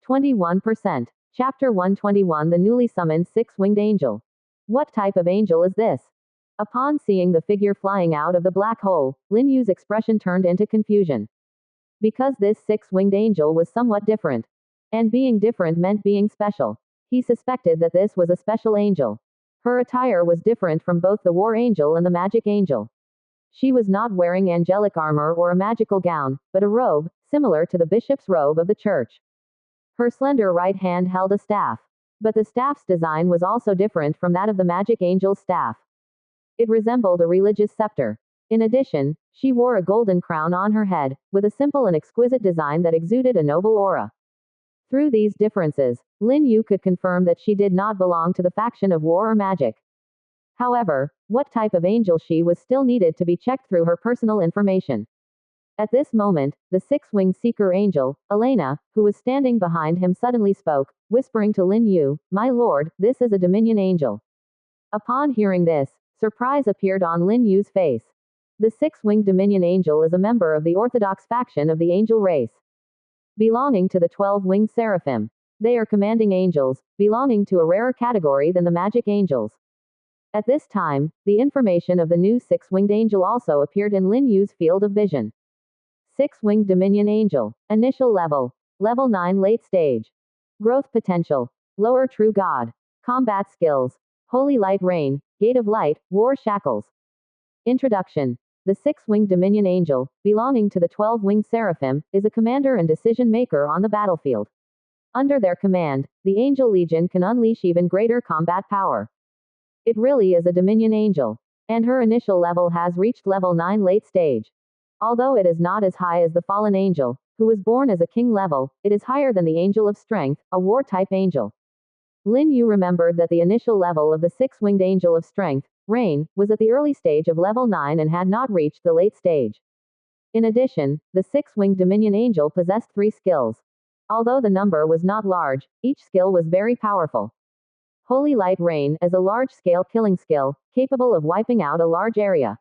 21%. Chapter 121 The newly summoned six-winged angel. What type of angel is this? Upon seeing the figure flying out of the black hole, Lin Yu's expression turned into confusion. Because this six-winged angel was somewhat different. And being different meant being special. He suspected that this was a special angel. Her attire was different from both the war angel and the magic angel. She was not wearing angelic armor or a magical gown, but a robe, similar to the bishop's robe of the church. Her slender right hand held a staff. But the staff's design was also different from that of the magic angel's staff. It resembled a religious scepter. In addition, she wore a golden crown on her head, with a simple and exquisite design that exuded a noble aura. Through these differences, Lin Yu could confirm that she did not belong to the faction of war or magic. However, what type of angel she was still needed to be checked through her personal information. At this moment, the six-winged seeker angel, Elena, who was standing behind him suddenly spoke, whispering to Lin Yu, "My lord, this is a dominion angel." Upon hearing this, surprise appeared on Lin Yu's face. The six-winged dominion angel is a member of the orthodox faction of the angel race. Belonging to the 12-winged seraphim. They are commanding angels, belonging to a rarer category than the magic angels. At this time, the information of the new six-winged angel also appeared in Lin Yu's field of vision. Six-winged dominion angel. Initial level. Level 9 late stage. Growth potential. Lower true god. Combat skills. Holy light rain, gate of light, war shackles. Introduction. The six-winged dominion angel, belonging to the 12-winged seraphim, is a commander and decision maker on the battlefield. Under their command, the angel legion can unleash even greater combat power. It really is a dominion angel. And her initial level has reached level 9 late stage. Although it is not as high as the fallen angel, who was born as a king level, it is higher than the angel of strength, a war-type angel. Lin Yu remembered that the initial level of the six-winged angel of strength, Rain, was at the early stage of level 9 and had not reached the late stage. In addition, the six-winged dominion angel possessed 3 skills. Although the number was not large, each skill was very powerful. Holy Light Rain as a large-scale killing skill, capable of wiping out a large area.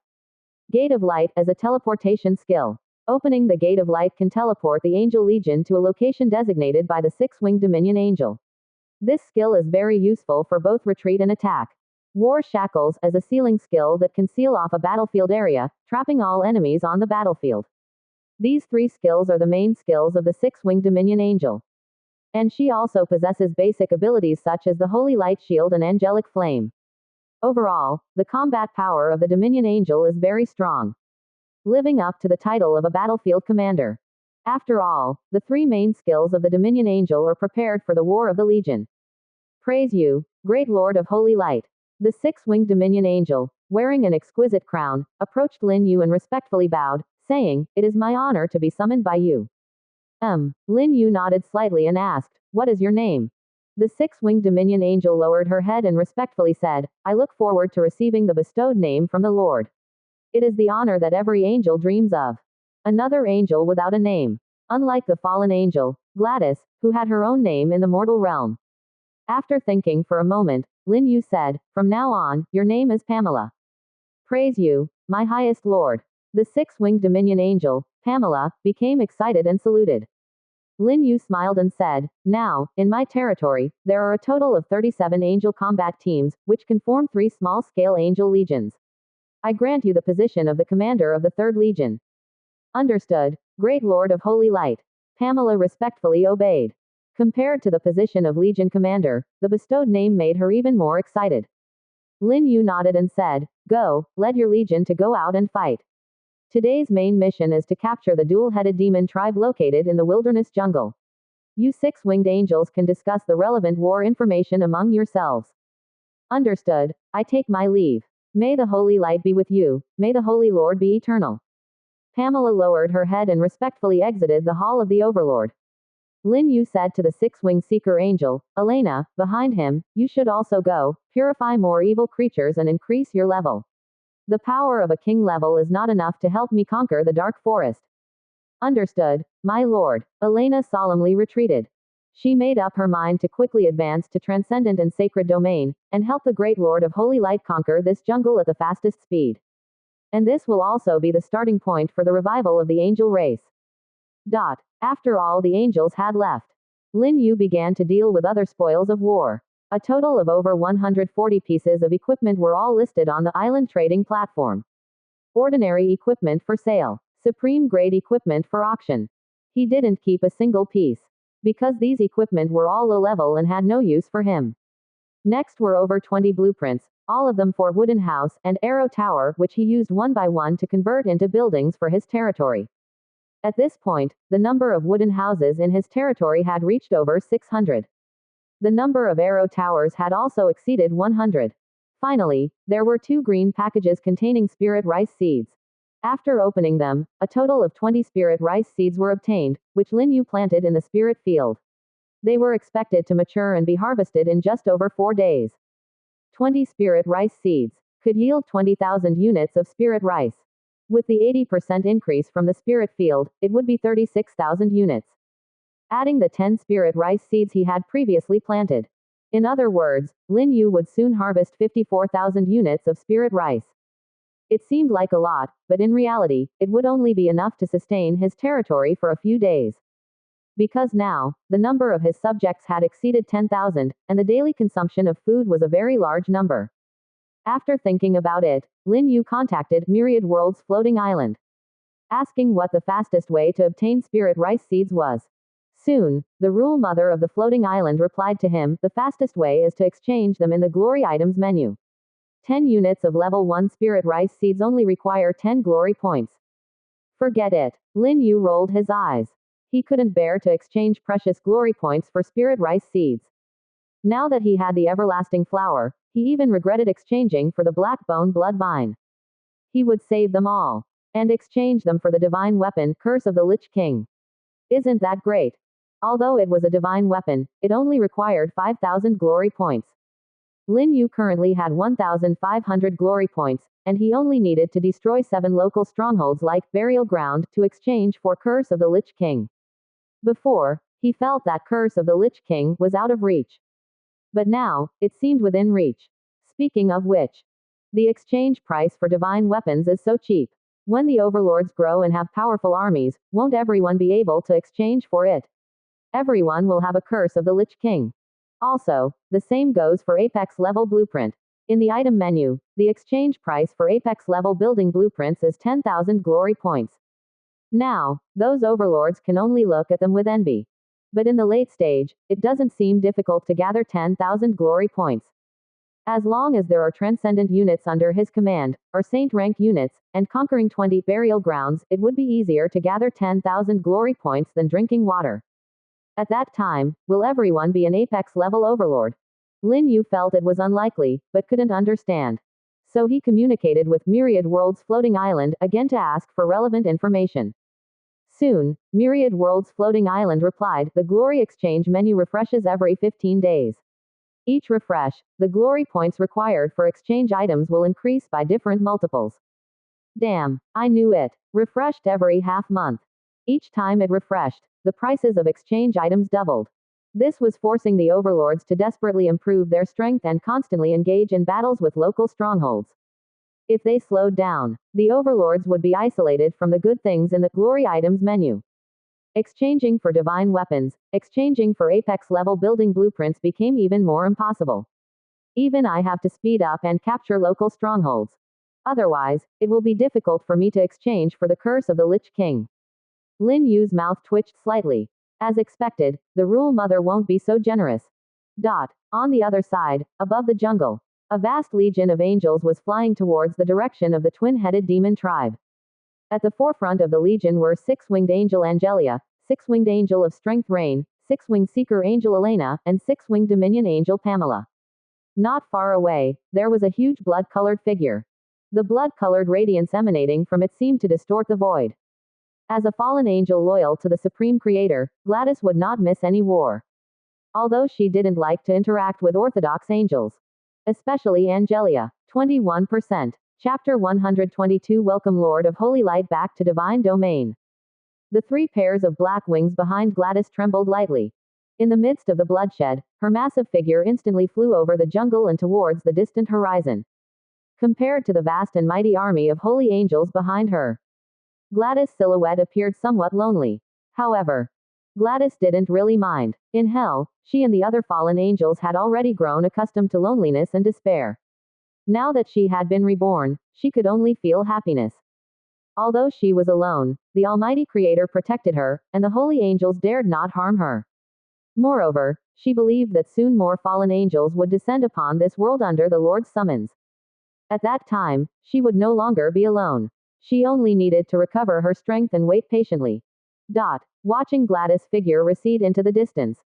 Gate of Light as a teleportation skill. Opening the Gate of Light can teleport the Angel Legion to a location designated by the six-winged dominion angel. This skill is very useful for both retreat and attack. War Shackles as a sealing skill that can seal off a battlefield area, trapping all enemies on the battlefield. These 3 skills are the main skills of the six-winged dominion angel. And she also possesses basic abilities such as the Holy Light Shield and Angelic Flame. Overall, the combat power of the dominion angel is very strong. Living up to the title of a battlefield commander. After all, the 3 main skills of the dominion angel are prepared for the war of the legion. Praise you, great lord of holy light. The six-winged dominion angel, wearing an exquisite crown, approached Lin Yu and respectfully bowed, saying, "It is my honor to be summoned by you." Lin Yu nodded slightly and asked, "What is your name?" The six-winged dominion angel lowered her head and respectfully said, "I look forward to receiving the bestowed name from the Lord. It is the honor that every angel dreams of." Another angel without a name. Unlike the fallen angel, Glattus, who had her own name in the mortal realm. After thinking for a moment, Lin Yu said, "From now on, your name is Pamela." "Praise you, my highest lord." The six-winged dominion angel, Pamela, became excited and saluted. Lin Yu smiled and said, "Now, in my territory, there are a total of 37 angel combat teams, which can form 3 small-scale angel legions. I grant you the position of the commander of the 3rd Legion." "Understood, great lord of holy light." Pamela respectfully obeyed. Compared to the position of Legion Commander, the bestowed name made her even more excited. Lin Yu nodded and said, "Go, lead your Legion to go out and fight. Today's main mission is to capture the dual-headed demon tribe located in the wilderness jungle. You 6-winged angels can discuss the relevant war information among yourselves." "Understood, I take my leave. May the holy light be with you, may the holy lord be eternal." Pamela lowered her head and respectfully exited the hall of the overlord. Lin Yu said to the 6-winged seeker angel, Elena, behind him, "You should also go, purify more evil creatures and increase your level. The power of a king level is not enough to help me conquer the dark forest." "Understood, my lord." Elena solemnly retreated. She made up her mind to quickly advance to transcendent and sacred domain, and help the great lord of holy light conquer this jungle at the fastest speed. And this will also be the starting point for the revival of the angel race. After all the angels had left. Lin Yu began to deal with other spoils of war. A total of over 140 pieces of equipment were all listed on the island trading platform. Ordinary equipment for sale. Supreme grade equipment for auction. He didn't keep a single piece. Because these equipment were all low level and had no use for him. Next were over 20 blueprints, all of them for wooden house and arrow tower, which he used one by one to convert into buildings for his territory. At this point, the number of wooden houses in his territory had reached over 600. The number of arrow towers had also exceeded 100. Finally, there were 2 green packages containing spirit rice seeds. After opening them, a total of 20 spirit rice seeds were obtained, which Lin Yu planted in the spirit field. They were expected to mature and be harvested in just over 4 days. 20 spirit rice seeds could yield 20,000 units of spirit rice. With the 80% increase from the spirit field, it would be 36,000 units. Adding the 10 spirit rice seeds he had previously planted. In other words, Lin Yu would soon harvest 54,000 units of spirit rice. It seemed like a lot, but in reality, it would only be enough to sustain his territory for a few days. Because now, the number of his subjects had exceeded 10,000, and the daily consumption of food was a very large number. After thinking about it, Lin Yu contacted Myriad World's floating island, asking what the fastest way to obtain spirit rice seeds was. Soon, the rule mother of the floating island replied to him, the fastest way is to exchange them in the glory items menu. 10 units of level 1 spirit rice seeds only require 10 glory points. Forget it. Lin Yu rolled his eyes. He couldn't bear to exchange precious glory points for spirit rice seeds. Now that he had the everlasting flower, he even regretted exchanging for the black bone blood vine. He would save them all, and exchange them for the divine weapon, Curse of the Lich King. Isn't that great? Although it was a divine weapon, it only required 5,000 glory points. Lin Yu currently had 1,500 glory points, and he only needed to destroy 7 local strongholds like Burial Ground to exchange for Curse of the Lich King. Before, he felt that Curse of the Lich King was out of reach. But now, it seemed within reach. Speaking of which, the exchange price for divine weapons is so cheap. When the overlords grow and have powerful armies, won't everyone be able to exchange for it? Everyone will have a Curse of the Lich King. Also, the same goes for Apex level blueprint. In the item menu, the exchange price for Apex level building blueprints is 10,000 glory points. Now, those overlords can only look at them with envy. But in the late stage, it doesn't seem difficult to gather 10,000 glory points. As long as there are transcendent units under his command, or saint rank units, and conquering 20 burial grounds, it would be easier to gather 10,000 glory points than drinking water. At that time, will everyone be an Apex level overlord? Lin Yu felt it was unlikely, but couldn't understand. So he communicated with Myriad World's floating island again to ask for relevant information. Soon, Myriad World's floating island replied, the glory exchange menu refreshes every 15 days. Each refresh, the glory points required for exchange items will increase by different multiples. Damn, I knew it. Refreshed every half month. Each time it refreshed, the prices of exchange items doubled. This was forcing the overlords to desperately improve their strength and constantly engage in battles with local strongholds. If they slowed down, the overlords would be isolated from the good things in the glory items menu. Exchanging for divine weapons, exchanging for Apex level building blueprints became even more impossible. Even I have to speed up and capture local strongholds. Otherwise, it will be difficult for me to exchange for the Curse of the Lich King. Lin Yu's mouth twitched slightly. As expected, the rule mother won't be so generous. On the other side, above the jungle, a vast legion of angels was flying towards the direction of the twin-headed demon tribe. At the forefront of the legion were 6-winged angel Angelia, 6-winged angel of strength Rain, 6-winged seeker angel Elena, and 6-winged dominion angel Pamela. Not far away, there was a huge blood-colored figure. The blood-colored radiance emanating from it seemed to distort the void. As a fallen angel loyal to the Supreme Creator, Glattus would not miss any war. Although she didn't like to interact with Orthodox angels. Especially Angelia. 21%. Chapter 122 Welcome Lord of Holy Light back to Divine Domain. The 3 pairs of black wings behind Glattus trembled lightly. In the midst of the bloodshed, her massive figure instantly flew over the jungle and towards the distant horizon. Compared to the vast and mighty army of holy angels behind her, Glattus' silhouette appeared somewhat lonely. However, Glattus didn't really mind. In hell, she and the other fallen angels had already grown accustomed to loneliness and despair. Now that she had been reborn, she could only feel happiness. Although she was alone, the Almighty Creator protected her, and the holy angels dared not harm her. Moreover, she believed that soon more fallen angels would descend upon this world under the Lord's summons. At that time, she would no longer be alone. She only needed to recover her strength and wait patiently. Watching Glattus' figure recede into the distance.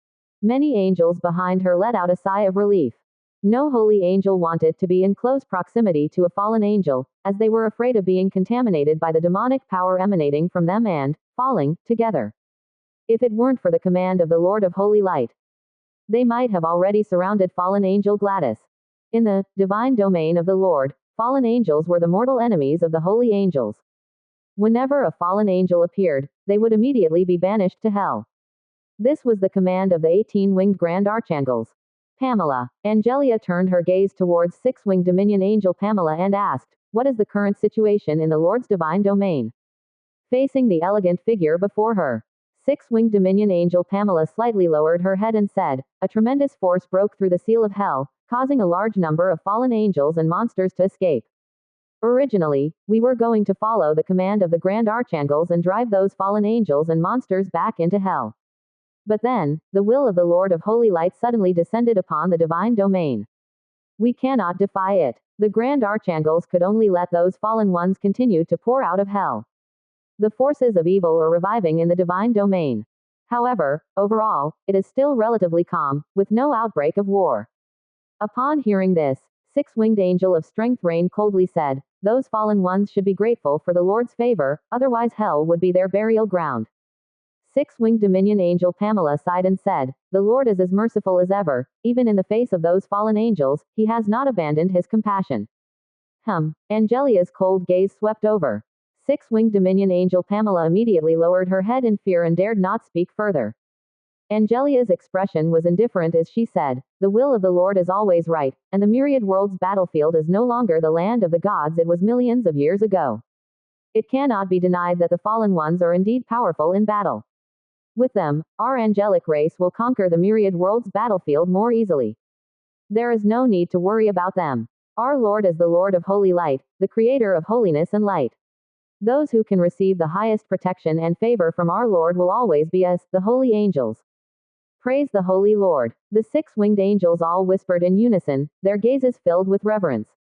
Many angels behind her let out a sigh of relief. No holy angel wanted to be in close proximity to a fallen angel, as they were afraid of being contaminated by the demonic power emanating from them and, falling, together. If it weren't for the command of the Lord of Holy Light, they might have already surrounded fallen angel Glattus. In the divine domain of the Lord, fallen angels were the mortal enemies of the holy angels. Whenever a fallen angel appeared, they would immediately be banished to hell. This was the command of the 18-winged grand archangels. Pamela. Angelia turned her gaze towards six-winged dominion angel Pamela and asked, "What is the current situation in the Lord's divine domain?" Facing the elegant figure before her, six-winged dominion angel Pamela slightly lowered her head and said, "A tremendous force broke through the seal of hell, causing a large number of fallen angels and monsters to escape. Originally, we were going to follow the command of the grand archangels and drive those fallen angels and monsters back into hell. But then, the will of the Lord of Holy Light suddenly descended upon the divine domain. We cannot defy it. The grand archangels could only let those fallen ones continue to pour out of hell. The forces of evil are reviving in the divine domain. However, overall, it is still relatively calm, with no outbreak of war." Upon hearing this, six-winged angel of strength Rain coldly said, "Those fallen ones should be grateful for the Lord's favor, otherwise hell would be their burial ground." Six-winged dominion angel Pamela sighed and said, "The Lord is as merciful as ever, even in the face of those fallen angels, he has not abandoned his compassion." Angelia's cold gaze swept over. Six-winged dominion angel Pamela immediately lowered her head in fear and dared not speak further. Angelia's expression was indifferent as she said, "The will of the Lord is always right, and the myriad world's battlefield is no longer the land of the gods it was millions of years ago. It cannot be denied that the fallen ones are indeed powerful in battle. With them, our angelic race will conquer the myriad world's battlefield more easily. There is no need to worry about them. Our Lord is the Lord of Holy Light, the Creator of holiness and light. Those who can receive the highest protection and favor from our Lord will always be us, the holy angels. Praise the Holy Lord." The six-winged angels all whispered in unison, their gazes filled with reverence.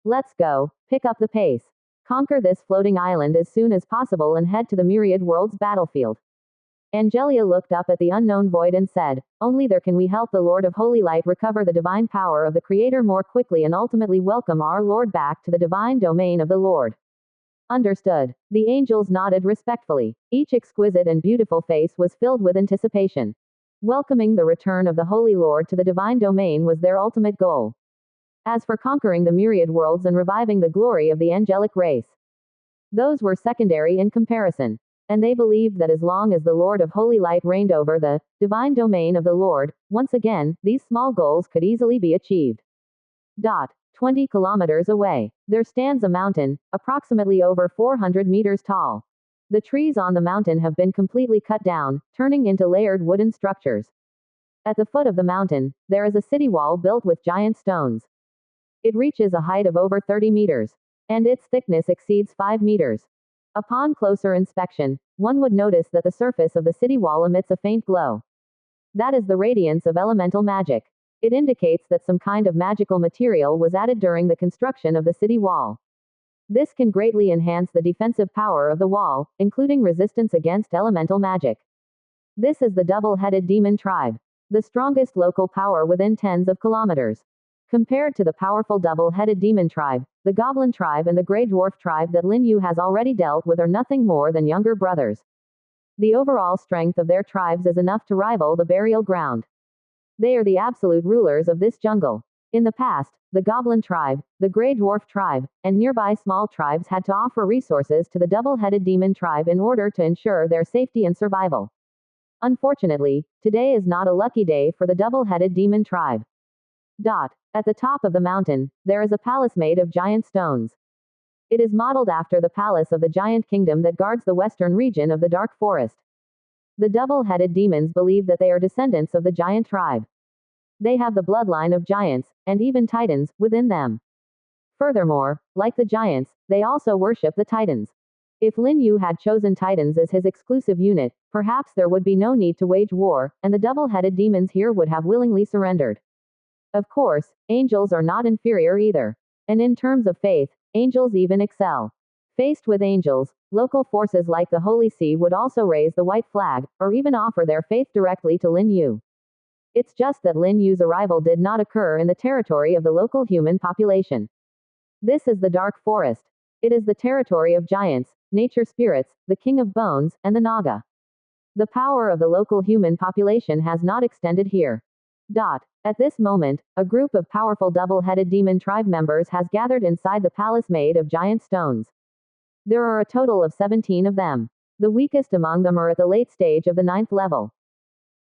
"Let's go. Pick up the pace. Conquer this floating island as soon as possible and head to the myriad world's battlefield." Angelia looked up at the unknown void and said, "Only there can we help the Lord of Holy Light recover the divine power of the Creator more quickly and ultimately welcome our Lord back to the divine domain of the Lord." Understood. The angels nodded respectfully. Each exquisite and beautiful face was filled with anticipation. Welcoming the return of the Holy Lord to the divine domain was their ultimate goal. As for conquering the myriad worlds and reviving the glory of the angelic race, those were secondary in comparison. And they believed that as long as the Lord of Holy Light reigned over the divine domain of the Lord, once again, these small goals could easily be achieved. 20 kilometers away, there stands a mountain, approximately over 400 meters tall. The trees on the mountain have been completely cut down, turning into layered wooden structures. At the foot of the mountain, there is a city wall built with giant stones. It reaches a height of over 30 meters, and its thickness exceeds 5 meters. Upon closer inspection, one would notice that the surface of the city wall emits a faint glow. That is the radiance of elemental magic. It indicates that some kind of magical material was added during the construction of the city wall. This can greatly enhance the defensive power of the wall, including resistance against elemental magic. This is the double-headed demon tribe, the strongest local power within tens of kilometers. Compared to the powerful double-headed demon tribe, the goblin tribe and the gray dwarf tribe that Lin Yu has already dealt with are nothing more than younger brothers. The overall strength of their tribes is enough to rival the burial ground. They are the absolute rulers of this jungle. In the past, the goblin tribe, the gray dwarf tribe, and nearby small tribes had to offer resources to the double-headed demon tribe in order to ensure their safety and survival. Unfortunately, today is not a lucky day for the double-headed demon tribe. At the top of the mountain, there is a palace made of giant stones. It is modeled after the palace of the giant kingdom that guards the western region of the dark forest. The double-headed demons believe that they are descendants of the giant tribe. They have the bloodline of giants, and even titans, within them. Furthermore, like the giants, they also worship the titans. If Lin Yu had chosen titans as his exclusive unit, perhaps there would be no need to wage war, and the double-headed demons here would have willingly surrendered. Of course, angels are not inferior either. And in terms of faith, angels even excel. Faced with angels, local forces like the Holy See would also raise the white flag, or even offer their faith directly to Lin Yu. It's just that Lin Yu's arrival did not occur in the territory of the local human population. This is the Dark Forest. It is the territory of giants, nature spirits, the king of bones, and the Naga. The power of the local human population has not extended here. At this moment, a group of powerful double-headed demon tribe members has gathered inside the palace made of giant stones. There are a total of 17 of them. The weakest among them are at the late stage of the 9th level.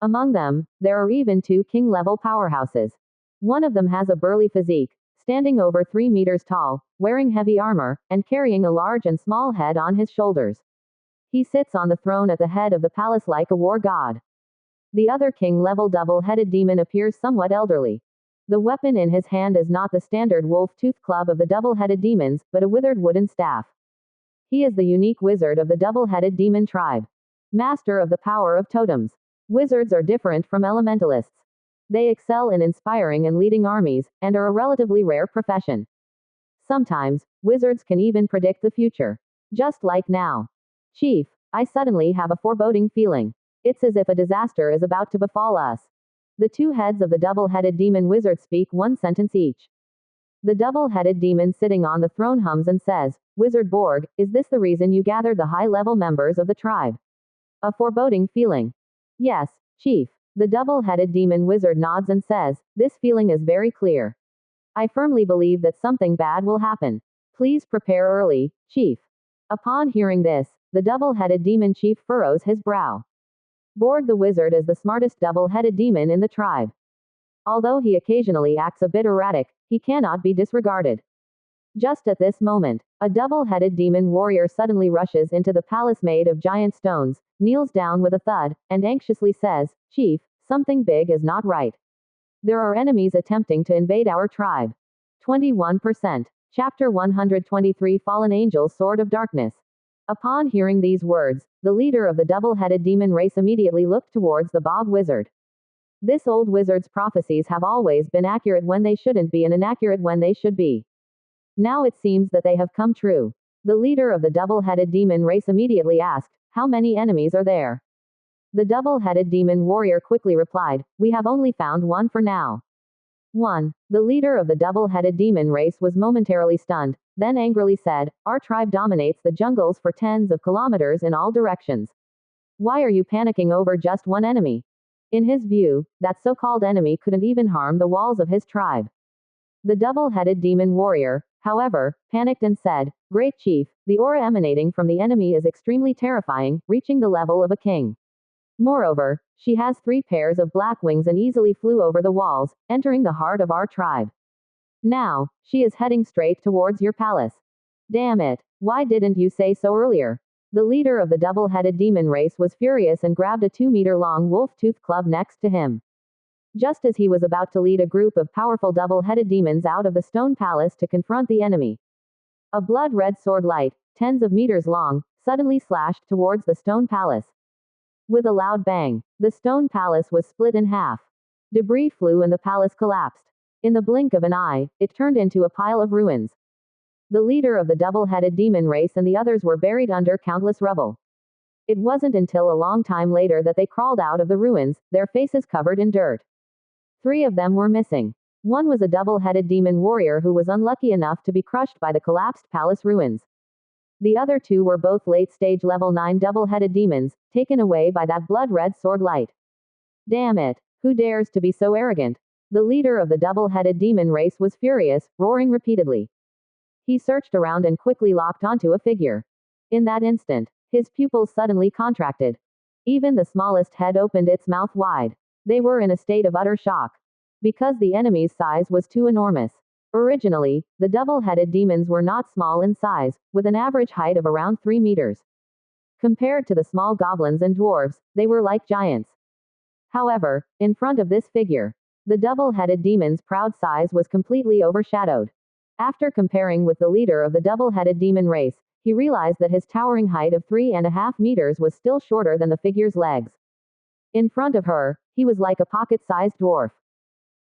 Among them, there are even 2 king-level powerhouses. One of them has a burly physique, standing over 3 meters tall, wearing heavy armor, and carrying a large and small head on his shoulders. He sits on the throne at the head of the palace like a war god. The other king-level double-headed demon appears somewhat elderly. The weapon in his hand is not the standard wolf-tooth club of the double-headed demons, but a withered wooden staff. He is the unique wizard of the double-headed demon tribe. Master of the power of totems. Wizards are different from elementalists. They excel in inspiring and leading armies, and are a relatively rare profession. Sometimes, wizards can even predict the future. Just like now. Chief, I suddenly have a foreboding feeling. It's as if a disaster is about to befall us. The 2 heads of the double-headed demon wizard speak one sentence each. The double-headed demon sitting on the throne hums and says, Wizard Borg, is this the reason you gathered the high-level members of the tribe? A foreboding feeling. Yes, Chief. The double-headed demon wizard nods and says, this feeling is very clear. I firmly believe that something bad will happen. Please prepare early, Chief. Upon hearing this, the double-headed demon chief furrows his brow. Borg the wizard is the smartest double-headed demon in the tribe. Although he occasionally acts a bit erratic, he cannot be disregarded. Just at this moment, a double-headed demon warrior suddenly rushes into the palace made of giant stones, kneels down with a thud, and anxiously says, Chief, something big is not right. There are enemies attempting to invade our tribe. 21%. Chapter 123 Fallen Angels Sword of Darkness. Upon hearing these words, the leader of the double-headed demon race immediately looked towards the bog wizard. This old wizard's prophecies have always been accurate when they shouldn't be and inaccurate when they should be. Now it seems that they have come true. The leader of the double-headed demon race immediately asked, how many enemies are there? The double-headed demon warrior quickly replied, we have only found one for now. 1. The leader of the double-headed demon race was momentarily stunned, then angrily said, our tribe dominates the jungles for tens of kilometers in all directions. Why are you panicking over just one enemy? In his view, that so-called enemy couldn't even harm the walls of his tribe. The double-headed demon warrior, however, panicked and said, Great Chief, the aura emanating from the enemy is extremely terrifying, reaching the level of a king. Moreover, she has 3 pairs of black wings and easily flew over the walls, entering the heart of our tribe. Now, she is heading straight towards your palace. Damn it, why didn't you say so earlier? The leader of the double-headed demon race was furious and grabbed a 2-meter-long wolf-tooth club next to him. Just as he was about to lead a group of powerful double-headed demons out of the stone palace to confront the enemy, a blood-red sword light, tens of meters long, suddenly slashed towards the stone palace. With a loud bang, the stone palace was split in half. Debris flew and the palace collapsed. In the blink of an eye, it turned into a pile of ruins. The leader of the double-headed demon race and the others were buried under countless rubble. It wasn't until a long time later that they crawled out of the ruins, their faces covered in dirt. 3 of them were missing. One was a double-headed demon warrior who was unlucky enough to be crushed by the collapsed palace ruins. The other 2 were both late-stage level 9 double-headed demons, taken away by that blood-red sword light. Damn it, who dares to be so arrogant? The leader of the double-headed demon race was furious, roaring repeatedly. He searched around and quickly locked onto a figure. In that instant, his pupils suddenly contracted. Even the smallest head opened its mouth wide. They were in a state of utter shock. Because the enemy's size was too enormous. Originally, the double-headed demons were not small in size, with an average height of around 3 meters. Compared to the small goblins and dwarves, they were like giants. However, in front of this figure, the double-headed demon's proud size was completely overshadowed. After comparing with the leader of the double-headed demon race, he realized that his towering height of 3.5 meters was still shorter than the figure's legs. In front of her, he was like a pocket-sized dwarf.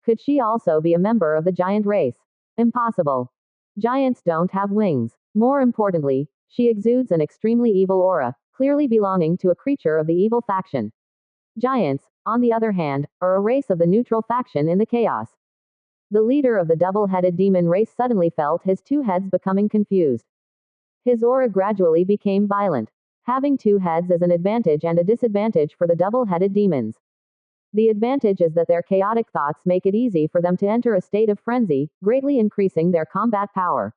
Could she also be a member of the giant race? Impossible. Giants don't have wings. More importantly, she exudes an extremely evil aura, clearly belonging to a creature of the evil faction. Giants, on the other hand, are a race of the neutral faction in the chaos. The leader of the double-headed demon race suddenly felt his two heads becoming confused. His aura gradually became violent. Having two heads is an advantage and a disadvantage for the double-headed demons. The advantage is that their chaotic thoughts make it easy for them to enter a state of frenzy, greatly increasing their combat power.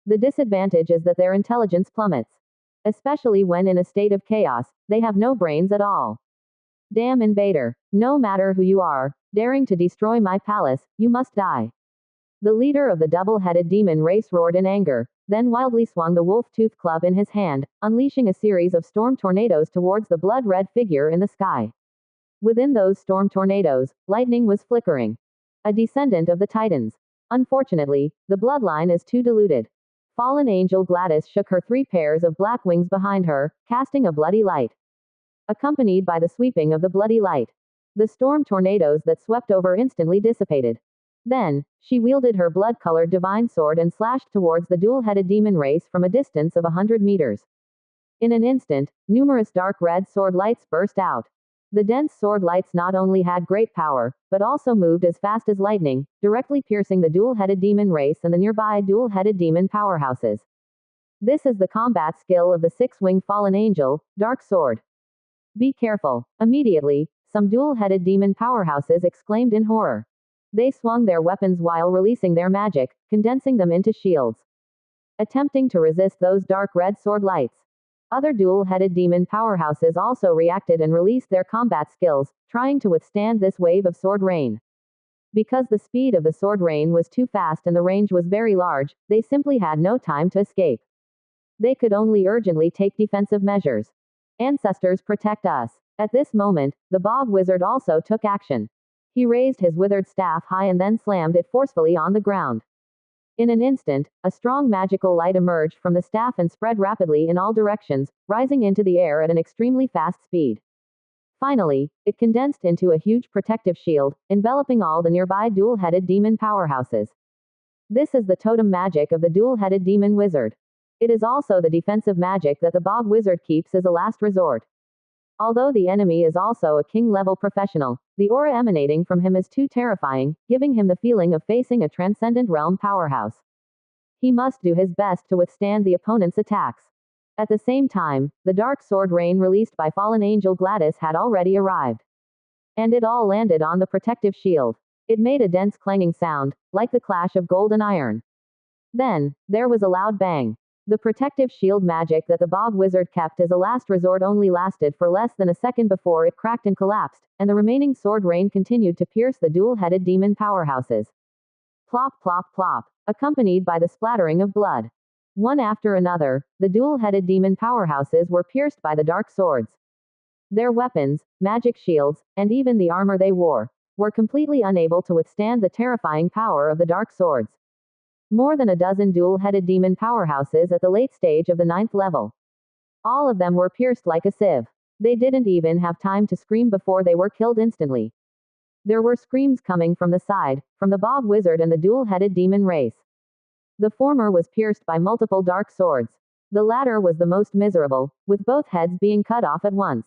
The disadvantage is that their intelligence plummets. Especially when in a state of chaos, they have no brains at all. Damn invader. No matter who you are, daring to destroy my palace, you must die. The leader of the double-headed demon race roared in anger, then wildly swung the wolf-tooth club in his hand, unleashing a series of storm tornadoes towards the blood-red figure in the sky. Within those storm tornadoes, lightning was flickering. A descendant of the Titans. Unfortunately, the bloodline is too diluted. Fallen angel Glattus shook her 3 pairs of black wings behind her, casting a bloody light. Accompanied by the sweeping of the bloody light, the storm tornadoes that swept over instantly dissipated. Then, she wielded her blood-colored divine sword and slashed towards the dual-headed demon race from a distance of 100 meters. In an instant, numerous dark red sword lights burst out. The dense sword lights not only had great power, but also moved as fast as lightning, directly piercing the dual-headed demon race and the nearby dual-headed demon powerhouses. This is the combat skill of the 6-winged fallen angel, Dark Sword. Be careful. Immediately, some dual-headed demon powerhouses exclaimed in horror. They swung their weapons while releasing their magic, condensing them into shields. Attempting to resist those dark red sword lights. Other dual-headed demon powerhouses also reacted and released their combat skills, trying to withstand this wave of sword rain. Because the speed of the sword rain was too fast and the range was very large, they simply had no time to escape. They could only urgently take defensive measures. Ancestors protect us. At this moment, the bog wizard also took action. He raised his withered staff high and then slammed it forcefully on the ground. In an instant, a strong magical light emerged from the staff and spread rapidly in all directions, rising into the air at an extremely fast speed. Finally, it condensed into a huge protective shield, enveloping all the nearby dual-headed demon powerhouses. This is the totem magic of the dual-headed demon wizard. It is also the defensive magic that the bog wizard keeps as a last resort. Although the enemy is also a king-level professional, the aura emanating from him is too terrifying, giving him the feeling of facing a transcendent realm powerhouse. He must do his best to withstand the opponent's attacks. At the same time, the dark sword rain released by fallen angel Glattus had already arrived. And it all landed on the protective shield. It made a dense clanging sound, like the clash of gold and iron. Then, there was a loud bang. The protective shield magic that the bog wizard kept as a last resort only lasted for less than a second before it cracked and collapsed, and the remaining sword rain continued to pierce the dual-headed demon powerhouses. Plop plop plop, accompanied by the splattering of blood. One after another, the dual-headed demon powerhouses were pierced by the dark swords. Their weapons, magic shields, and even the armor they wore, were completely unable to withstand the terrifying power of the dark swords. More than a dozen dual-headed demon powerhouses at the late stage of the 9th level. All of them were pierced like a sieve. They didn't even have time to scream before they were killed instantly. There were screams coming from the side, from the bog wizard and the dual-headed demon race. The former was pierced by multiple dark swords. The latter was the most miserable, with both heads being cut off at once.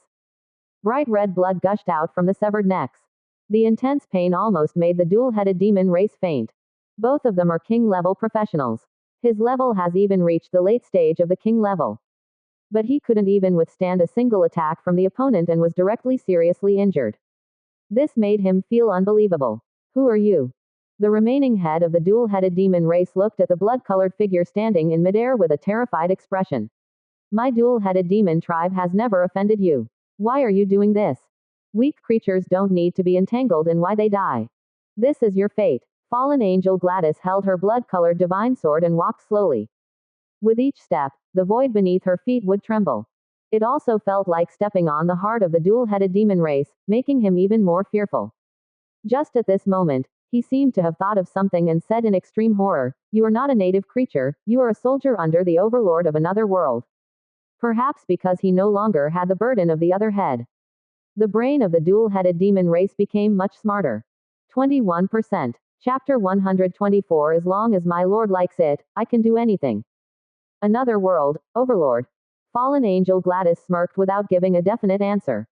Bright red blood gushed out from the severed necks. The intense pain almost made the dual-headed demon race faint. Both of them are king-level professionals. His level has even reached the late stage of the king level. But he couldn't even withstand a single attack from the opponent and was directly seriously injured. This made him feel unbelievable. Who are you? The remaining head of the dual-headed demon race looked at the blood-colored figure standing in midair with a terrified expression. My dual-headed demon tribe has never offended you. Why are you doing this? Weak creatures don't need to be entangled in why they die. This is your fate. Fallen angel Glattus held her blood-colored divine sword and walked slowly. With each step, the void beneath her feet would tremble. It also felt like stepping on the heart of the dual-headed demon race, making him even more fearful. Just at this moment, he seemed to have thought of something and said in extreme horror, "You are not a native creature, you are a soldier under the overlord of another world." Perhaps because he no longer had the burden of the other head. The brain of the dual-headed demon race became much smarter. 21%. Chapter 124. As long as my lord likes it, I can do anything. Another world, overlord. Fallen angel Glattus smirked without giving a definite answer.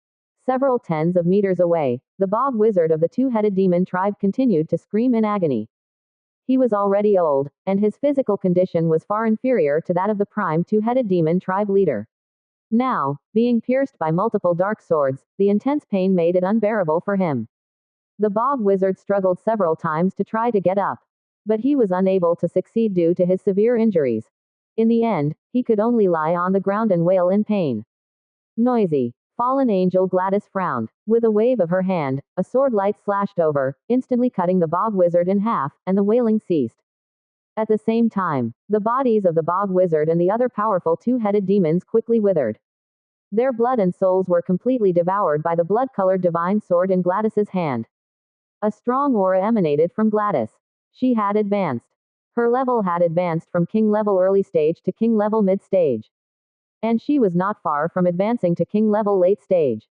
Several tens of meters away, the bog wizard of the two-headed demon tribe continued to scream in agony. He was already old, and his physical condition was far inferior to that of the prime two-headed demon tribe leader. Now, being pierced by multiple dark swords, the intense pain made it unbearable for him. The bog wizard struggled several times to try to get up. But he was unable to succeed due to his severe injuries. In the end, he could only lie on the ground and wail in pain. Noisy. Fallen angel Glattus frowned. With a wave of her hand, a sword light slashed over, instantly cutting the bog wizard in half, and the wailing ceased. At the same time, the bodies of the bog wizard and the other powerful two-headed demons quickly withered. Their blood and souls were completely devoured by the blood-colored divine sword in Glattus's hand. A strong aura emanated from Glattus. She had advanced. Her level had advanced from king level early stage to king level mid stage. And she was not far from advancing to king level late stage.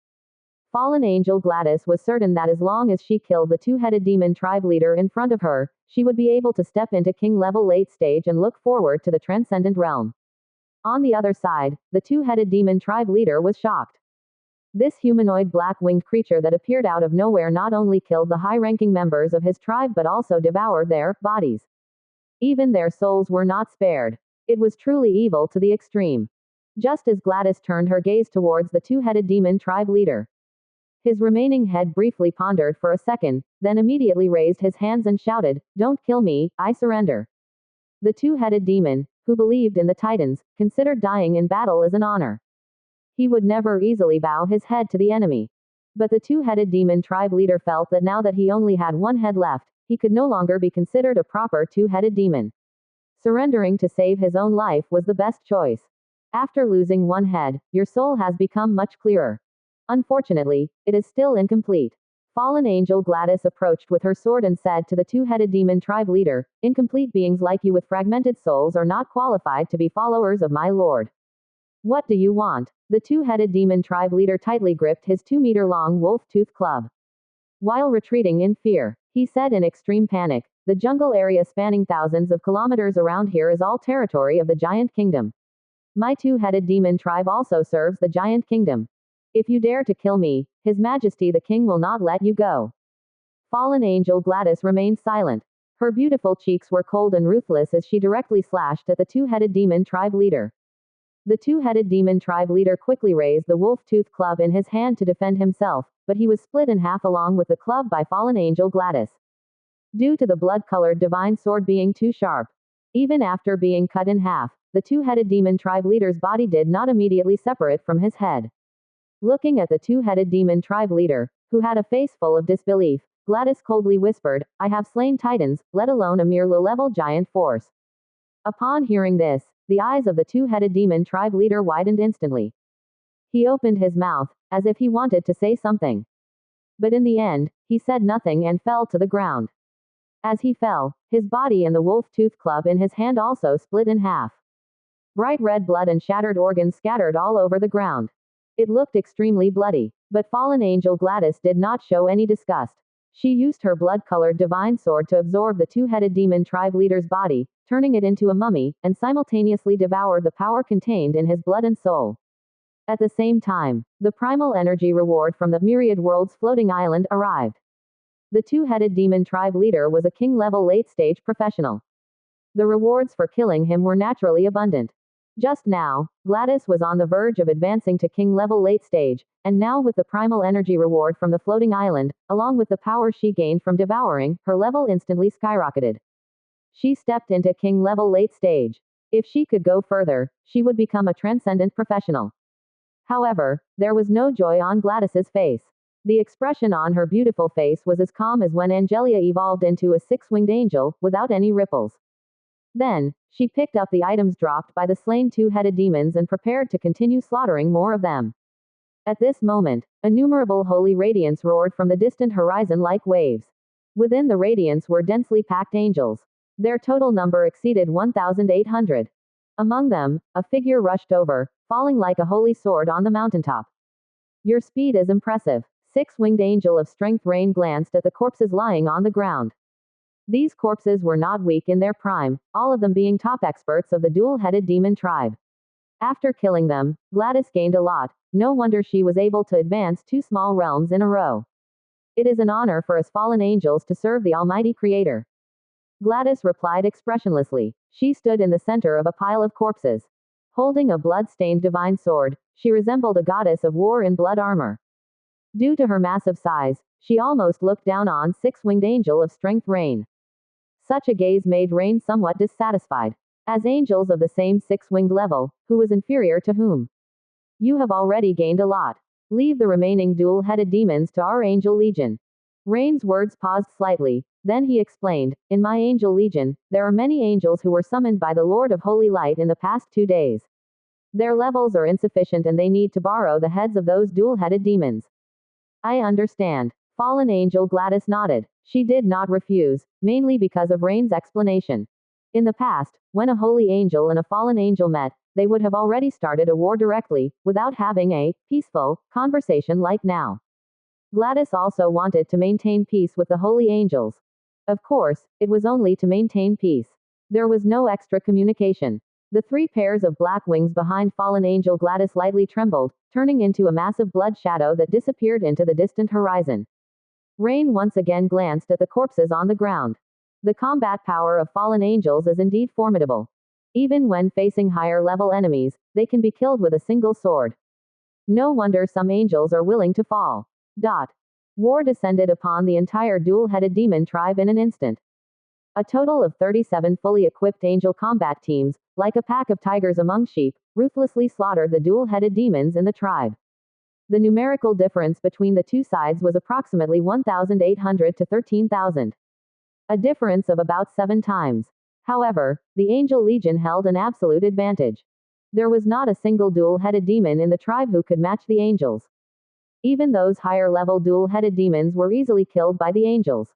Fallen angel Glattus was certain that as long as she killed the two-headed demon tribe leader in front of her, she would be able to step into king level late stage and look forward to the transcendent realm. On the other side, the two-headed demon tribe leader was shocked. This humanoid black-winged creature that appeared out of nowhere not only killed the high-ranking members of his tribe but also devoured their bodies. Even their souls were not spared. It was truly evil to the extreme. Just as Glattus turned her gaze towards the two-headed demon tribe leader. His remaining head briefly pondered for a second, then immediately raised his hands and shouted, "Don't kill me, I surrender." The two-headed demon, who believed in the Titans, considered dying in battle as an honor. He would never easily bow his head to the enemy. But the two-headed demon tribe leader felt that now that he only had one head left, he could no longer be considered a proper two-headed demon. Surrendering to save his own life was the best choice. After losing one head, your soul has become much clearer. Unfortunately, it is still incomplete. Fallen angel Glattus approached with her sword and said to the two-headed demon tribe leader, "Incomplete beings like you with fragmented souls are not qualified to be followers of my lord. What do you want?" The two-headed demon tribe leader tightly gripped his 2-meter-long wolf-tooth club. While retreating in fear, he said in extreme panic, "The jungle area spanning thousands of kilometers around here is all territory of the giant kingdom. My two-headed demon tribe also serves the giant kingdom. If you dare to kill me, His Majesty the King will not let you go." Fallen angel Glattus remained silent. Her beautiful cheeks were cold and ruthless as she directly slashed at the two-headed demon tribe leader. The two-headed demon tribe leader quickly raised the wolf-tooth club in his hand to defend himself, but he was split in half along with the club by fallen angel Glattus. Due to the blood-colored divine sword being too sharp. Even after being cut in half, the two-headed demon tribe leader's body did not immediately separate from his head. Looking at the two-headed demon tribe leader, who had a face full of disbelief, Glattus coldly whispered, "I have slain titans, let alone a mere low-level giant force." Upon hearing this, the eyes of the two-headed demon tribe leader widened instantly. He opened his mouth, as if he wanted to say something. But in the end, he said nothing and fell to the ground. As he fell, his body and the wolf-tooth club in his hand also split in half. Bright red blood and shattered organs scattered all over the ground. It looked extremely bloody, but fallen angel Glattus did not show any disgust. She used her blood-colored divine sword to absorb the two-headed demon tribe leader's body, turning it into a mummy, and simultaneously devoured the power contained in his blood and soul. At the same time, the primal energy reward from the myriad worlds floating island arrived. The two-headed demon tribe leader was a king-level late-stage professional. The rewards for killing him were naturally abundant. Just now, Glattus was on the verge of advancing to king-level late stage, and now with the primal energy reward from the floating island, along with the power she gained from devouring, her level instantly skyrocketed. She stepped into king-level late stage. If she could go further, she would become a transcendent professional. However, there was no joy on Glattus's face. The expression on her beautiful face was as calm as when Angelia evolved into a six-winged angel, without any ripples. Then, she picked up the items dropped by the slain two-headed demons and prepared to continue slaughtering more of them. At this moment, innumerable holy radiance roared from the distant horizon like waves. Within the radiance were densely packed angels. Their total number exceeded 1,800. Among them, a figure rushed over, falling like a holy sword on the mountaintop. Your speed is impressive. Six-winged angel of strength Rain glanced at the corpses lying on the ground. These corpses were not weak in their prime, all of them being top experts of the dual-headed demon tribe. After killing them, Glattus gained a lot. No wonder she was able to advance 2 small realms in a row. It is an honor for us fallen angels to serve the Almighty Creator. Glattus replied expressionlessly. She stood in the center of a pile of corpses. Holding a blood-stained divine sword, she resembled a goddess of war in blood armor. Due to her massive size, she almost looked down on six-winged angel of strength Rain. Such a gaze made Rain somewhat dissatisfied. As angels of the same six-winged level, who was inferior to whom? You have already gained a lot. Leave the remaining dual-headed demons to our angel legion. Rain's words paused slightly, then he explained, in my angel legion, there are many angels who were summoned by the Lord of Holy Light in the past 2 days. Their levels are insufficient and they need to borrow the heads of those dual-headed demons. I understand. Fallen angel Glattus nodded. She did not refuse, mainly because of Rain's explanation. In the past, when a holy angel and a fallen angel met, they would have already started a war directly, without having a peaceful conversation like now. Glattus also wanted to maintain peace with the holy angels. Of course, it was only to maintain peace. There was no extra communication. The 3 pairs of black wings behind fallen angel Glattus lightly trembled, turning into a massive blood shadow that disappeared into the distant horizon. Rain once again glanced at the corpses on the ground. The combat power of fallen angels is indeed formidable. Even when facing higher-level enemies, they can be killed with a single sword. No wonder some angels are willing to fall. War descended upon the entire dual-headed demon tribe in an instant. A total of 37 fully equipped angel combat teams, like a pack of tigers among sheep, ruthlessly slaughtered the dual-headed demons in the tribe. The numerical difference between the 2 sides was approximately 1,800 to 13,000. A difference of about 7 times. However, the Angel Legion held an absolute advantage. There was not a single dual-headed demon in the tribe who could match the angels. Even those higher-level dual-headed demons were easily killed by the angels.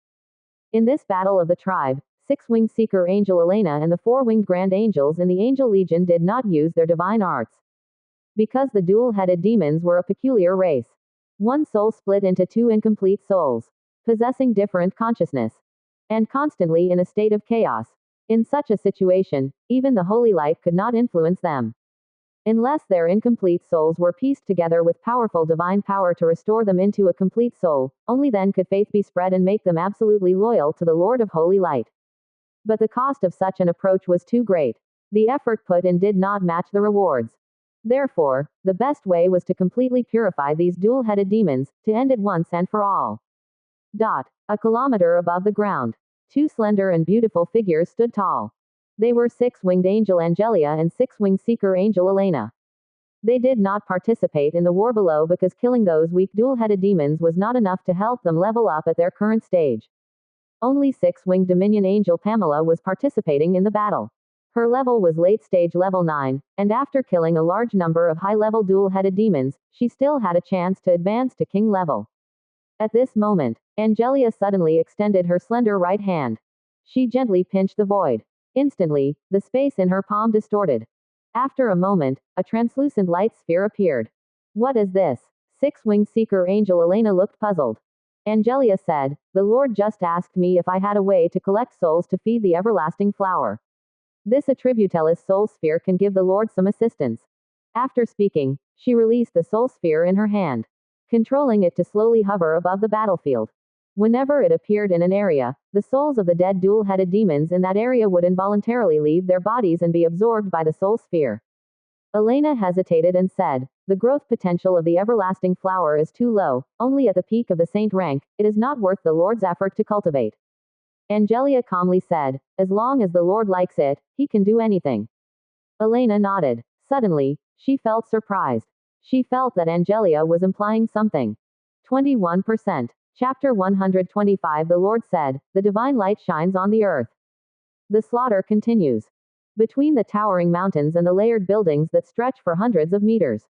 In this battle of the tribe, 6-winged Seeker Angel Elena and the 4-winged Grand Angels in the Angel Legion did not use their divine arts. Because the dual-headed demons were a peculiar race. One soul split into 2 incomplete souls, possessing different consciousness, and constantly in a state of chaos. In such a situation, even the holy light could not influence them. Unless their incomplete souls were pieced together with powerful divine power to restore them into a complete soul, only then could faith be spread and make them absolutely loyal to the Lord of Holy Light. But the cost of such an approach was too great. The effort put in did not match the rewards. Therefore, the best way was to completely purify these dual-headed demons, to end it once and for all. A kilometer above the ground. 2 slender and beautiful figures stood tall. They were 6-winged Angel Angelia and 6-winged Seeker Angel Elena. They did not participate in the war below because killing those weak dual-headed demons was not enough to help them level up at their current stage. Only 6-winged Dominion Angel Pamela was participating in the battle. Her level was late-stage level 9, and after killing a large number of high-level dual-headed demons, she still had a chance to advance to king level. At this moment, Angelia suddenly extended her slender right hand. She gently pinched the void. Instantly, the space in her palm distorted. After a moment, a translucent light sphere appeared. What is this? 6-winged Seeker Angel Elena looked puzzled. Angelia said, the Lord just asked me if I had a way to collect souls to feed the everlasting flower. This Attributellis soul sphere can give the Lord some assistance. After speaking, she released the soul sphere in her hand, controlling it to slowly hover above the battlefield. Whenever it appeared in an area, the souls of the dead dual-headed demons in that area would involuntarily leave their bodies and be absorbed by the soul sphere. Elena hesitated and said, the growth potential of the everlasting flower is too low, only at the peak of the saint rank, it is not worth the Lord's effort to cultivate. Angelia calmly said, as long as the Lord likes it, he can do anything. Elena nodded. Suddenly, she felt surprised. She felt that Angelia was implying something. 21%. Chapter 125 The Lord said, the divine light shines on the earth. The slaughter continues. Between the towering mountains and the layered buildings that stretch for hundreds of meters.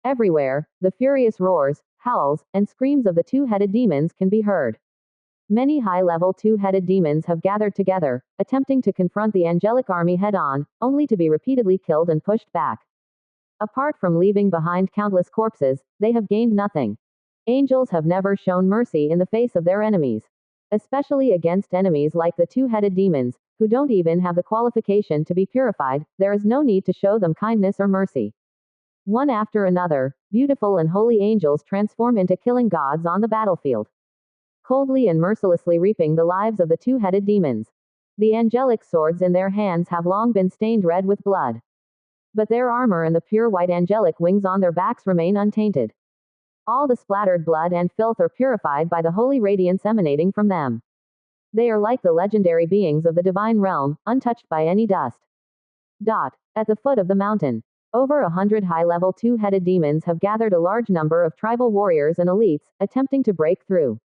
Everywhere, the furious roars, howls, and screams of the two-headed demons can be heard. Many high-level two-headed demons have gathered together, attempting to confront the angelic army head-on, only to be repeatedly killed and pushed back. Apart from leaving behind countless corpses, they have gained nothing. Angels have never shown mercy in the face of their enemies. Especially against enemies like the two-headed demons, who don't even have the qualification to be purified, there is no need to show them kindness or mercy. One after another, beautiful and holy angels transform into killing gods on the battlefield, coldly and mercilessly reaping the lives of the two-headed demons. The angelic swords in their hands have long been stained red with blood. But their armor and the pure white angelic wings on their backs remain untainted. All the splattered blood and filth are purified by the holy radiance emanating from them. They are like the legendary beings of the divine realm, untouched by any dust. At the foot of the mountain, over 100 high-level two-headed demons have gathered a large number of tribal warriors and elites, attempting to break through.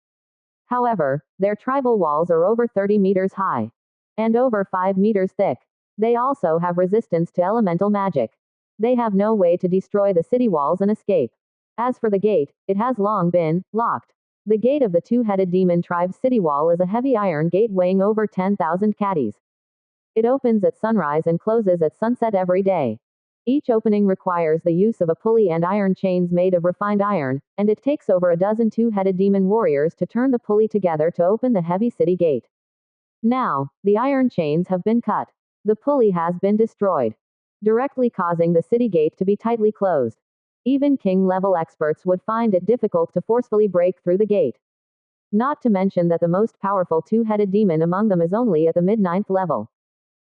However, their tribal walls are over 30 meters high and over 5 meters thick. They also have resistance to elemental magic. They have no way to destroy the city walls and escape. As for the gate, it has long been locked. The gate of the two-headed demon tribe's city wall is a heavy iron gate weighing over 10,000 catties. It opens at sunrise and closes at sunset every day. Each opening requires the use of a pulley and iron chains made of refined iron, and it takes over a dozen two-headed demon warriors to turn the pulley together to open the heavy city gate. Now, the iron chains have been cut. The pulley has been destroyed, directly causing the city gate to be tightly closed. Even king-level experts would find it difficult to forcefully break through the gate. Not to mention that the most powerful two-headed demon among them is only at the mid-9th level.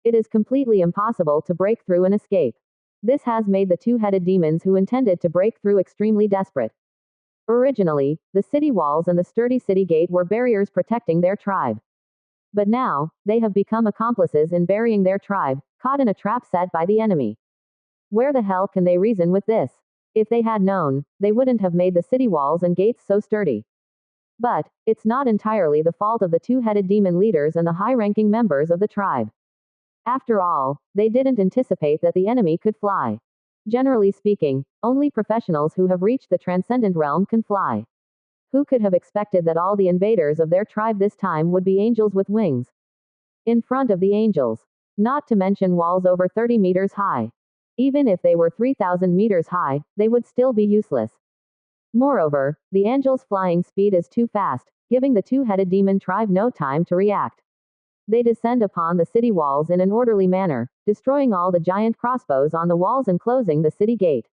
It is completely impossible to break through and escape. This has made the two-headed demons who intended to break through extremely desperate. Originally, the city walls and the sturdy city gate were barriers protecting their tribe. But now, they have become accomplices in burying their tribe, caught in a trap set by the enemy. Where the hell can they reason with this? If they had known, they wouldn't have made the city walls and gates so sturdy. But, it's not entirely the fault of the two-headed demon leaders and the high-ranking members of the tribe. After all, they didn't anticipate that the enemy could fly. Generally speaking, only professionals who have reached the transcendent realm can fly. Who could have expected that all the invaders of their tribe this time would be angels with wings? In front of the angels. Not to mention walls over 30 meters high. Even if they were 3,000 meters high, they would still be useless. Moreover, the angels' flying speed is too fast, giving the two-headed demon tribe no time to react. They descend upon the city walls in an orderly manner, destroying all the giant crossbows on the walls and closing the city gate.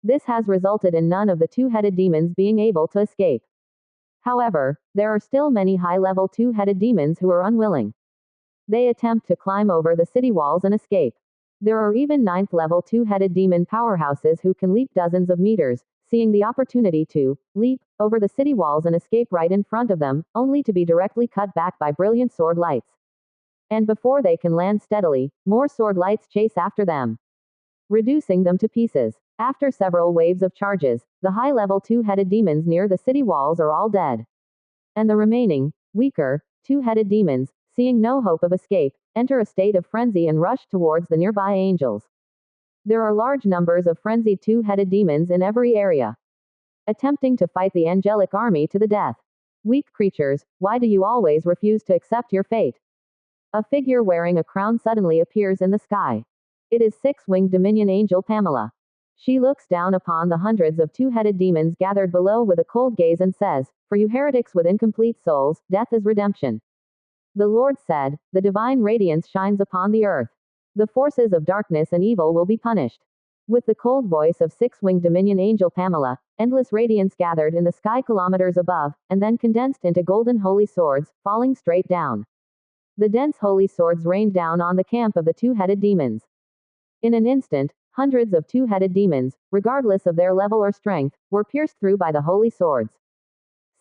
This has resulted in none of the two-headed demons being able to escape. However, there are still many high-level two-headed demons who are unwilling. They attempt to climb over the city walls and escape. There are even 9th-level two-headed demon powerhouses who can leap dozens of meters, seeing the opportunity to leap over the city walls and escape right in front of them, only to be directly cut back by brilliant sword lights. And before they can land steadily, more sword lights chase after them, reducing them to pieces. After several waves of charges, the high-level two-headed demons near the city walls are all dead. And the remaining, weaker, two-headed demons, seeing no hope of escape, enter a state of frenzy and rush towards the nearby angels. There are large numbers of frenzied two-headed demons in every area, attempting to fight the angelic army to the death. Weak creatures, why do you always refuse to accept your fate? A figure wearing a crown suddenly appears in the sky. It is six-winged Dominion Angel Pamela. She looks down upon the hundreds of two-headed demons gathered below with a cold gaze and says, "For you heretics with incomplete souls, death is redemption." The Lord said, "The divine radiance shines upon the earth. The forces of darkness and evil will be punished." With the cold voice of six-winged Dominion Angel Pamela, endless radiance gathered in the sky kilometers above, and then condensed into golden holy swords, falling straight down. The dense holy swords rained down on the camp of the two-headed demons. In an instant, hundreds of two-headed demons, regardless of their level or strength, were pierced through by the holy swords.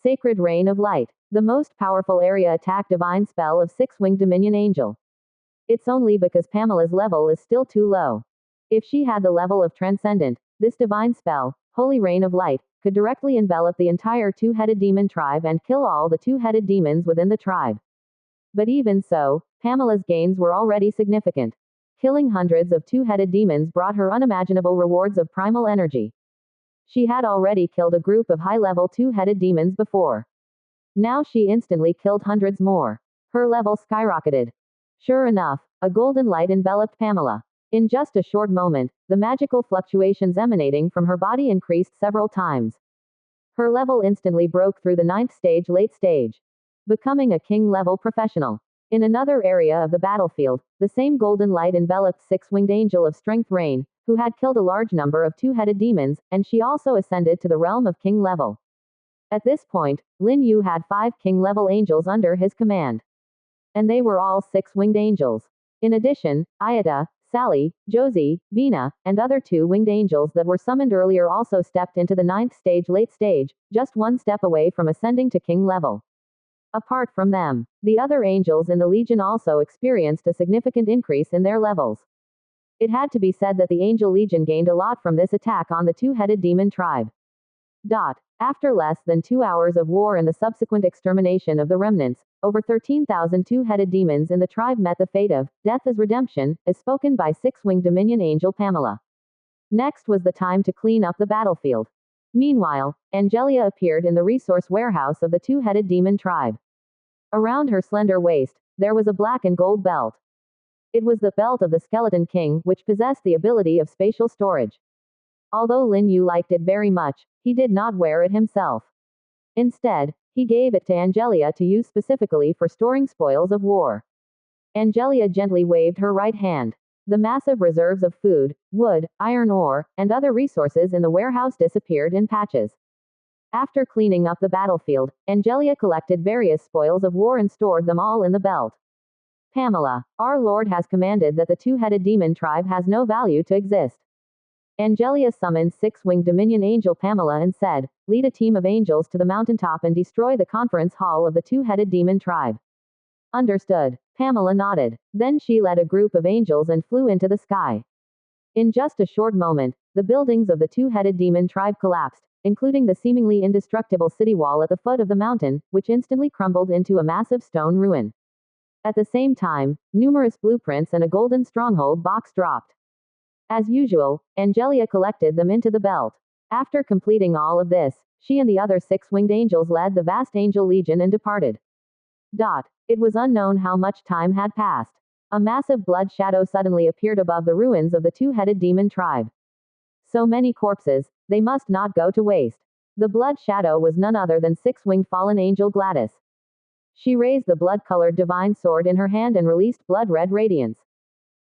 Sacred Rain of Light, the most powerful area attack divine spell of six-winged Dominion Angel. It's only because Pamela's level is still too low. If she had the level of Transcendent, this divine spell, Holy Rain of Light, could directly envelop the entire two-headed demon tribe and kill all the two-headed demons within the tribe. But even so, Pamela's gains were already significant. Killing hundreds of two-headed demons brought her unimaginable rewards of primal energy. She had already killed a group of high-level two-headed demons before. Now she instantly killed hundreds more. Her level skyrocketed. Sure enough, a golden light enveloped Pamela. In just a short moment, the magical fluctuations emanating from her body increased several times. Her level instantly broke through the 9th stage late stage, becoming a king-level professional. In another area of the battlefield, the same golden light enveloped six-winged angel of strength Rain, who had killed a large number of two-headed demons, and she also ascended to the realm of king level. At this point, Lin Yu had 5 king-level angels under his command. And they were all six-winged angels. In addition, Ayata, Sally, Josie, Vina, and other 2-winged angels that were summoned earlier also stepped into the 9th stage late stage, just one step away from ascending to king level. Apart from them, the other angels in the Legion also experienced a significant increase in their levels. It had to be said that the Angel Legion gained a lot from this attack on the two-headed demon tribe. After less than 2 hours of war and the subsequent extermination of the remnants, over 13,000 two-headed demons in the tribe met the fate of death as redemption, as spoken by six-winged Dominion Angel Pamela. Next was the time to clean up the battlefield. Meanwhile, Angelia appeared in the resource warehouse of the two-headed demon tribe. Around her slender waist, there was a black and gold belt. It was the belt of the Skeleton King, which possessed the ability of spatial storage. Although Lin Yu liked it very much, he did not wear it himself. Instead, he gave it to Angelia to use specifically for storing spoils of war. Angelia gently waved her right hand. The massive reserves of food, wood, iron ore, and other resources in the warehouse disappeared in patches. After cleaning up the battlefield, Angelia collected various spoils of war and stored them all in the belt. Pamela, our lord has commanded that the two-headed demon tribe has no value to exist. Angelia summoned six-winged Dominion Angel Pamela and said, lead a team of angels to the mountaintop and destroy the conference hall of the two-headed demon tribe. Understood. Pamela nodded. Then she led a group of angels and flew into the sky. In just a short moment, the buildings of the two-headed demon tribe collapsed, including the seemingly indestructible city wall at the foot of the mountain, which instantly crumbled into a massive stone ruin. At the same time, numerous blueprints and a golden stronghold box dropped. As usual, Angelia collected them into the belt. After completing all of this, she and the other six-winged angels led the vast angel legion and departed. It was unknown how much time had passed. A massive blood shadow suddenly appeared above the ruins of the two-headed demon tribe. So many corpses, they must not go to waste. The blood shadow was none other than six-winged fallen angel Glattus. She raised the blood-colored divine sword in her hand and released blood-red radiance,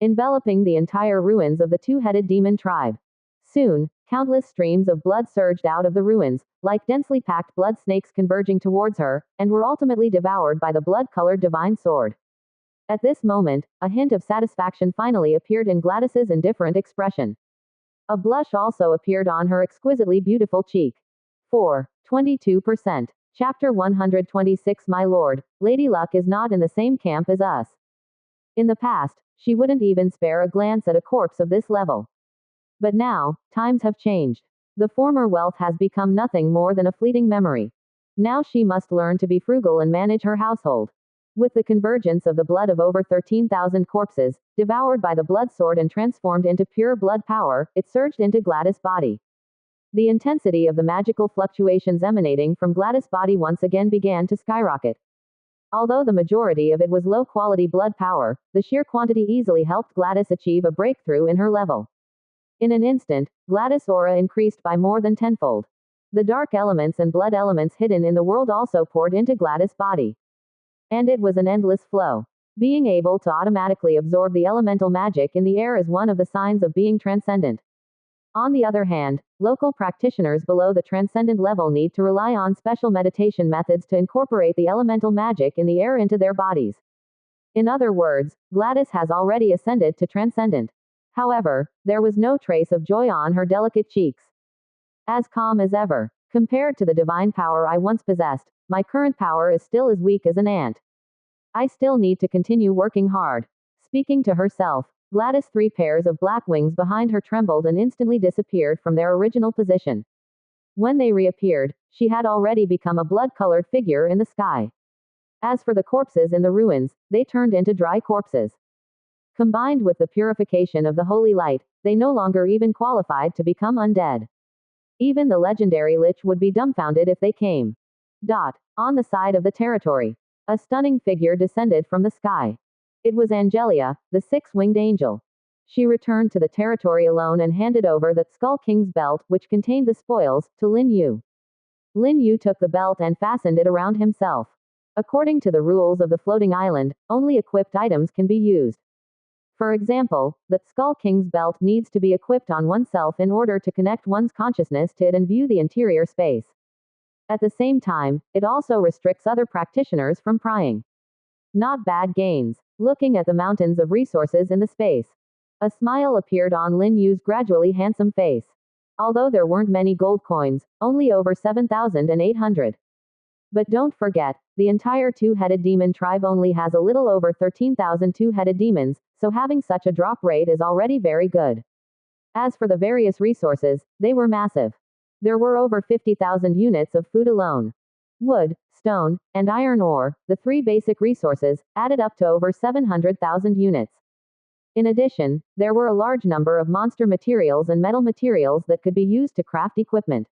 enveloping the entire ruins of the two-headed demon tribe. Soon, countless streams of blood surged out of the ruins, like densely packed blood snakes converging towards her, and were ultimately devoured by the blood-colored divine sword. At this moment, a hint of satisfaction finally appeared in Glattus's indifferent expression. A blush also appeared on her exquisitely beautiful cheek. 22%. Chapter 126 My lord, Lady Luck is not in the same camp as us. In the past, she wouldn't even spare a glance at a corpse of this level. But now, times have changed. The former wealth has become nothing more than a fleeting memory. Now she must learn to be frugal and manage her household. With the convergence of the blood of over 13,000 corpses, devoured by the blood sword and transformed into pure blood power, it surged into Glattus' body. The intensity of the magical fluctuations emanating from Glattus' body once again began to skyrocket. Although the majority of it was low-quality blood power, the sheer quantity easily helped Glattus achieve a breakthrough in her level. In an instant, Glattus' aura increased by more than tenfold. The dark elements and blood elements hidden in the world also poured into Glattus' body. And it was an endless flow. Being able to automatically absorb the elemental magic in the air is one of the signs of being transcendent. On the other hand, local practitioners below the transcendent level need to rely on special meditation methods to incorporate the elemental magic in the air into their bodies. In other words, Glattus has already ascended to transcendent. However, there was no trace of joy on her delicate cheeks. As calm as ever. Compared to the divine power I once possessed, my current power is still as weak as an ant. I still need to continue working hard. Speaking to herself, Glattus' 3 pairs of black wings behind her trembled and instantly disappeared from their original position. When they reappeared, she had already become a blood-colored figure in the sky. As for the corpses in the ruins, they turned into dry corpses. Combined with the purification of the holy light, they no longer even qualified to become undead. Even the legendary lich would be dumbfounded if they came. On the side of the territory, a stunning figure descended from the sky. It was Angelia, the six-winged angel. She returned to the territory alone and handed over the Skull King's belt, which contained the spoils, to Lin Yu. Lin Yu took the belt and fastened it around himself. According to the rules of the floating island, only equipped items can be used. For example, the Skull King's belt needs to be equipped on oneself in order to connect one's consciousness to it and view the interior space. At the same time, it also restricts other practitioners from prying. Not bad gains. Looking at the mountains of resources in the space, a smile appeared on Lin Yu's gradually handsome face. Although there weren't many gold coins, only over 7,800. But don't forget, the entire two-headed demon tribe only has a little over 13,000 two-headed demons, so having such a drop rate is already very good. As for the various resources, they were massive. There were over 50,000 units of food alone. Wood, stone, and iron ore, the three basic resources, added up to over 700,000 units. In addition, there were a large number of monster materials and metal materials that could be used to craft equipment.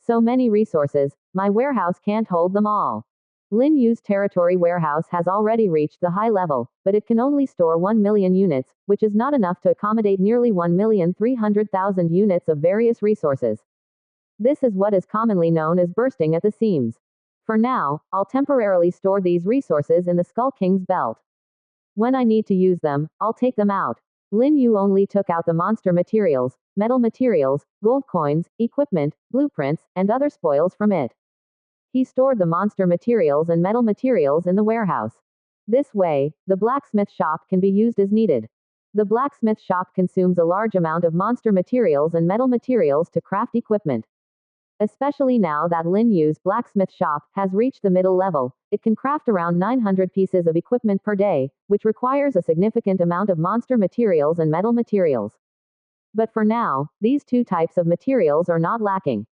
So many resources, my warehouse can't hold them all. Lin Yu's territory warehouse has already reached the high level, but it can only store 1 million units, which is not enough to accommodate nearly 1,300,000 units of various resources. This is what is commonly known as bursting at the seams. For now, I'll temporarily store these resources in the Skull King's belt. When I need to use them, I'll take them out. Lin Yu only took out the monster materials, metal materials, gold coins, equipment, blueprints, and other spoils from it. He stored the monster materials and metal materials in the warehouse. This way, the blacksmith shop can be used as needed. The blacksmith shop consumes a large amount of monster materials and metal materials to craft equipment. Especially now that Lin Yu's blacksmith shop has reached the middle level, it can craft around 900 pieces of equipment per day, which requires a significant amount of monster materials and metal materials. But for now, these two types of materials are not lacking.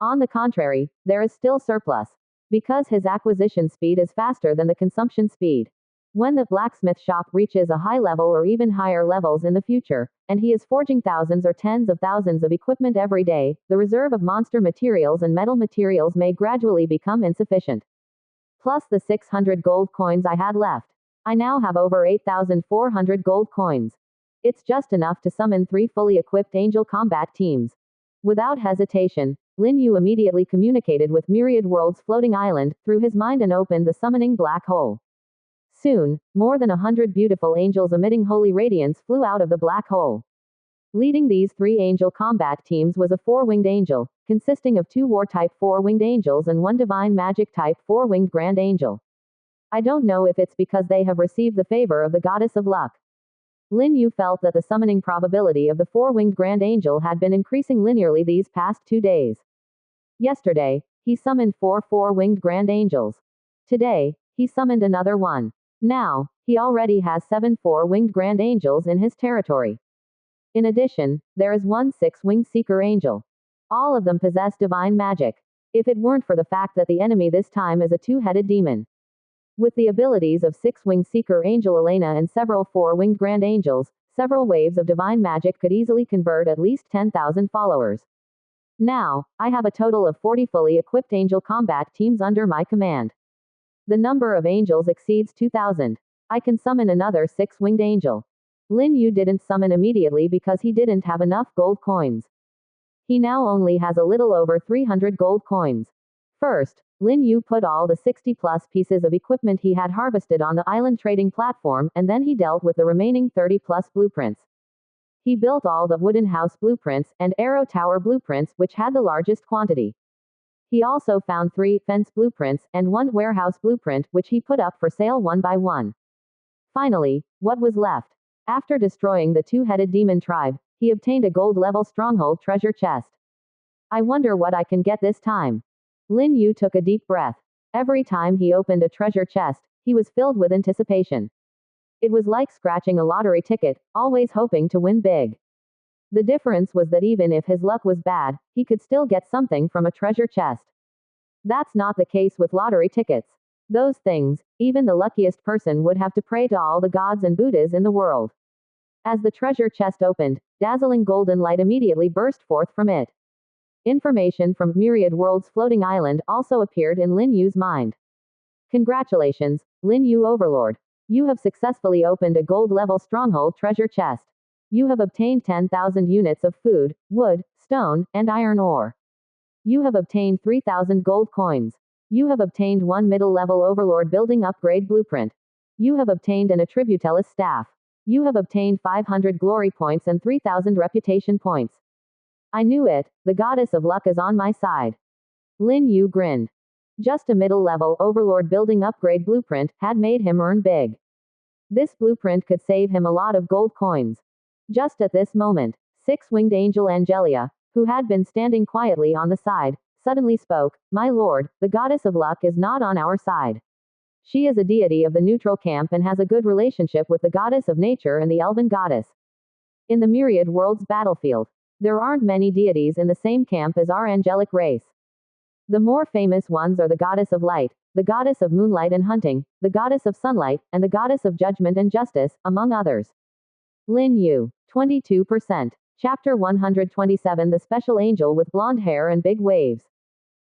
On the contrary, there is still surplus, because his acquisition speed is faster than the consumption speed. When the blacksmith shop reaches a high level or even higher levels in the future, and he is forging thousands or tens of thousands of equipment every day, the reserve of monster materials and metal materials may gradually become insufficient. Plus the 600 gold coins I had left. I now have over 8,400 gold coins. It's just enough to summon 3 fully equipped angel combat teams. Without hesitation, Lin Yu immediately communicated with Myriad World's floating island through his mind and opened the summoning black hole. Soon, more than 100 beautiful angels emitting holy radiance flew out of the black hole. Leading these 3 angel combat teams was a 4-winged angel, consisting of 2 war-type 4-winged angels and 1 divine magic-type 4-winged grand angel. I don't know if it's because they have received the favor of the goddess of luck. Lin Yu felt that the summoning probability of the 4-winged grand angel had been increasing linearly these past 2 days. Yesterday, he summoned 4 4-winged grand angels. Today, he summoned another 1. Now, he already has 7 4-winged grand angels in his territory. In addition, there is 1 6-winged seeker angel. All of them possess divine magic. If it weren't for the fact that the enemy this time is a 2-headed demon. With the abilities of 6-winged seeker angel Elena and several 4-winged grand angels, several waves of divine magic could easily convert at least 10,000 followers. Now, I have a total of 40 fully equipped angel combat teams under my command. The number of angels exceeds 2,000. I can summon another 6-winged angel. Lin Yu didn't summon immediately because he didn't have enough gold coins. He now only has a little over 300 gold coins. First, Lin Yu put all the 60-plus pieces of equipment he had harvested on the island trading platform, and then he dealt with the remaining 30-plus blueprints. He built all the wooden house blueprints and arrow tower blueprints, which had the largest quantity. He also found 3 fence blueprints and 1 warehouse blueprint, which he put up for sale one by one. Finally, what was left? After destroying the 2-headed demon tribe, he obtained a gold-level stronghold treasure chest. I wonder what I can get this time. Lin Yu took a deep breath. Every time he opened a treasure chest, he was filled with anticipation. It was like scratching a lottery ticket, always hoping to win big. The difference was that even if his luck was bad, he could still get something from a treasure chest. That's not the case with lottery tickets. Those things, even the luckiest person would have to pray to all the gods and Buddhas in the world. As the treasure chest opened, dazzling golden light immediately burst forth from it. Information from Myriad World's floating island also appeared in Lin Yu's mind. Congratulations, Lin Yu Overlord. You have successfully opened a gold-level stronghold treasure chest. You have obtained 10,000 units of food, wood, stone, and iron ore. You have obtained 3,000 gold coins. You have obtained 1 middle-level Overlord building upgrade blueprint. You have obtained an Attributellis staff. You have obtained 500 glory points and 3,000 reputation points. I knew it, the goddess of luck is on my side. Lin Yu grinned. Just a middle-level Overlord building upgrade blueprint had made him earn big. This blueprint could save him a lot of gold coins. Just at this moment, six-winged angel Angelia, who had been standing quietly on the side, suddenly spoke, "My lord, the goddess of luck is not on our side. She is a deity of the neutral camp and has a good relationship with the goddess of nature and the elven goddess. In the Myriad World's battlefield, there aren't many deities in the same camp as our angelic race. The more famous ones are the goddess of light, the goddess of moonlight and hunting, the goddess of sunlight, and the goddess of judgment and justice, among others." Lin Yu, 22%. Chapter 127 The Special Angel with Blonde Hair and Big Waves.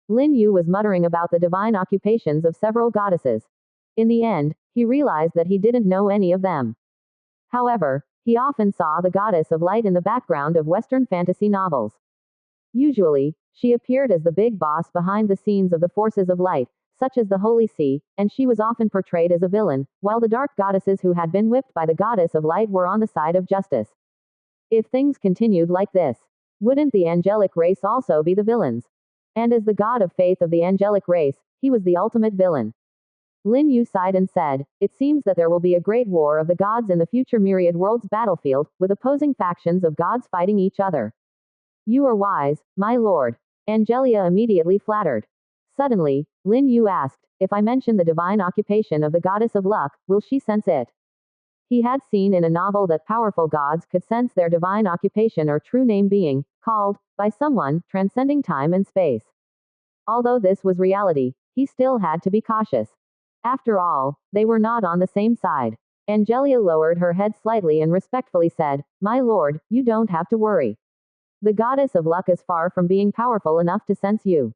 Lin Yu was muttering about the divine occupations of several goddesses. In the end, he realized that he didn't know any of them. However, he often saw the goddess of light in the background of Western fantasy novels. Usually, she appeared as the big boss behind the scenes of the forces of light, such as the Holy See, and she was often portrayed as a villain, while the dark goddesses who had been whipped by the goddess of light were on the side of justice. If things continued like this, wouldn't the angelic race also be the villains? And as the god of faith of the angelic race, he was the ultimate villain. Lin Yu sighed and said, "It seems that there will be a great war of the gods in the future Myriad World's battlefield, with opposing factions of gods fighting each other." "You are wise, my lord." Angelia immediately flattered. Suddenly, Lin Yu asked, "If I mention the divine occupation of the goddess of luck, will she sense it?" He had seen in a novel that powerful gods could sense their divine occupation or true name being called by someone transcending time and space. Although this was reality, he still had to be cautious. After all, they were not on the same side. Angelia lowered her head slightly and respectfully said, "My lord, you don't have to worry. The goddess of luck is far from being powerful enough to sense you."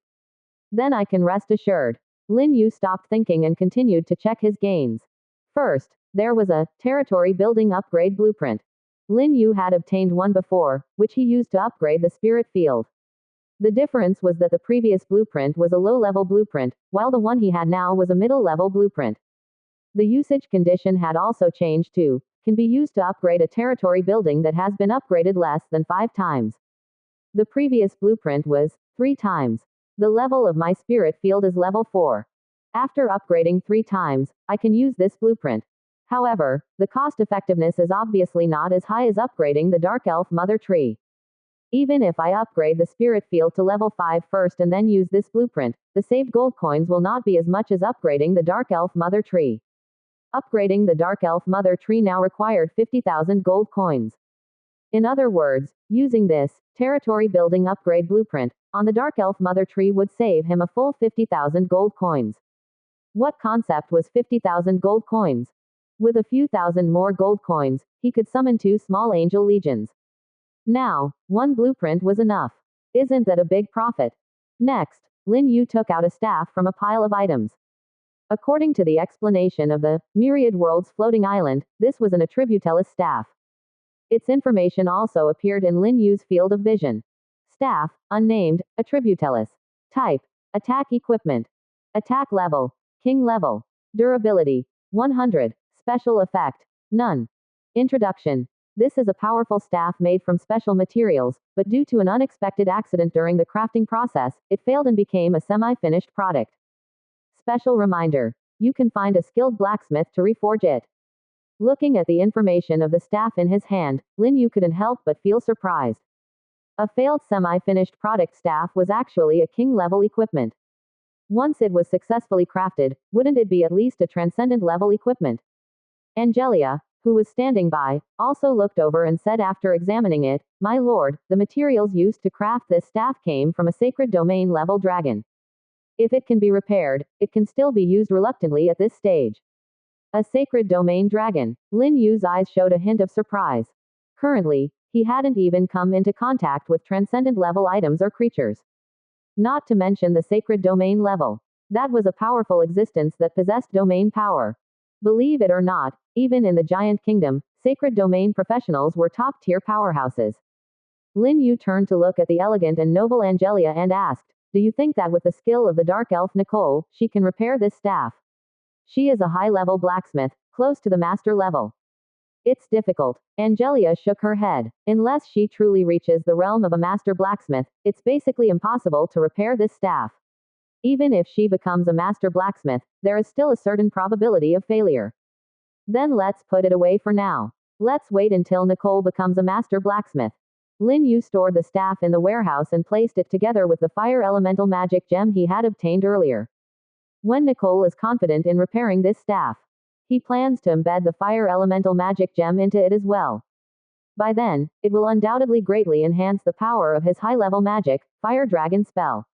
"Then I can rest assured." Lin Yu stopped thinking and continued to check his gains. First, there was a territory building upgrade blueprint. Lin Yu had obtained one before, which he used to upgrade the spirit field. The difference was that the previous blueprint was a low-level blueprint, while the one he had now was a middle-level blueprint. The usage condition had also changed too, can be used to upgrade a territory building that has been upgraded less than 5 times. The previous blueprint was 3 times. The level of my spirit field is level 4. After upgrading 3 times, I can use this blueprint. However, the cost effectiveness is obviously not as high as upgrading the Dark Elf Mother Tree. Even if I upgrade the spirit field to level 5 first and then use this blueprint, the saved gold coins will not be as much as upgrading the Dark Elf Mother Tree. Upgrading the Dark Elf Mother Tree now required 50,000 gold coins. In other words, using this territory building upgrade blueprint on the Dark Elf Mother Tree would save him a full 50,000 gold coins. What concept was 50,000 gold coins? With a few thousand more gold coins, he could summon 2 small angel legions. Now, 1 blueprint was enough. Isn't that a big profit? Next, Lin Yu took out a staff from a pile of items. According to the explanation of the Myriad World's floating island, this was an Attributellis staff. Its information also appeared in Lin Yu's field of vision. Staff, unnamed, Attributellis. Type, attack equipment. Attack level, king level. Durability, 100. Special effect, none. Introduction. This is a powerful staff made from special materials, but due to an unexpected accident during the crafting process, it failed and became a semi-finished product. Special reminder. You can find a skilled blacksmith to reforge it. Looking at the information of the staff in his hand, Lin Yu couldn't help but feel surprised. A failed semi-finished product staff was actually a king-level equipment. Once it was successfully crafted, wouldn't it be at least a transcendent-level equipment? Angelia, who was standing by, also looked over and said after examining it, "My lord, the materials used to craft this staff came from a sacred domain level dragon. If it can be repaired, it can still be used reluctantly at this stage. A sacred domain dragon. Lin Yu's eyes showed a hint of surprise. Currently, he hadn't even come into contact with transcendent level items or creatures. Not to mention the sacred domain level. That was a powerful existence that possessed domain power. Believe it or not, even in the giant kingdom, sacred domain professionals were top-tier powerhouses. Lin Yu turned to look at the elegant and noble Angelia and asked, "Do you think that with the skill of the dark elf Nicole, she can repair this staff?" She is a high-level blacksmith, close to the master level. It's difficult. Angelia shook her head. Unless she truly reaches the realm of a master blacksmith, it's basically impossible to repair this staff. Even if she becomes a master blacksmith, there is still a certain probability of failure. Then let's put it away for now. Let's wait until Nicole becomes a master blacksmith. Lin Yu stored the staff in the warehouse and placed it together with the fire elemental magic gem he had obtained earlier. When Nicole is confident in repairing this staff, he plans to embed the fire elemental magic gem into it as well. By then, it will undoubtedly greatly enhance the power of his high-level magic, fire dragon spell.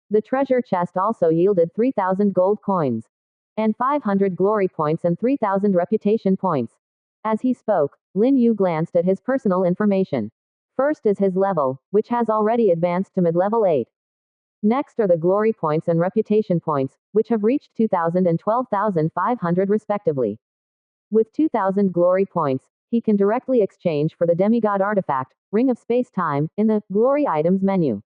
The treasure chest also yielded 3,000 gold coins, and 500 glory points and 3,000 reputation points. As he spoke, Lin Yu glanced at his personal information. First is his level, which has already advanced to mid-level 8. Next are the glory points and reputation points, which have reached 2,000 and 12,500 respectively. With 2,000 glory points, he can directly exchange for the demigod artifact, Ring of Space-Time, in the Glory Items menu.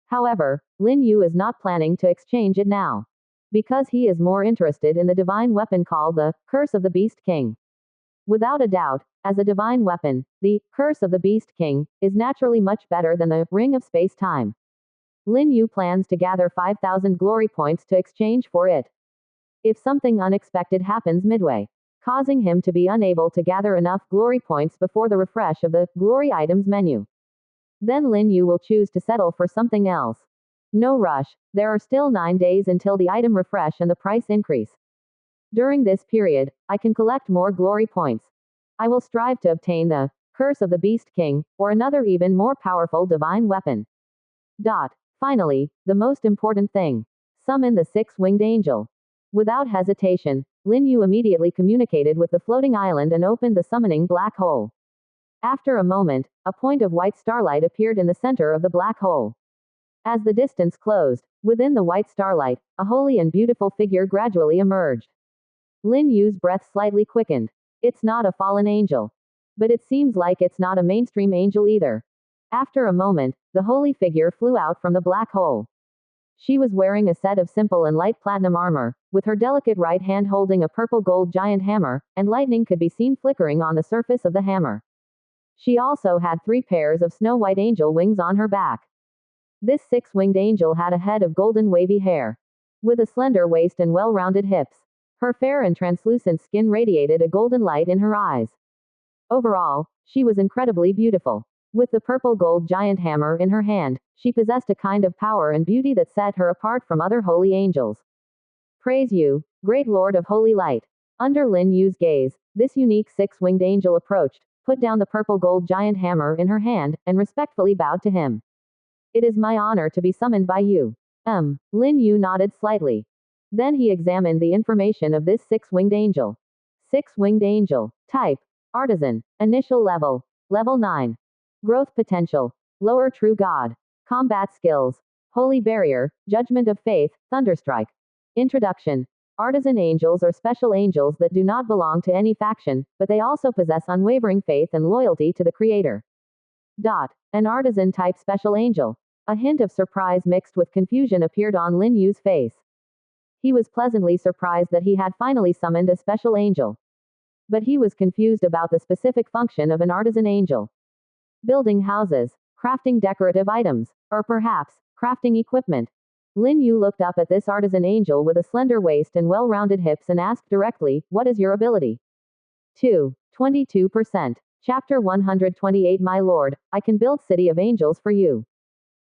However, Lin Yu is not planning to exchange it now, because he is more interested in the divine weapon called the Curse of the Beast King. Without a doubt, as a divine weapon, the Curse of the Beast King is naturally much better than the Ring of Space-Time. Lin Yu plans to gather 5,000 glory points to exchange for it. If something unexpected happens midway, causing him to be unable to gather enough glory points before the refresh of the Glory Items menu, then Lin Yu will choose to settle for something else. No rush, there are still 9 days until the item refresh and the price increase. During this period, I can collect more glory points. I will strive to obtain the Curse of the Beast King, or another even more powerful divine weapon. Finally, the most important thing. Summon the six-winged angel. Without hesitation, Lin Yu immediately communicated with the floating island and opened the summoning black hole. After a moment, a point of white starlight appeared in the center of the black hole. As the distance closed, within the white starlight, a holy and beautiful figure gradually emerged. Lin Yu's breath slightly quickened. It's not a fallen angel. But it seems like it's not a mainstream angel either. After a moment, the holy figure flew out from the black hole. She was wearing a set of simple and light platinum armor, with her delicate right hand holding a purple gold giant hammer, and lightning could be seen flickering on the surface of the hammer. She also had 3 pairs of snow-white angel wings on her back. This six-winged angel had a head of golden wavy hair, with a slender waist and well-rounded hips. Her fair and translucent skin radiated a golden light in her eyes. Overall, she was incredibly beautiful. With the purple gold giant hammer in her hand, she possessed a kind of power and beauty that set her apart from other holy angels. Praise you, great Lord of Holy Light. Under Lin Yu's gaze, this unique six-winged angel approached, put down the purple gold giant hammer in her hand, and respectfully bowed to him. It is my honor to be summoned by you. Lin Yu nodded slightly. Then he examined the information of this six-winged angel. Six-winged angel. Type: Artisan. Initial level: Level 9. Growth potential: Lower True God. Combat skills: Holy Barrier, Judgment of Faith, Thunderstrike. Introduction: Artisan angels are special angels that do not belong to any faction, but they also possess unwavering faith and loyalty to the Creator. An artisan-type special angel. A hint of surprise mixed with confusion appeared on Lin Yu's face. He was pleasantly surprised that he had finally summoned a special angel. But he was confused about the specific function of an artisan angel. Building houses, crafting decorative items, or perhaps, crafting equipment. Lin Yu looked up at this artisan angel with a slender waist and well-rounded hips and asked directly, "What is your ability?" 22%. Chapter 128. My lord, I can build City of Angels for you.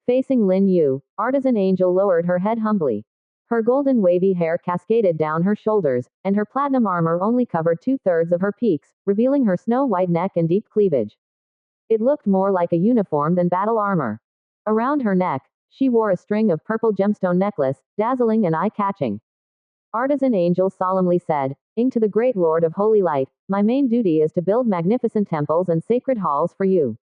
Facing Lin Yu, artisan angel lowered her head humbly. Her golden wavy hair cascaded down her shoulders, and her platinum armor only covered 2/3 of her peaks, revealing her snow-white neck and deep cleavage. It looked more like a uniform than battle armor. Around her neck, She wore a string of purple gemstone necklace, dazzling and eye-catching. Artisan Angel solemnly said, "Ing to the great Lord of Holy Light, my main duty is to build magnificent temples and sacred halls for you.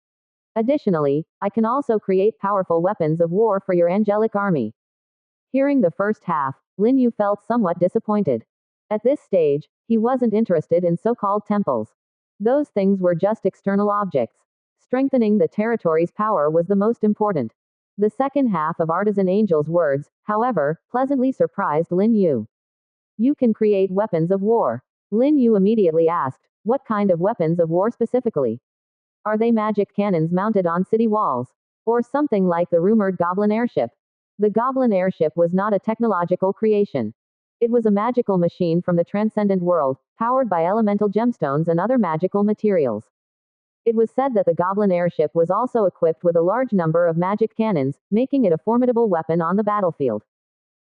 Additionally, I can also create powerful weapons of war for your angelic army." Hearing the first half, Lin Yu felt somewhat disappointed. At this stage, he wasn't interested in so-called temples. Those things were just external objects. Strengthening the territory's power was the most important. The second half of Artisan Angel's words, however, pleasantly surprised Lin Yu. "You can create weapons of war." Lin Yu immediately asked, "What kind of weapons of war specifically? Are they magic cannons mounted on city walls? Or something like the rumored goblin airship?" The goblin airship was not a technological creation. It was a magical machine from the transcendent world, powered by elemental gemstones and other magical materials. It was said that the goblin airship was also equipped with a large number of magic cannons, making it a formidable weapon on the battlefield.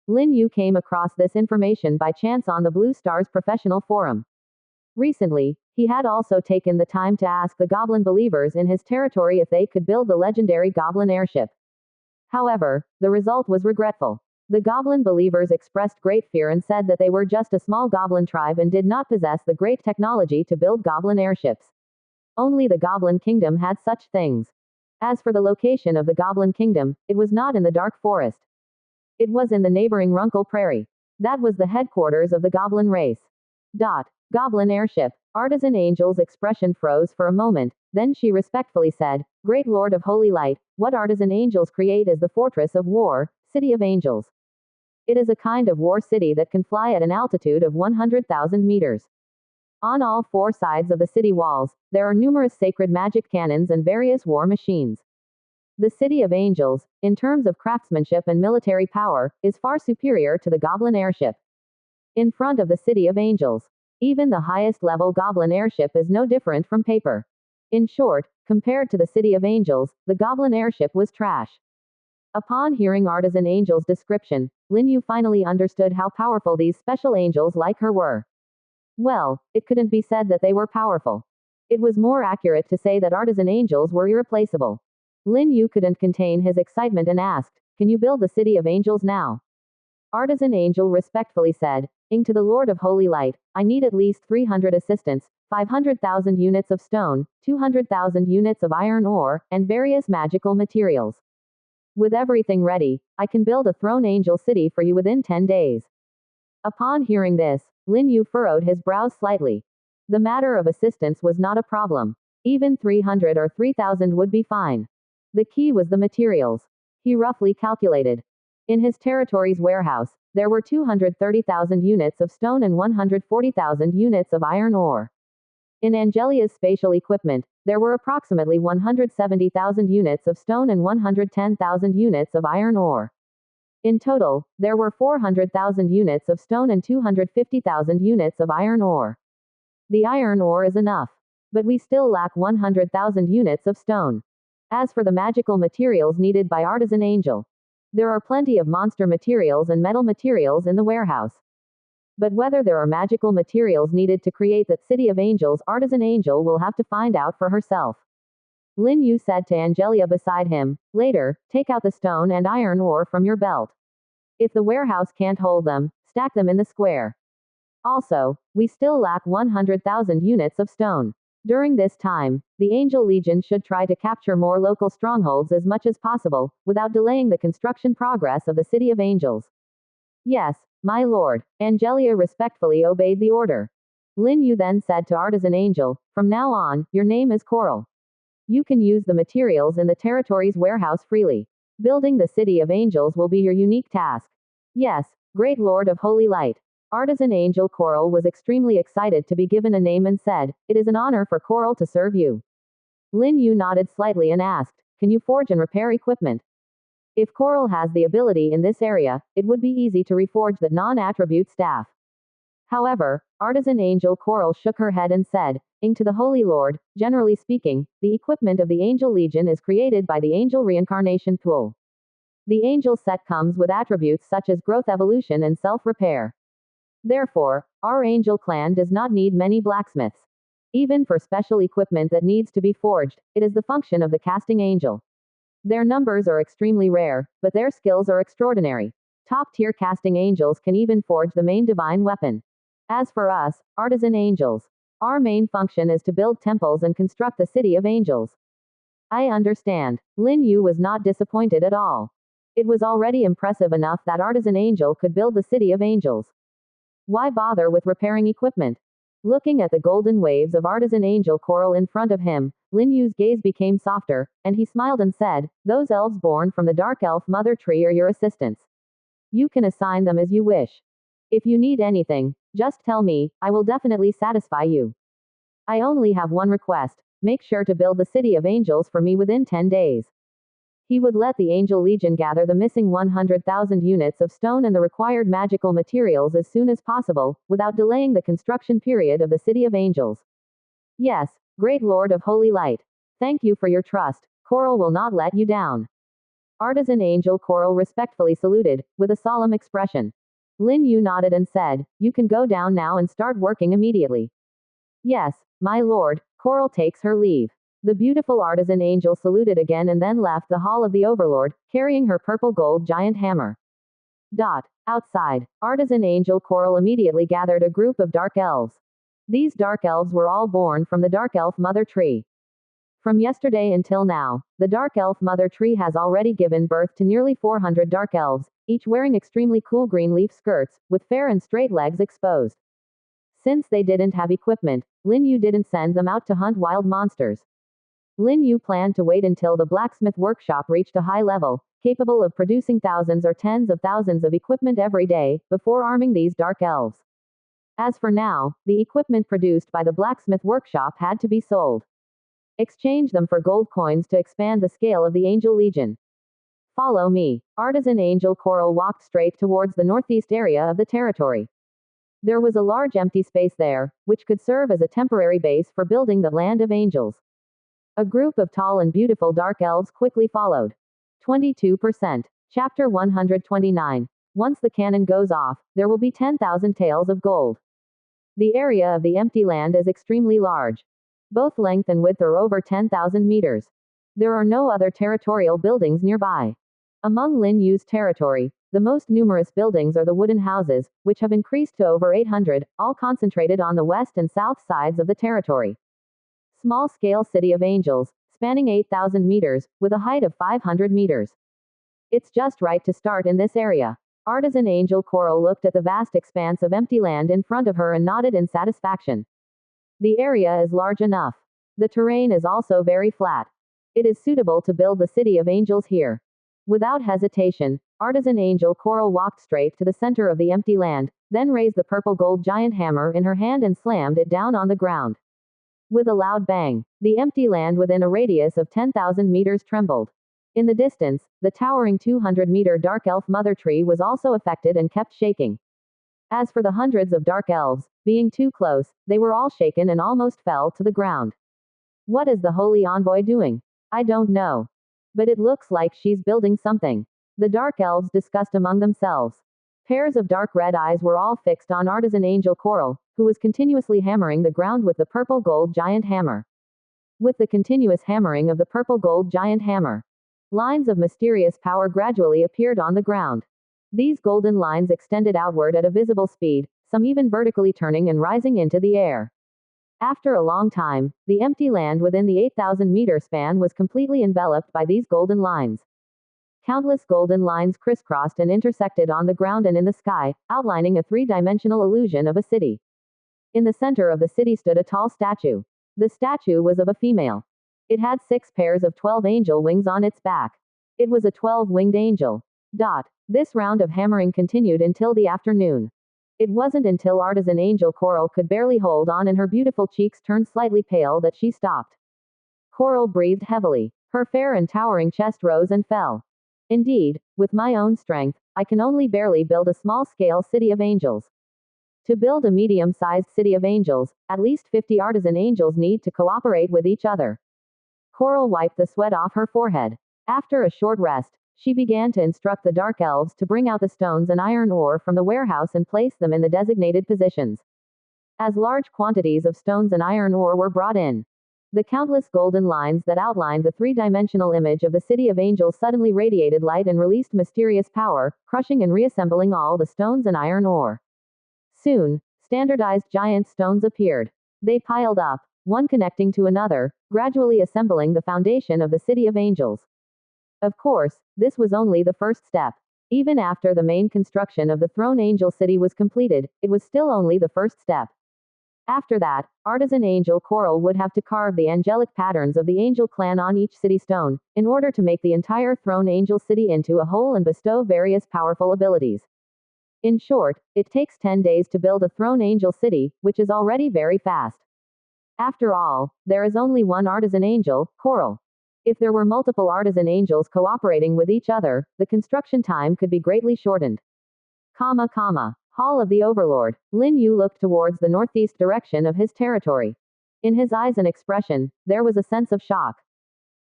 Lin Yu came across this information by chance on the Blue Stars professional forum. Recently, he had also taken the time to ask the goblin believers in his territory if they could build the legendary goblin airship. However, the result was regretful. The goblin believers expressed great fear and said that they were just a small goblin tribe and did not possess the great technology to build goblin airships. Only the Goblin Kingdom had such things. As for the location of the Goblin Kingdom, it was not in the Dark Forest. It was in the neighboring Runkle Prairie. That was the headquarters of the goblin race. Goblin airship. Artisan Angel's expression froze for a moment, then she respectfully said, "Great Lord of Holy Light, what Artisan Angels create is the Fortress of War, City of Angels. It is a kind of war city that can fly at an altitude of 100,000 meters. On all four sides of the city walls, there are numerous sacred magic cannons and various war machines. The City of Angels, in terms of craftsmanship and military power, is far superior to the Goblin airship. In front of the City of Angels, even the highest level Goblin airship is no different from paper. In short, compared to the City of Angels, the Goblin airship was trash." Upon hearing Artisan Angel's description, Lin Yu finally understood how powerful these special angels like her were. Well, it couldn't be said that they were powerful. It was more accurate to say that Artisan Angels were irreplaceable. Lin Yu couldn't contain his excitement and asked, "Can you build the City of Angels now?" Artisan Angel respectfully said, "Ing to the Lord of Holy Light, I need at least 300 assistants, 500,000 units of stone, 200,000 units of iron ore, and various magical materials. With everything ready, I can build a throne angel city for you within 10 days. Upon hearing this, Lin Yu furrowed his brows slightly. The matter of assistance was not a problem. Even 300 or 3,000 would be fine. The key was the materials. He roughly calculated. In his territory's warehouse, there were 230,000 units of stone and 140,000 units of iron ore. In Angelia's spatial equipment, there were approximately 170,000 units of stone and 110,000 units of iron ore. In total, there were 400,000 units of stone and 250,000 units of iron ore. The iron ore is enough. But we still lack 100,000 units of stone. As for the magical materials needed by Artisan Angel, there are plenty of monster materials and metal materials in the warehouse. But whether there are magical materials needed to create that City of Angels, Artisan Angel will have to find out for herself." Lin Yu said to Angelia beside him, "Later, take out the stone and iron ore from your belt. If the warehouse can't hold them, stack them in the square. Also, we still lack 100,000 units of stone. During this time, the Angel Legion should try to capture more local strongholds as much as possible, without delaying the construction progress of the City of Angels." "Yes, my lord." Angelia respectfully obeyed the order. Lin Yu then said to Artisan Angel, "From now on, your name is Coral. You can use the materials in the territory's warehouse freely. Building the City of Angels will be your unique task." "Yes, great Lord of Holy Light." Artisan Angel Coral was extremely excited to be given a name and said, "It is an honor for Coral to serve you." Lin Yu nodded slightly and asked, "Can you forge and repair equipment?" If Coral has the ability in this area, it would be easy to reforge the non-attribute staff. However, Artisan Angel Coral shook her head and said, "Ing to the Holy Lord, generally speaking, the equipment of the Angel Legion is created by the Angel Reincarnation Pool. The Angel set comes with attributes such as growth, evolution, and self-repair. Therefore, our Angel clan does not need many blacksmiths. Even for special equipment that needs to be forged, it is the function of the casting angel." Their numbers are extremely rare, but their skills are extraordinary. Top-tier casting angels can even forge the main divine weapon. As for us, artisan angels, our main function is to build temples and construct the city of angels. I understand. Lin Yu was not disappointed at all. It was already impressive enough that artisan angel could build the city of angels. Why bother with repairing equipment? Looking at the golden waves of artisan angel coral in front of him, Lin Yu's gaze became softer, and he smiled and said, "Those elves born from the dark elf mother tree are your assistants. You can assign them as you wish. If you need anything, just tell me, I will definitely satisfy you. I only have one request. Make sure to build the city of angels for me within 10 days. He would let the Angel Legion gather the missing 100,000 units of stone and the required magical materials as soon as possible, without delaying the construction period of the City of Angels. Yes, Great Lord of Holy Light. Thank you for your trust. Coral will not let you down." Artisan Angel Coral respectfully saluted, with a solemn expression. Lin Yu nodded and said, "You can go down now and start working immediately." "Yes, my lord." Coral takes her leave. The beautiful artisan angel saluted again and then left the hall of the overlord, carrying her purple gold giant hammer. Outside, artisan angel Coral immediately gathered a group of dark elves. These dark elves were all born from the dark elf mother tree. From yesterday until now, the dark elf mother tree has already given birth to nearly 400 dark elves, each wearing extremely cool green leaf skirts, with fair and straight legs exposed. Since they didn't have equipment, Lin Yu didn't send them out to hunt wild monsters. Lin Yu planned to wait until the blacksmith workshop reached a high level, capable of producing thousands or tens of thousands of equipment every day, before arming these dark elves. As for now, the equipment produced by the blacksmith workshop had to be sold. Exchange them for gold coins to expand the scale of the Angel Legion. Follow me. Artisan Angel Coral walked straight towards the northeast area of the territory. There was a large empty space there, which could serve as a temporary base for building the Land of Angels. A group of tall and beautiful dark elves quickly followed. 22%. Chapter 129. Once the cannon goes off, there will be 10,000 taels of gold. The area of the empty land is extremely large. Both length and width are over 10,000 meters. There are no other territorial buildings nearby. Among Lin Yu's territory, the most numerous buildings are the wooden houses, which have increased to over 800, all concentrated on the west and south sides of the territory. Small-scale City of Angels, spanning 8,000 meters, with a height of 500 meters. It's just right to start in this area. Artisan Angel Coral looked at the vast expanse of empty land in front of her and nodded in satisfaction. The area is large enough. The terrain is also very flat. It is suitable to build the City of Angels here. Without hesitation, Artisan Angel Coral walked straight to the center of the empty land, then raised the purple gold giant hammer in her hand and slammed it down on the ground. With a loud bang, the empty land within a radius of 10,000 meters trembled. In the distance, the towering 200-meter dark elf mother tree was also affected and kept shaking. As for the hundreds of dark elves, being too close, they were all shaken and almost fell to the ground. What is the holy envoy doing? I don't know. But it looks like she's building something. The dark elves discussed among themselves. Pairs of dark red eyes were all fixed on Artisan Angel Coral, who was continuously hammering the ground with the purple gold giant hammer. With the continuous hammering of the purple gold giant hammer, lines of mysterious power gradually appeared on the ground. These golden lines extended outward at a visible speed, some even vertically turning and rising into the air. After a long time, the empty land within the 8,000-meter span was completely enveloped by these golden lines. Countless golden lines crisscrossed and intersected on the ground and in the sky, outlining a three-dimensional illusion of a city. In the center of the city stood a tall statue. The statue was of a female. It had 6 pairs of 12 angel wings on its back. It was a 12-winged angel. This round of hammering continued until the afternoon. It wasn't until Artisan Angel Coral could barely hold on and her beautiful cheeks turned slightly pale that she stopped. Coral breathed heavily. Her fair and towering chest rose and fell. Indeed, with my own strength, I can only barely build a small-scale city of angels. To build a medium-sized city of angels, at least 50 artisan angels need to cooperate with each other. Coral wiped the sweat off her forehead. After a short rest, she began to instruct the dark elves to bring out the stones and iron ore from the warehouse and place them in the designated positions. As large quantities of stones and iron ore were brought in, The countless golden lines that outlined the three-dimensional image of the city of angels suddenly radiated light and released mysterious power, crushing and reassembling all the stones and iron ore. Soon, standardized giant stones appeared. They piled up, one connecting to another, gradually assembling the foundation of the city of angels. Of course, this was only the first step. Even after the main construction of the throne angel city was completed, it was still only the first step. After that, artisan angel Coral would have to carve the angelic patterns of the angel clan on each city stone, in order to make the entire throne angel city into a whole and bestow various powerful abilities. In short, it takes 10 days to build a throne angel city, which is already very fast. After all, there is only one artisan angel, Coral. If there were multiple artisan angels cooperating with each other, the construction time could be greatly shortened. Hall of the Overlord. Lin Yu looked towards the northeast direction of his territory. In his eyes and expression, there was a sense of shock.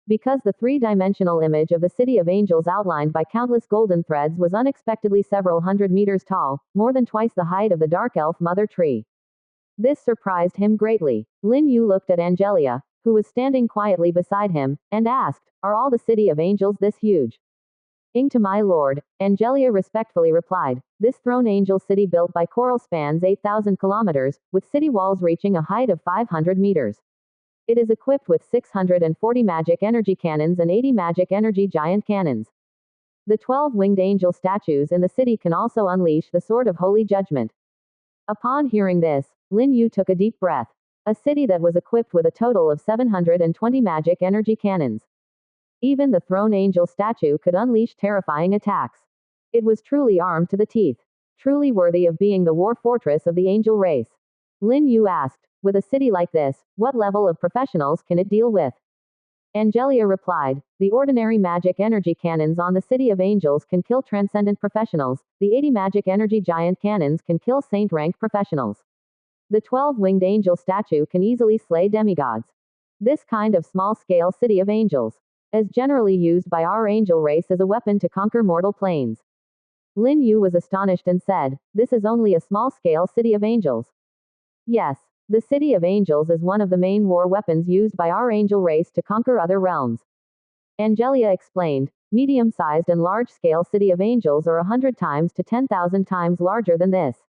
Because the three-dimensional image of the city of angels outlined by countless golden threads was unexpectedly several hundred meters tall, more than twice the height of the dark elf mother tree. This surprised him greatly. Lin Yu looked at Angelia, who was standing quietly beside him, and asked, "Are all the city of angels this huge?" "To my lord," Angelia respectfully replied, "this throne angel city built by Coral spans 8,000 kilometers, with city walls reaching a height of 500 meters. It is equipped with 640 magic energy cannons and 80 magic energy giant cannons. The 12 winged angel statues in the city can also unleash the sword of holy judgment." Upon hearing this, Lin Yu took a deep breath. A city that was equipped with a total of 720 magic energy cannons. Even the throne angel statue could unleash terrifying attacks. It was truly armed to the teeth. Truly worthy of being the war fortress of the angel race. Lin Yu asked, "With a city like this, what level of professionals can it deal with?" Angelia replied, "The ordinary magic energy cannons on the city of angels can kill transcendent professionals, the 80 magic energy giant cannons can kill saint rank professionals. The 12 winged angel statue can easily slay demigods. This kind of small-scale city of angels is generally used by our angel race as a weapon to conquer mortal planes." Lin Yu was astonished and said, "This is only a small-scale city of angels." "Yes, the city of angels is one of the main war weapons used by our angel race to conquer other realms." Angelia explained, "Medium-sized and large-scale city of angels are 100 times to 10,000 times larger than this.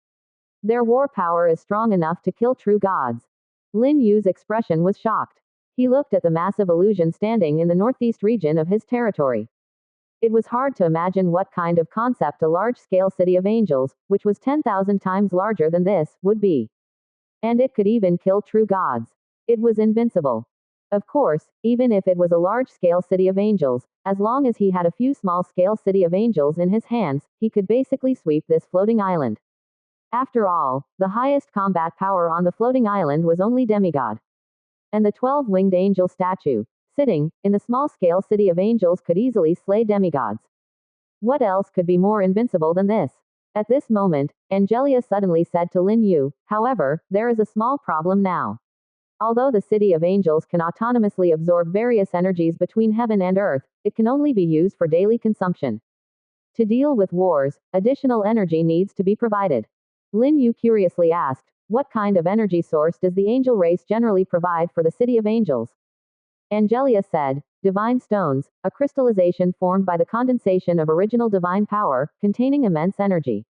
Their war power is strong enough to kill true gods." Lin Yu's expression was shocked. He looked at the massive illusion standing in the northeast region of his territory. It was hard to imagine what kind of concept a large-scale city of angels, which was 10,000 times larger than this, would be. And it could even kill true gods. It was invincible. Of course, even if it was a large-scale city of angels, as long as he had a few small-scale city of angels in his hands, he could basically sweep this floating island. After all, the highest combat power on the floating island was only demigod. And the 12 winged angel statue, sitting in the small-scale city of angels, could easily slay demigods. What else could be more invincible than this? At this moment, Angelia suddenly said to Lin Yu, "However, there is a small problem now. Although the city of angels can autonomously absorb various energies between heaven and earth, it can only be used for daily consumption. To deal with wars, additional energy needs to be provided." Lin Yu curiously asked, "What kind of energy source does the angel race generally provide for the city of angels?" Angelia said, "Divine stones, a crystallization formed by the condensation of original divine power, containing immense energy.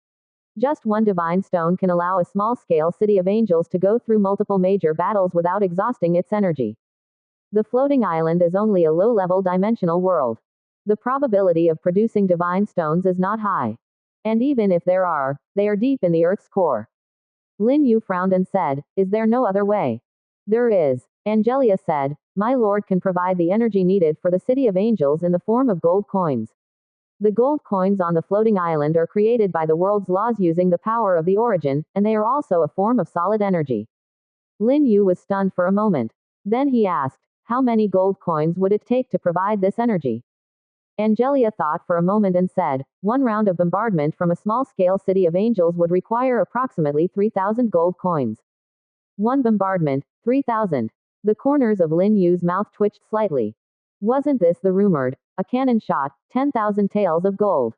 Just one divine stone can allow a small-scale city of angels to go through multiple major battles without exhausting its energy. The floating island is only a low-level dimensional world. The probability of producing divine stones is not high. And even if there are, they are deep in the Earth's core." Lin Yu frowned and said, "Is there no other way?" "There is," Angelia said. "My lord can provide the energy needed for the city of angels in the form of gold coins. The gold coins on the floating island are created by the world's laws using the power of the origin, and they are also a form of solid energy." Lin Yu was stunned for a moment. Then he asked, "How many gold coins would it take to provide this energy?" Angelia thought for a moment and said, "One round of bombardment from a small-scale city of angels would require approximately 3,000 gold coins." One bombardment, 3,000. The corners of Lin Yu's mouth twitched slightly. Wasn't this the rumored, a cannon shot, 10,000 taels of gold?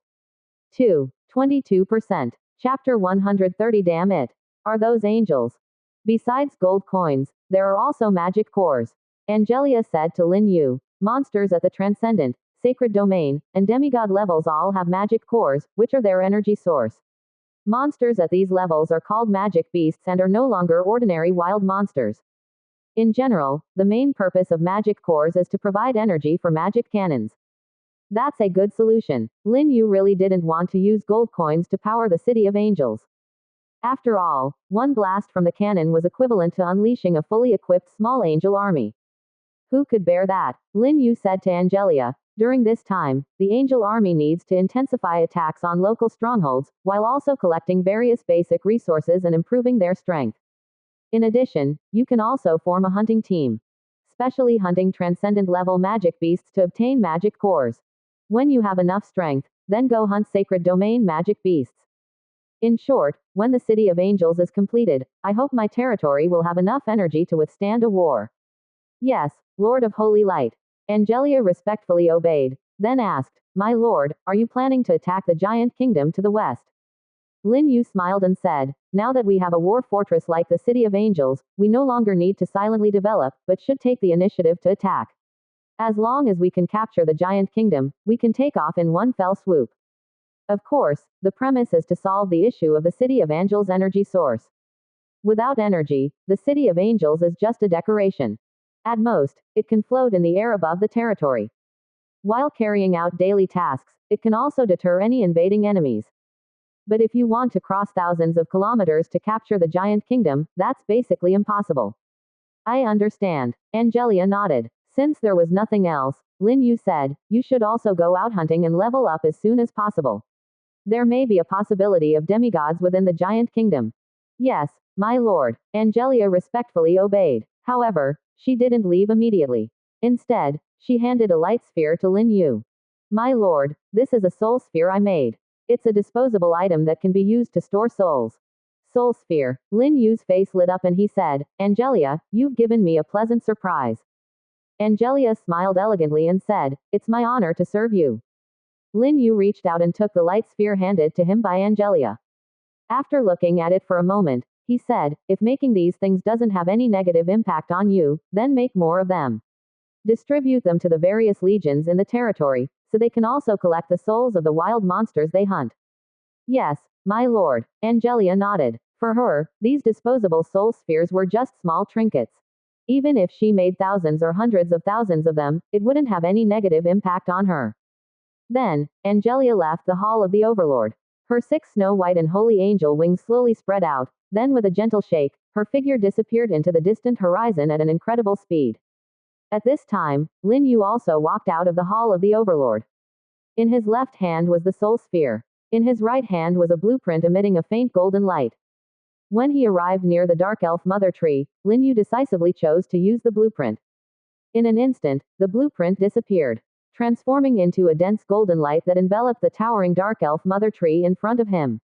22%. Chapter 130. Damn it. Are those angels? Besides gold coins, there are also magic cores. Angelia said to Lin Yu. Monsters at the transcendent, sacred domain, and demigod levels all have magic cores, which are their energy source. Monsters at these levels are called magic beasts and are no longer ordinary wild monsters. In general, the main purpose of magic cores is to provide energy for magic cannons. That's a good solution. Lin Yu really didn't want to use gold coins to power the City of Angels. After all, one blast from the cannon was equivalent to unleashing a fully equipped small angel army. Who could bear that? Lin Yu said to Angelia. During this time, the angel army needs to intensify attacks on local strongholds, while also collecting various basic resources and improving their strength. In addition, you can also form a hunting team, specially hunting transcendent level magic beasts to obtain magic cores. When you have enough strength, then go hunt sacred domain magic beasts. In short, when the City of Angels is completed, I hope my territory will have enough energy to withstand a war. Yes, Lord of Holy Light. Angelia respectfully obeyed, then asked, My lord, are you planning to attack the giant kingdom to the west? Lin Yu smiled and said, Now that we have a war fortress like the City of Angels, we no longer need to silently develop, but should take the initiative to attack. As long as we can capture the giant kingdom, we can take off in one fell swoop. Of course, the premise is to solve the issue of the City of Angels' energy source. Without energy, the City of Angels is just a decoration. At most, it can float in the air above the territory. While carrying out daily tasks, it can also deter any invading enemies. But if you want to cross thousands of kilometers to capture the giant kingdom, that's basically impossible. I understand. Angelia nodded. Since there was nothing else, Lin Yu said, you should also go out hunting and level up as soon as possible. There may be a possibility of demigods within the giant kingdom. Yes, my lord. Angelia respectfully obeyed. However, she didn't leave immediately. Instead, she handed a light sphere to Lin Yu. My lord, this is a soul sphere I made. It's a disposable item that can be used to store souls. Soul sphere. Lin Yu's face lit up and he said, Angelia, you've given me a pleasant surprise. Angelia smiled elegantly and said, It's my honor to serve you. Lin Yu reached out and took the light sphere handed to him by Angelia. After looking at it for a moment, he said, If making these things doesn't have any negative impact on you, then make more of them. Distribute them to the various legions in the territory, so they can also collect the souls of the wild monsters they hunt. Yes, my lord. Angelia nodded. For her, these disposable soul spheres were just small trinkets. Even if she made thousands or hundreds of thousands of them, it wouldn't have any negative impact on her. Then, Angelia left the Hall of the Overlord. Her 6 snow-white and holy angel wings slowly spread out, then with a gentle shake, her figure disappeared into the distant horizon at an incredible speed. At this time, Lin Yu also walked out of the Hall of the Overlord. In his left hand was the soul sphere. In his right hand was a blueprint emitting a faint golden light. When he arrived near the dark elf mother tree, Lin Yu decisively chose to use the blueprint. In an instant, the blueprint disappeared, transforming into a dense golden light that enveloped the towering dark elf mother tree in front of him.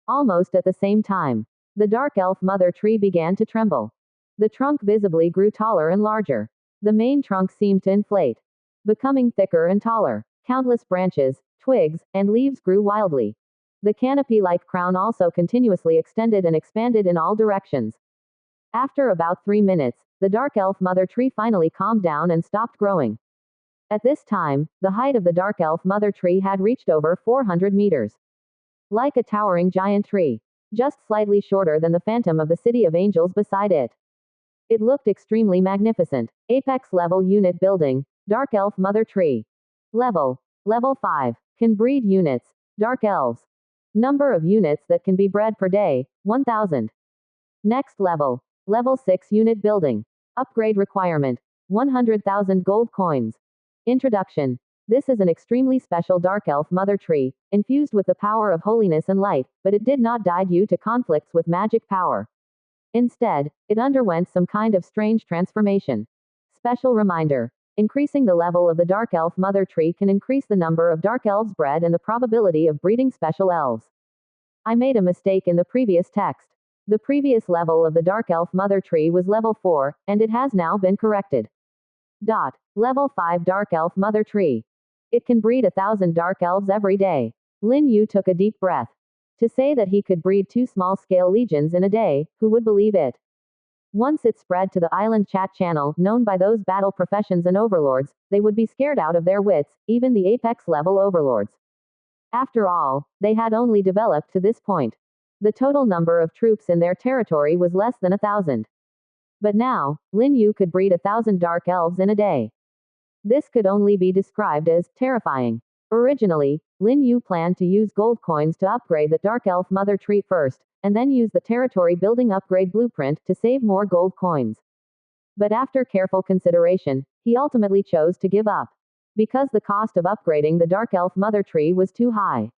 Almost at the same time, the dark elf mother tree began to tremble. The trunk visibly grew taller and larger. The main trunk seemed to inflate, becoming thicker and taller. Countless branches, twigs, and leaves grew wildly. The canopy-like crown also continuously extended and expanded in all directions. After about 3 minutes, the dark elf mother tree finally calmed down and stopped growing. At this time, the height of the dark elf mother tree had reached over 400 meters. Like a towering giant tree, just slightly shorter than the phantom of the City of Angels beside it. It looked extremely magnificent. Apex level unit building, dark elf mother tree. Level 5. Can breed units, dark elves. Number of units that can be bred per day, 1000. Next level 6 unit building. Upgrade requirement, 100,000 gold coins. Introduction. This is an extremely special dark elf mother tree, infused with the power of holiness and light, but it did not die due to conflicts with magic power. Instead, it underwent some kind of strange transformation. Special reminder. Increasing the level of the dark elf mother tree can increase the number of dark elves bred and the probability of breeding special elves. I made a mistake in the previous text. The previous level of the dark elf mother tree was level 4, and it has now been corrected. Level 5 dark elf mother tree. It can breed 1,000 dark elves every day. Lin Yu took a deep breath. To say that he could breed 2 small-scale legions in a day, who would believe it? Once it spread to the island chat channel, known by those battle professions and overlords, they would be scared out of their wits, even the apex level overlords. After all, they had only developed to this point. The total number of troops in their territory was less than 1,000. But now, Lin Yu could breed 1,000 dark elves in a day. This could only be described as terrifying. Originally, Lin Yu planned to use gold coins to upgrade the dark elf mother tree first, and then use the territory building upgrade blueprint to save more gold coins. But after careful consideration, he ultimately chose to give up. Because the cost of upgrading the dark elf mother tree was too high.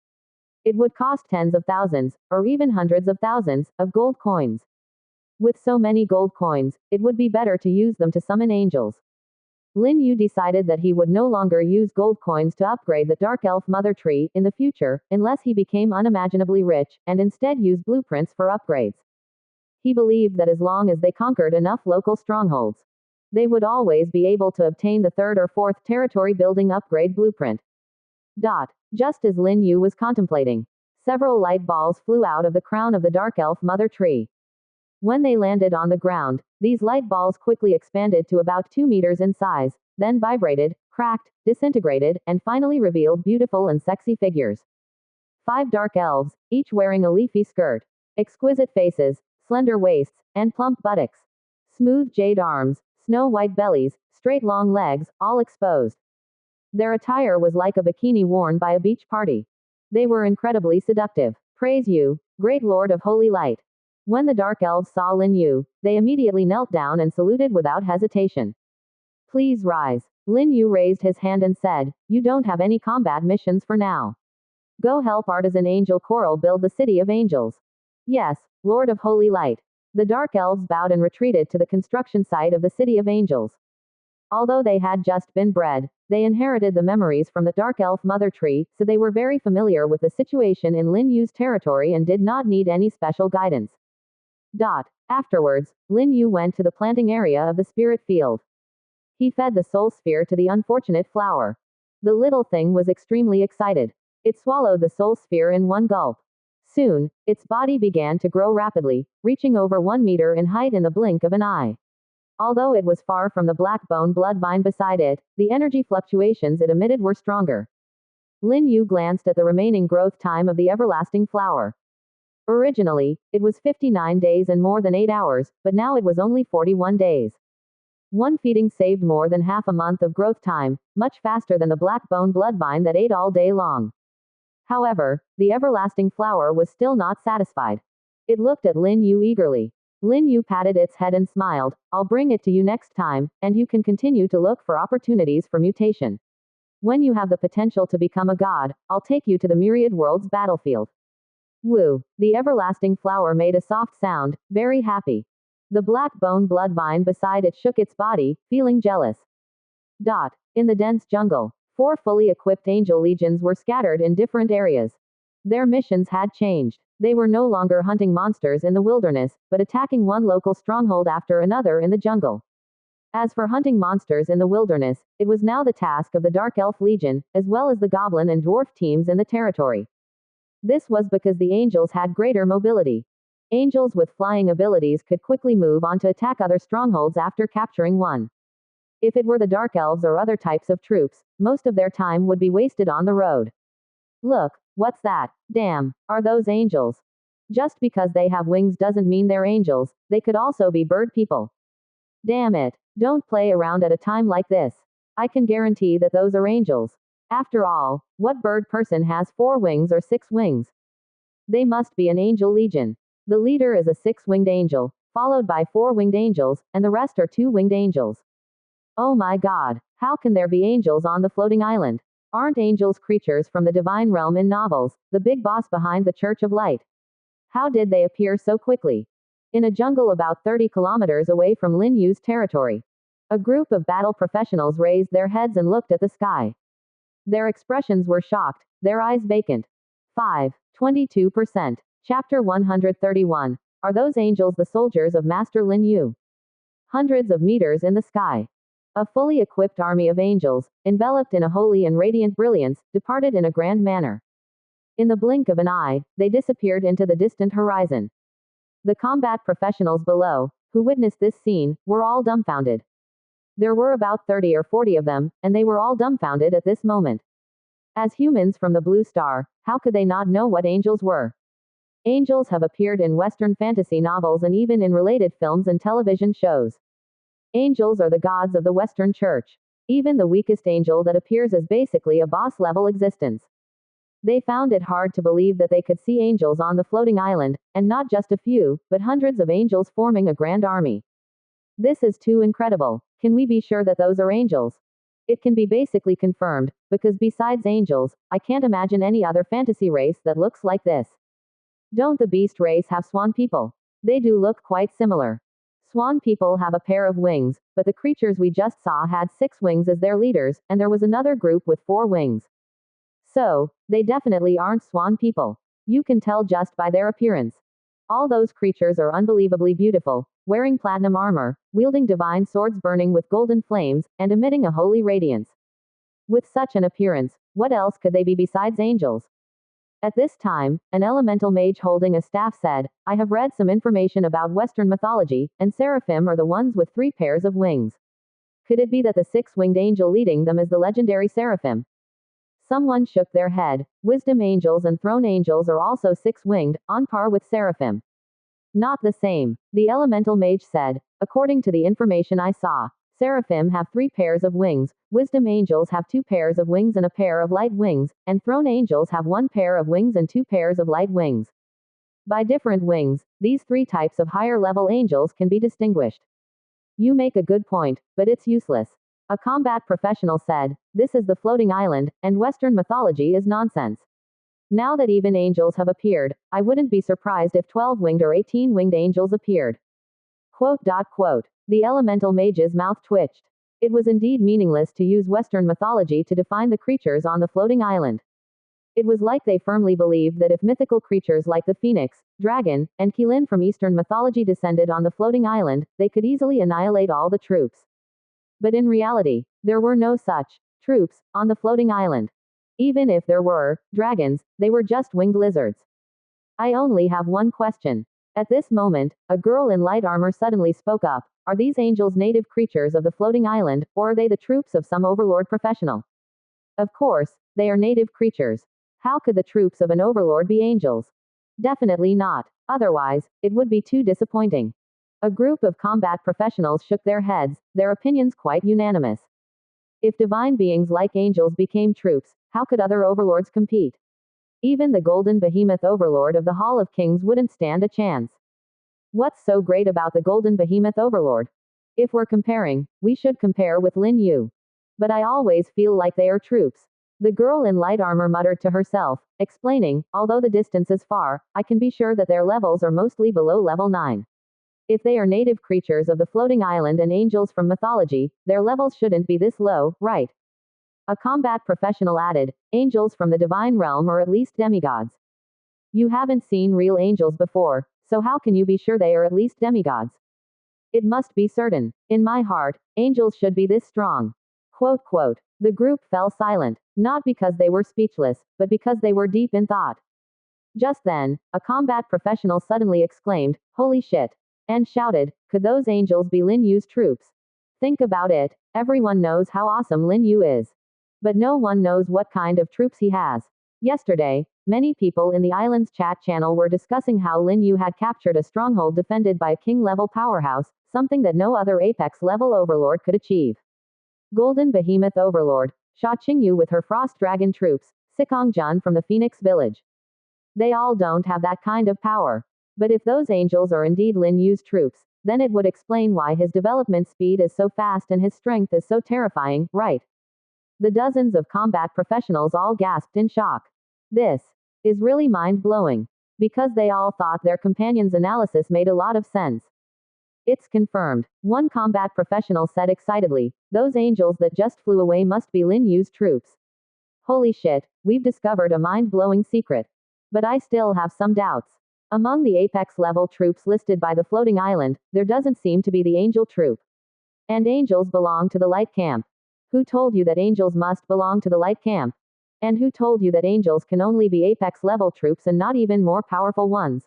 It would cost tens of thousands, or even hundreds of thousands, of gold coins. With so many gold coins, it would be better to use them to summon angels. Lin Yu decided that he would no longer use gold coins to upgrade the dark elf mother tree in the future, unless he became unimaginably rich, and instead use blueprints for upgrades. He believed that as long as they conquered enough local strongholds, they would always be able to obtain the third or fourth territory building upgrade blueprint. Just as Lin Yu was contemplating, several light balls flew out of the crown of the dark elf mother tree. When they landed on the ground, these light balls quickly expanded to about 2 meters in size, then vibrated, cracked, disintegrated, and finally revealed beautiful and sexy figures. 5 dark elves, each wearing a leafy skirt, exquisite faces, slender waists, and plump buttocks. Smooth jade arms, snow-white bellies, straight long legs, all exposed. Their attire was like a bikini worn by a beach party. They were incredibly seductive. Praise you, great lord of holy light. When the dark elves saw Lin Yu, they immediately knelt down and saluted without hesitation. Please rise. Lin Yu raised his hand and said, you don't have any combat missions for now. Go help artisan Angel Coral build the City of Angels. Yes, Lord of Holy Light. The dark elves bowed and retreated to the construction site of the City of Angels. Although they had just been bred, they inherited the memories from the dark elf mother tree, so they were very familiar with the situation in Lin Yu's territory and did not need any special guidance. Afterwards, Lin Yu went to the planting area of the spirit field. He fed the soul sphere to the unfortunate flower. The little thing was extremely excited. It swallowed the soul sphere in one gulp. Soon, its body began to grow rapidly, reaching over 1 meter in height in the blink of an eye. Although it was far from the black bone blood vine beside it, the energy fluctuations it emitted were stronger. Lin Yu glanced at the remaining growth time of the everlasting flower. Originally, it was 59 days and more than 8 hours, but now it was only 41 days. One feeding saved more than half a month of growth time, much faster than the black bone blood vine that ate all day long. However, the everlasting flower was still not satisfied. It looked at Lin Yu eagerly. Lin Yu patted its head and smiled, I'll bring it to you next time, and you can continue to look for opportunities for mutation. When you have the potential to become a god, I'll take you to the myriad worlds battlefield. Woo! The everlasting flower made a soft sound, very happy. The black bone blood vine beside it shook its body, feeling jealous. In the dense jungle, 4 fully equipped angel legions were scattered in different areas. Their missions had changed. They were no longer hunting monsters in the wilderness, but attacking one local stronghold after another in the jungle. As for hunting monsters in the wilderness, it was now the task of the Dark Elf Legion, as well as the goblin and dwarf teams in the territory. This was because the angels had greater mobility. Angels with flying abilities could quickly move on to attack other strongholds after capturing one. If it were the Dark Elves or other types of troops, most of their time would be wasted on the road. Look, what's that? Damn, are those angels? Just because they have wings doesn't mean they're angels, they could also be bird people. Damn it, don't play around at a time like this. I can guarantee that those are angels. After all, what bird person has 4 wings or 6 wings? They must be an angel legion. The leader is a 6-winged angel, followed by 4-winged angels, and the rest are 2-winged angels. Oh my god, how can there be angels on the floating island? Aren't angels creatures from the divine realm in novels, the big boss behind the Church of Light? How did they appear so quickly? In a jungle about 30 kilometers away from Lin Yu's territory, a group of battle professionals raised their heads and looked at the sky. Their expressions were shocked, their eyes vacant. 22%. Chapter 131. Are those angels the soldiers of Master Lin Yu? Hundreds of meters in the sky. A fully equipped army of angels, enveloped in a holy and radiant brilliance, departed in a grand manner. In the blink of an eye, they disappeared into the distant horizon. The combat professionals below, who witnessed this scene, were all dumbfounded. There were about 30 or 40 of them, and they were all dumbfounded at this moment. As humans from the Blue Star, how could they not know what angels were? Angels have appeared in Western fantasy novels and even in related films and television shows. Angels are the gods of the Western Church. Even the weakest angel that appears is basically a boss-level existence. They found it hard to believe that they could see angels on the floating island, and not just a few, but hundreds of angels forming a grand army. This is too incredible. Can we be sure that those are angels? It can be basically confirmed, because besides angels, I can't imagine any other fantasy race that looks like this. Don't the beast race have swan people? They do look quite similar. Swan people have a pair of wings, but the creatures we just saw had 6 wings as their leaders, and there was another group with 4 wings. So, they definitely aren't swan people. You can tell just by their appearance. All those creatures are unbelievably beautiful, wearing platinum armor, wielding divine swords burning with golden flames, and emitting a holy radiance. With such an appearance, what else could they be besides angels? At this time, an elemental mage holding a staff said, I have read some information about Western mythology, and seraphim are the ones with 3 pairs of wings. Could it be that the 6-winged angel leading them is the legendary seraphim? Someone shook their head. Wisdom angels and throne angels are also 6-winged, on par with seraphim. Not the same. The elemental mage said, according to the information I saw, seraphim have 3 pairs of wings, wisdom angels have 2 pairs of wings and a pair of light wings, and throne angels have 1 pair of wings and 2 pairs of light wings. By different wings, these 3 types of higher level angels can be distinguished. You make a good point, but it's useless. A combat professional said, this is the floating island, and Western mythology is nonsense. Now that even angels have appeared, I wouldn't be surprised if 12-winged or 18-winged angels appeared. Quote. The elemental mage's mouth twitched. It was indeed meaningless to use Western mythology to define the creatures on the floating island. It was like they firmly believed that if mythical creatures like the phoenix, dragon, and Qilin from Eastern mythology descended on the floating island, they could easily annihilate all the troops. But in reality, there were no such troops on the floating island. Even if there were dragons, they were just winged lizards. I only have one question. At this moment, a girl in light armor suddenly spoke up. Are these angels native creatures of the floating island, or are they the troops of some overlord professional? Of course, they are native creatures. How could the troops of an overlord be angels? Definitely not. Otherwise, it would be too disappointing. A group of combat professionals shook their heads, their opinions quite unanimous. If divine beings like angels became troops, how could other overlords compete? Even the golden behemoth overlord of the Hall of Kings wouldn't stand a chance. What's so great about the golden behemoth overlord? If we're comparing, we should compare with Lin Yu. But I always feel like they are troops. The girl in light armor muttered to herself, explaining, although the distance is far, I can be sure that their levels are mostly below level 9. If they are native creatures of the floating island and angels from mythology, their levels shouldn't be this low, right? A combat professional added, angels from the divine realm are at least demigods. You haven't seen real angels before, so how can you be sure they are at least demigods? It must be certain. In my heart, angels should be this strong. Quote. The group fell silent, not because they were speechless, but because they were deep in thought. Just then, a combat professional suddenly exclaimed, holy shit, and shouted, could those angels be Lin Yu's troops? Think about it, everyone knows how awesome Lin Yu is. But no one knows what kind of troops he has. Yesterday, many people in the island's chat channel were discussing how Lin Yu had captured a stronghold defended by a king-level powerhouse, something that no other Apex-level overlord could achieve. Golden Behemoth Overlord, Sha Qingyu with her Frost Dragon troops, Sikong-jun from the Phoenix Village. They all don't have that kind of power. But if those angels are indeed Lin Yu's troops, then it would explain why his development speed is so fast and his strength is so terrifying, right? The dozens of combat professionals all gasped in shock. This is really mind-blowing. Because they all thought their companion's analysis made a lot of sense. It's confirmed, one combat professional said excitedly, those angels that just flew away must be Lin Yu's troops. Holy shit, we've discovered a mind-blowing secret. But I still have some doubts. Among the Apex-level troops listed by the floating island, there doesn't seem to be the angel troop. And angels belong to the light camp. Who told you that angels must belong to the light camp? And who told you that angels can only be Apex-level troops and not even more powerful ones?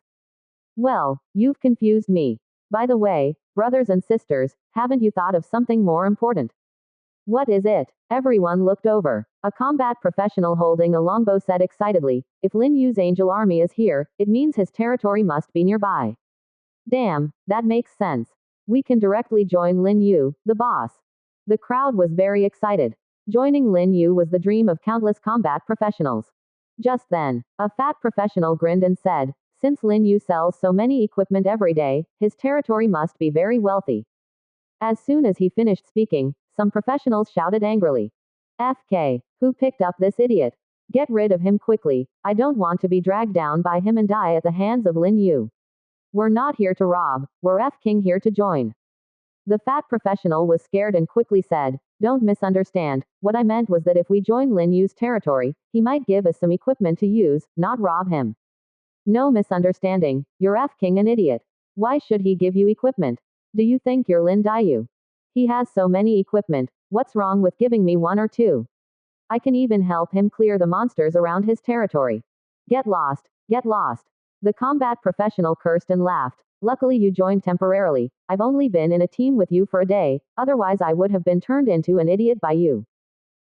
Well, you've confused me. By the way, brothers and sisters, haven't you thought of something more important? What is it? Everyone looked over. A combat professional holding a longbow said excitedly, if Lin Yu's angel army is here, it means his territory must be nearby. Damn, that makes sense. We can directly join Lin Yu, the boss. The crowd was very excited. Joining Lin Yu was the dream of countless combat professionals. Just then, a fat professional grinned and said, since Lin Yu sells so many equipment every day, his territory must be very wealthy. As soon as he finished speaking, some professionals shouted angrily. FK, who picked up this idiot? Get rid of him quickly, I don't want to be dragged down by him and die at the hands of Lin Yu. We're not here to rob, we're F-King here to join. The fat professional was scared and quickly said, don't misunderstand, what I meant was that if we join Lin Yu's territory, he might give us some equipment to use, not rob him. No misunderstanding, you're F-King an idiot. Why should he give you equipment? Do you think you're Lin Dayu? He has so many equipment, what's wrong with giving me one or two? I can even help him clear the monsters around his territory. Get lost, get lost. The combat professional cursed and laughed. Luckily you joined temporarily, I've only been in a team with you for a day, otherwise I would have been turned into an idiot by you.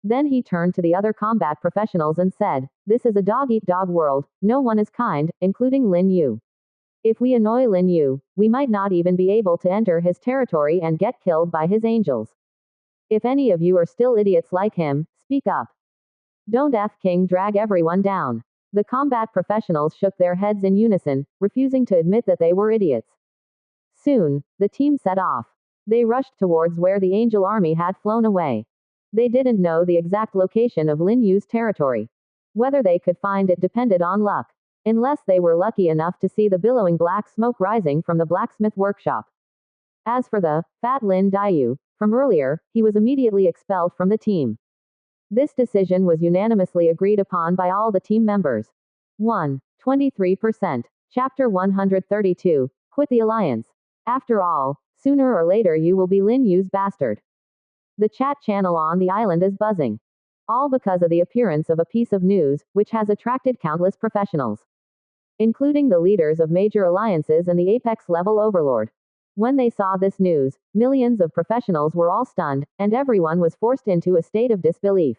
Then he turned to the other combat professionals and said, this is a dog-eat-dog world, no one is kind, including Lin Yu. If we annoy Lin Yu, we might not even be able to enter his territory and get killed by his angels. If any of you are still idiots like him, speak up. Don't F-King drag everyone down. The combat professionals shook their heads in unison, refusing to admit that they were idiots. Soon, the team set off. They rushed towards where the angel army had flown away. They didn't know the exact location of Lin Yu's territory. Whether they could find it depended on luck. Unless they were lucky enough to see the billowing black smoke rising from the blacksmith workshop. As for the fat Lin Dayu, from earlier, he was immediately expelled from the team. This decision was unanimously agreed upon by all the team members. 23%. Chapter 132. Quit the alliance. After all, sooner or later you will be Lin Yu's bastard. The chat channel on the island is buzzing. All because of the appearance of a piece of news, which has attracted countless professionals. Including the leaders of major alliances and the apex-level overlord. When they saw this news, millions of professionals were all stunned, and everyone was forced into a state of disbelief.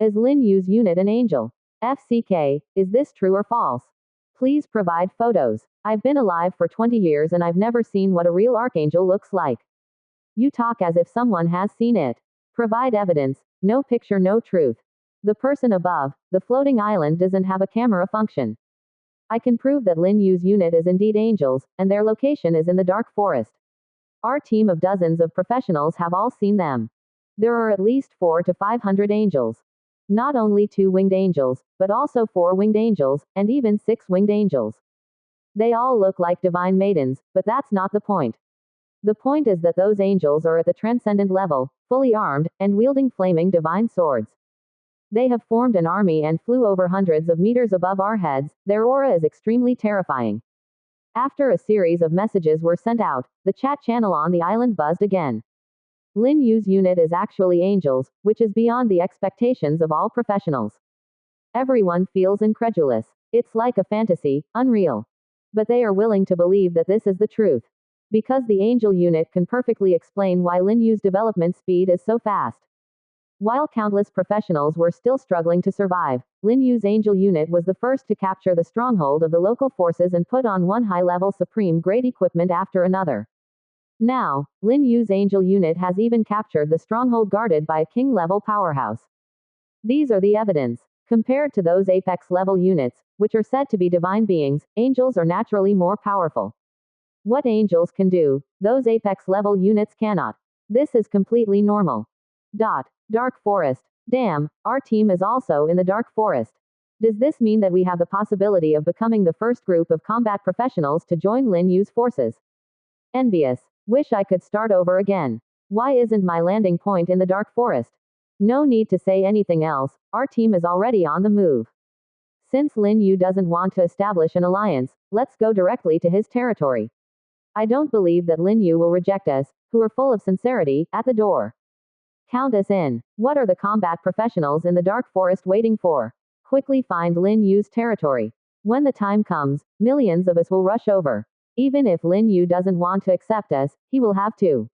Is Lin Yu's unit an angel? FCK, is this true or false? Please provide photos. I've been alive for 20 years and I've never seen what a real archangel looks like. You talk as if someone has seen it. Provide evidence. No picture, no truth. The person above, the floating island doesn't have a camera function. I can prove that Lin Yu's unit is indeed angels, and their location is in the dark forest. Our team of dozens of professionals have all seen them. There are at least 400 to 500 angels. Not only 2 winged angels, but also 4 winged angels, and even 6 winged angels. They all look like divine maidens, but that's not the point. The point is that those angels are at the transcendent level, fully armed, and wielding flaming divine swords. They have formed an army and flew over hundreds of meters above our heads. Their aura is extremely terrifying. After a series of messages were sent out, the chat channel on the island buzzed again. Lin Yu's unit is actually angels, which is beyond the expectations of all professionals. Everyone feels incredulous. It's like a fantasy, unreal. But they are willing to believe that this is the truth. Because the angel unit can perfectly explain why Lin Yu's development speed is so fast. While countless professionals were still struggling to survive, Lin Yu's angel unit was the first to capture the stronghold of the local forces and put on one high-level supreme-grade equipment after another. Now, Lin Yu's angel unit has even captured the stronghold guarded by a king-level powerhouse. These are the evidence. Compared to those apex-level units, which are said to be divine beings, angels are naturally more powerful. What angels can do, those apex-level units cannot. This is completely normal. Dark Forest. Damn, our team is also in the Dark Forest. Does this mean that we have the possibility of becoming the first group of combat professionals to join Lin Yu's forces? Envious. Wish I could start over again. Why isn't my landing point in the Dark Forest? No need to say anything else, our team is already on the move. Since Lin Yu doesn't want to establish an alliance, let's go directly to his territory. I don't believe that Lin Yu will reject us, who are full of sincerity, at the door. Count us in. What are the combat professionals in the Dark Forest waiting for? Quickly find Lin Yu's territory. When the time comes, millions of us will rush over. Even if Lin Yu doesn't want to accept us, he will have to.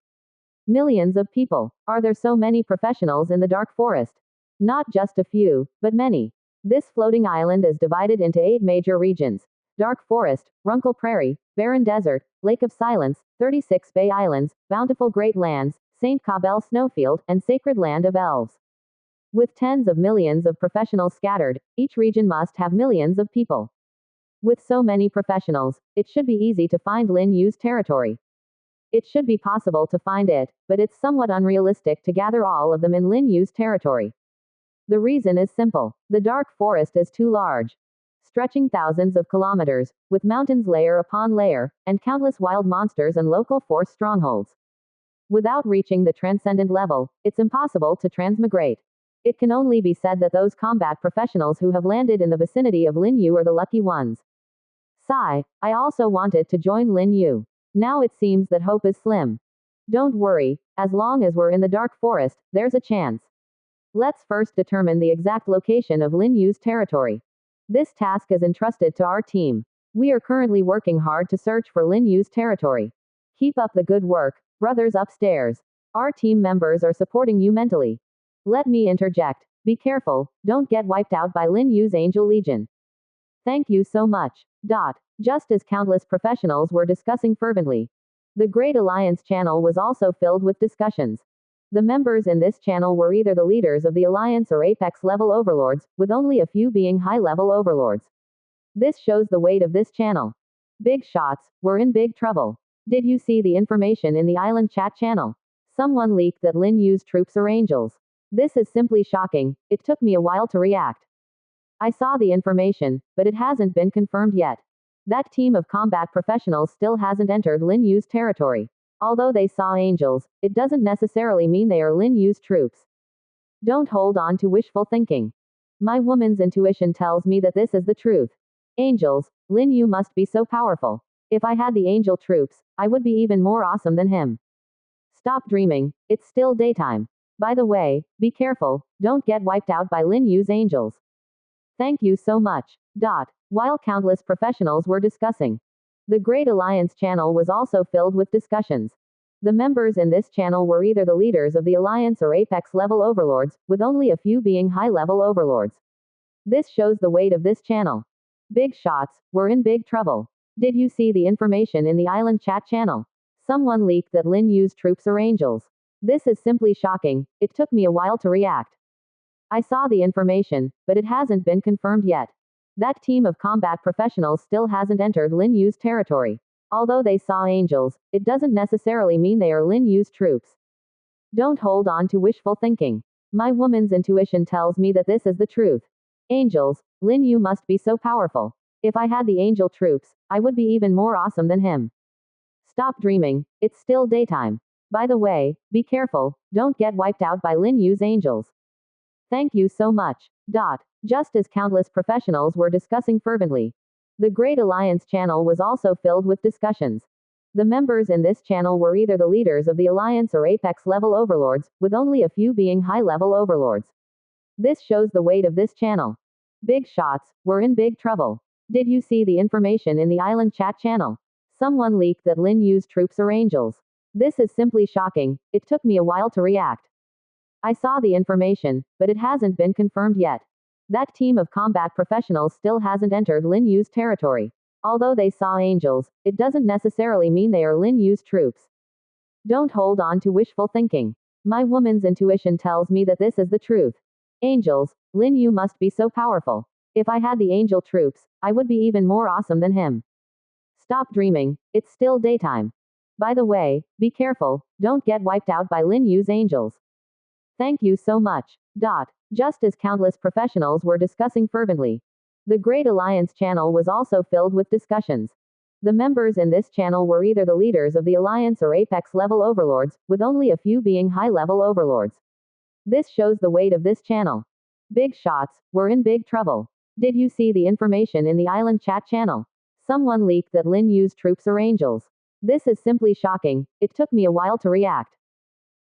Millions of people. Are there so many professionals in the dark forest? Not just a few, but many. This floating island is divided into 8 major regions: Dark Forest, Runkle Prairie, Barren Desert, Lake of Silence, 36 Bay Islands, Bountiful Great Lands, St. Cabel Snowfield, and Sacred Land of Elves. With tens of millions of professionals scattered, each region must have millions of people. With so many professionals, it should be easy to find Lin Yu's territory. It should be possible to find it, but it's somewhat unrealistic to gather all of them in Lin Yu's territory. The reason is simple. The dark forest is too large, stretching thousands of kilometers, with mountains layer upon layer, and countless wild monsters and local force strongholds. Without reaching the transcendent level, it's impossible to transmigrate. It can only be said that those combat professionals who have landed in the vicinity of Lin Yu are the lucky ones. Sigh, I also wanted to join Lin Yu. Now it seems that hope is slim. Don't worry, as long as we're in the dark forest, there's a chance. Let's first determine the exact location of Lin Yu's territory. This task is entrusted to our team. We are currently working hard to search for Lin Yu's territory. Keep up the good work, brothers upstairs. Our team members are supporting you mentally. Let me interject. Be careful, don't get wiped out by Lin Yu's Angel Legion. Thank you so much. Just as countless professionals were discussing fervently, the Great Alliance channel was also filled with discussions. The members in this channel were either the leaders of the Alliance or apex-level overlords, with only a few being high-level overlords. This shows the weight of this channel. Big shots, we're in big trouble. Did you see the information in the island chat channel? Someone leaked that Lin Yu's troops are angels. This is simply shocking. It took me a while to react. I saw the information, but it hasn't been confirmed yet. That team of combat professionals still hasn't entered Lin Yu's territory. Although they saw angels, it doesn't necessarily mean they are Lin Yu's troops. Don't hold on to wishful thinking. My woman's intuition tells me that this is the truth. Angels, Lin Yu must be so powerful. If I had the angel troops, I would be even more awesome than him. Stop dreaming, it's still daytime. By the way, be careful, don't get wiped out by Lin Yu's angels. Thank you so much. While countless professionals were discussing, the Great Alliance channel was also filled with discussions. The members in this channel were either the leaders of the Alliance or apex-level overlords, with only a few being high-level overlords. This shows the weight of this channel. Big shots, we're in big trouble. Did you see the information in the island chat channel? Someone leaked that Lin Yu's troops are angels. This is simply shocking. It took me a while to react. I saw the information, but it hasn't been confirmed yet. That team of combat professionals still hasn't entered Lin Yu's territory. Although they saw angels, it doesn't necessarily mean they are Lin Yu's troops. Don't hold on to wishful thinking. My woman's intuition tells me that this is the truth. Angels, Lin Yu must be so powerful. If I had the angel troops, I would be even more awesome than him. Stop dreaming, it's still daytime. By the way, be careful, don't get wiped out by Lin Yu's angels. Thank you so much. Just as countless professionals were discussing fervently, the Great Alliance channel was also filled with discussions. The members in this channel were either the leaders of the Alliance or apex-level overlords, with only a few being high-level overlords. This shows the weight of this channel. Big shots, we're in big trouble. Did you see the information in the island chat channel? Someone leaked that Lin Yu's troops are angels. This is simply shocking. It took me a while to react. I saw the information, but it hasn't been confirmed yet. That team of combat professionals still hasn't entered Lin Yu's territory. Although they saw angels, it doesn't necessarily mean they are Lin Yu's troops. Don't hold on to wishful thinking. My woman's intuition tells me that this is the truth. Angels, Lin Yu must be so powerful. If I had the angel troops, I would be even more awesome than him. Stop dreaming, it's still daytime. By the way, be careful, don't get wiped out by Lin Yu's angels. Thank you so much. Just as countless professionals were discussing fervently, the Great Alliance channel was also filled with discussions. The members in this channel were either the leaders of the Alliance or apex-level overlords, with only a few being high-level overlords. This shows the weight of this channel. Big shots, we're in big trouble. Did you see the information in the island chat channel? Someone leaked that Lin Yu's troops are angels. This is simply shocking. It took me a while to react.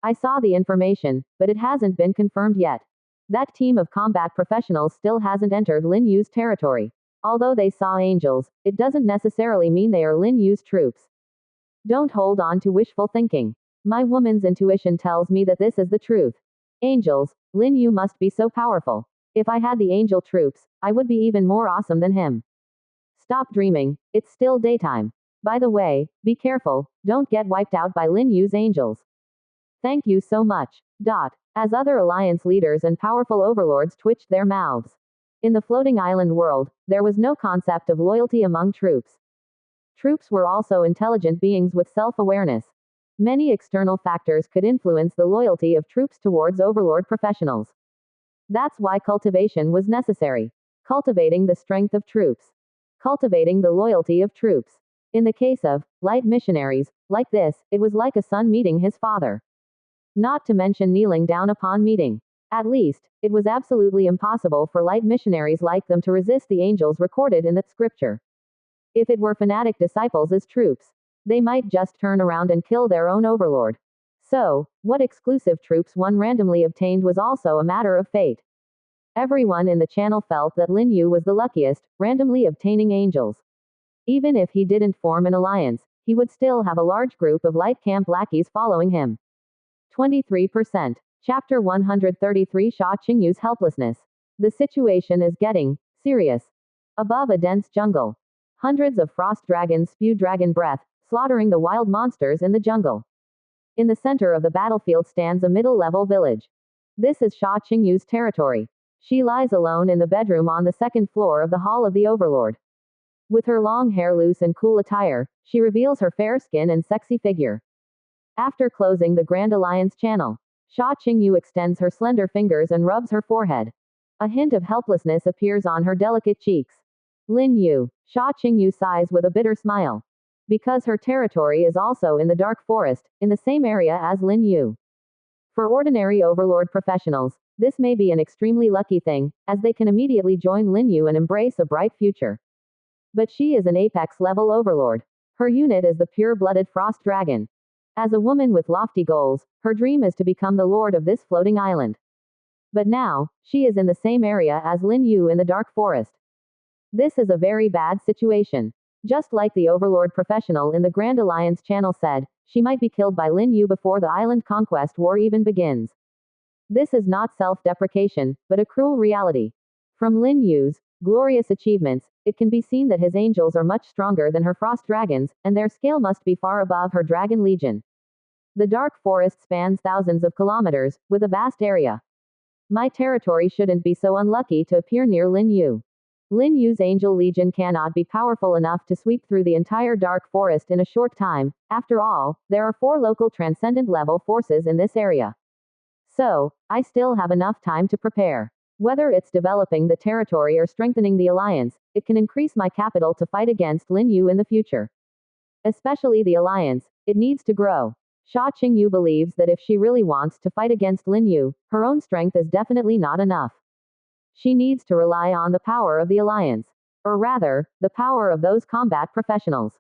I saw the information, but it hasn't been confirmed yet. That team of combat professionals still hasn't entered Lin Yu's territory. Although they saw angels, it doesn't necessarily mean they are Lin Yu's troops. Don't hold on to wishful thinking. My woman's intuition tells me that this is the truth. Angels, Lin Yu must be so powerful. If I had the angel troops, I would be even more awesome than him. Stop dreaming, it's still daytime. By the way, be careful, don't get wiped out by Lin Yu's angels. Thank you so much. As other alliance leaders and powerful overlords twitched their mouths. In the floating island world, there was no concept of loyalty among troops. Troops were also intelligent beings with self-awareness. Many external factors could influence the loyalty of troops towards overlord professionals. That's why cultivation was necessary. Cultivating the strength of troops. Cultivating the loyalty of troops. In the case of light missionaries, like this, it was like a son meeting his father. Not to mention kneeling down upon meeting. At least, it was absolutely impossible for light missionaries like them to resist the angels recorded in that scripture. If it were fanatic disciples as troops, they might just turn around and kill their own overlord. So, what exclusive troops one randomly obtained was also a matter of fate. Everyone in the channel felt that Lin Yu was the luckiest, randomly obtaining angels. Even if he didn't form an alliance, he would still have a large group of light camp lackeys following him. 23%. Chapter 133 Sha Qingyu's helplessness. The situation is getting serious. Above a dense jungle, hundreds of frost dragons spew dragon breath, slaughtering the wild monsters in the jungle. In the center of the battlefield stands a middle-level village. This is Sha Qingyu's territory. She lies alone in the bedroom on the second floor of the Hall of the Overlord. With her long hair loose and cool attire, she reveals her fair skin and sexy figure. After closing the Grand Alliance channel, Sha Qingyu extends her slender fingers and rubs her forehead. A hint of helplessness appears on her delicate cheeks. Lin Yu. Sha Qingyu sighs with a bitter smile. Because her territory is also in the Dark Forest, in the same area as Lin Yu. For ordinary overlord professionals, this may be an extremely lucky thing, as they can immediately join Lin Yu and embrace a bright future. But she is an apex-level overlord. Her unit is the pure-blooded frost dragon. As a woman with lofty goals, her dream is to become the lord of this floating island. But now, she is in the same area as Lin Yu in the Dark Forest. This is a very bad situation. Just like the overlord professional in the Grand Alliance channel said, she might be killed by Lin Yu before the island conquest war even begins. This is not self-deprecation, but a cruel reality. From Lin Yu's glorious achievements, it can be seen that his angels are much stronger than her frost dragons, and their scale must be far above her dragon legion. The Dark Forest spans thousands of kilometers, with a vast area. My territory shouldn't be so unlucky to appear near Lin Yu. Lin Yu's angel legion cannot be powerful enough to sweep through the entire Dark Forest in a short time. After all, there are 4 local transcendent level forces in this area. So, I still have enough time to prepare. Whether it's developing the territory or strengthening the alliance, it can increase my capital to fight against Lin Yu in the future. Especially the alliance, it needs to grow. Sha Qingyu believes that if she really wants to fight against Lin Yu, her own strength is definitely not enough. She needs to rely on the power of the alliance. Or rather, the power of those combat professionals.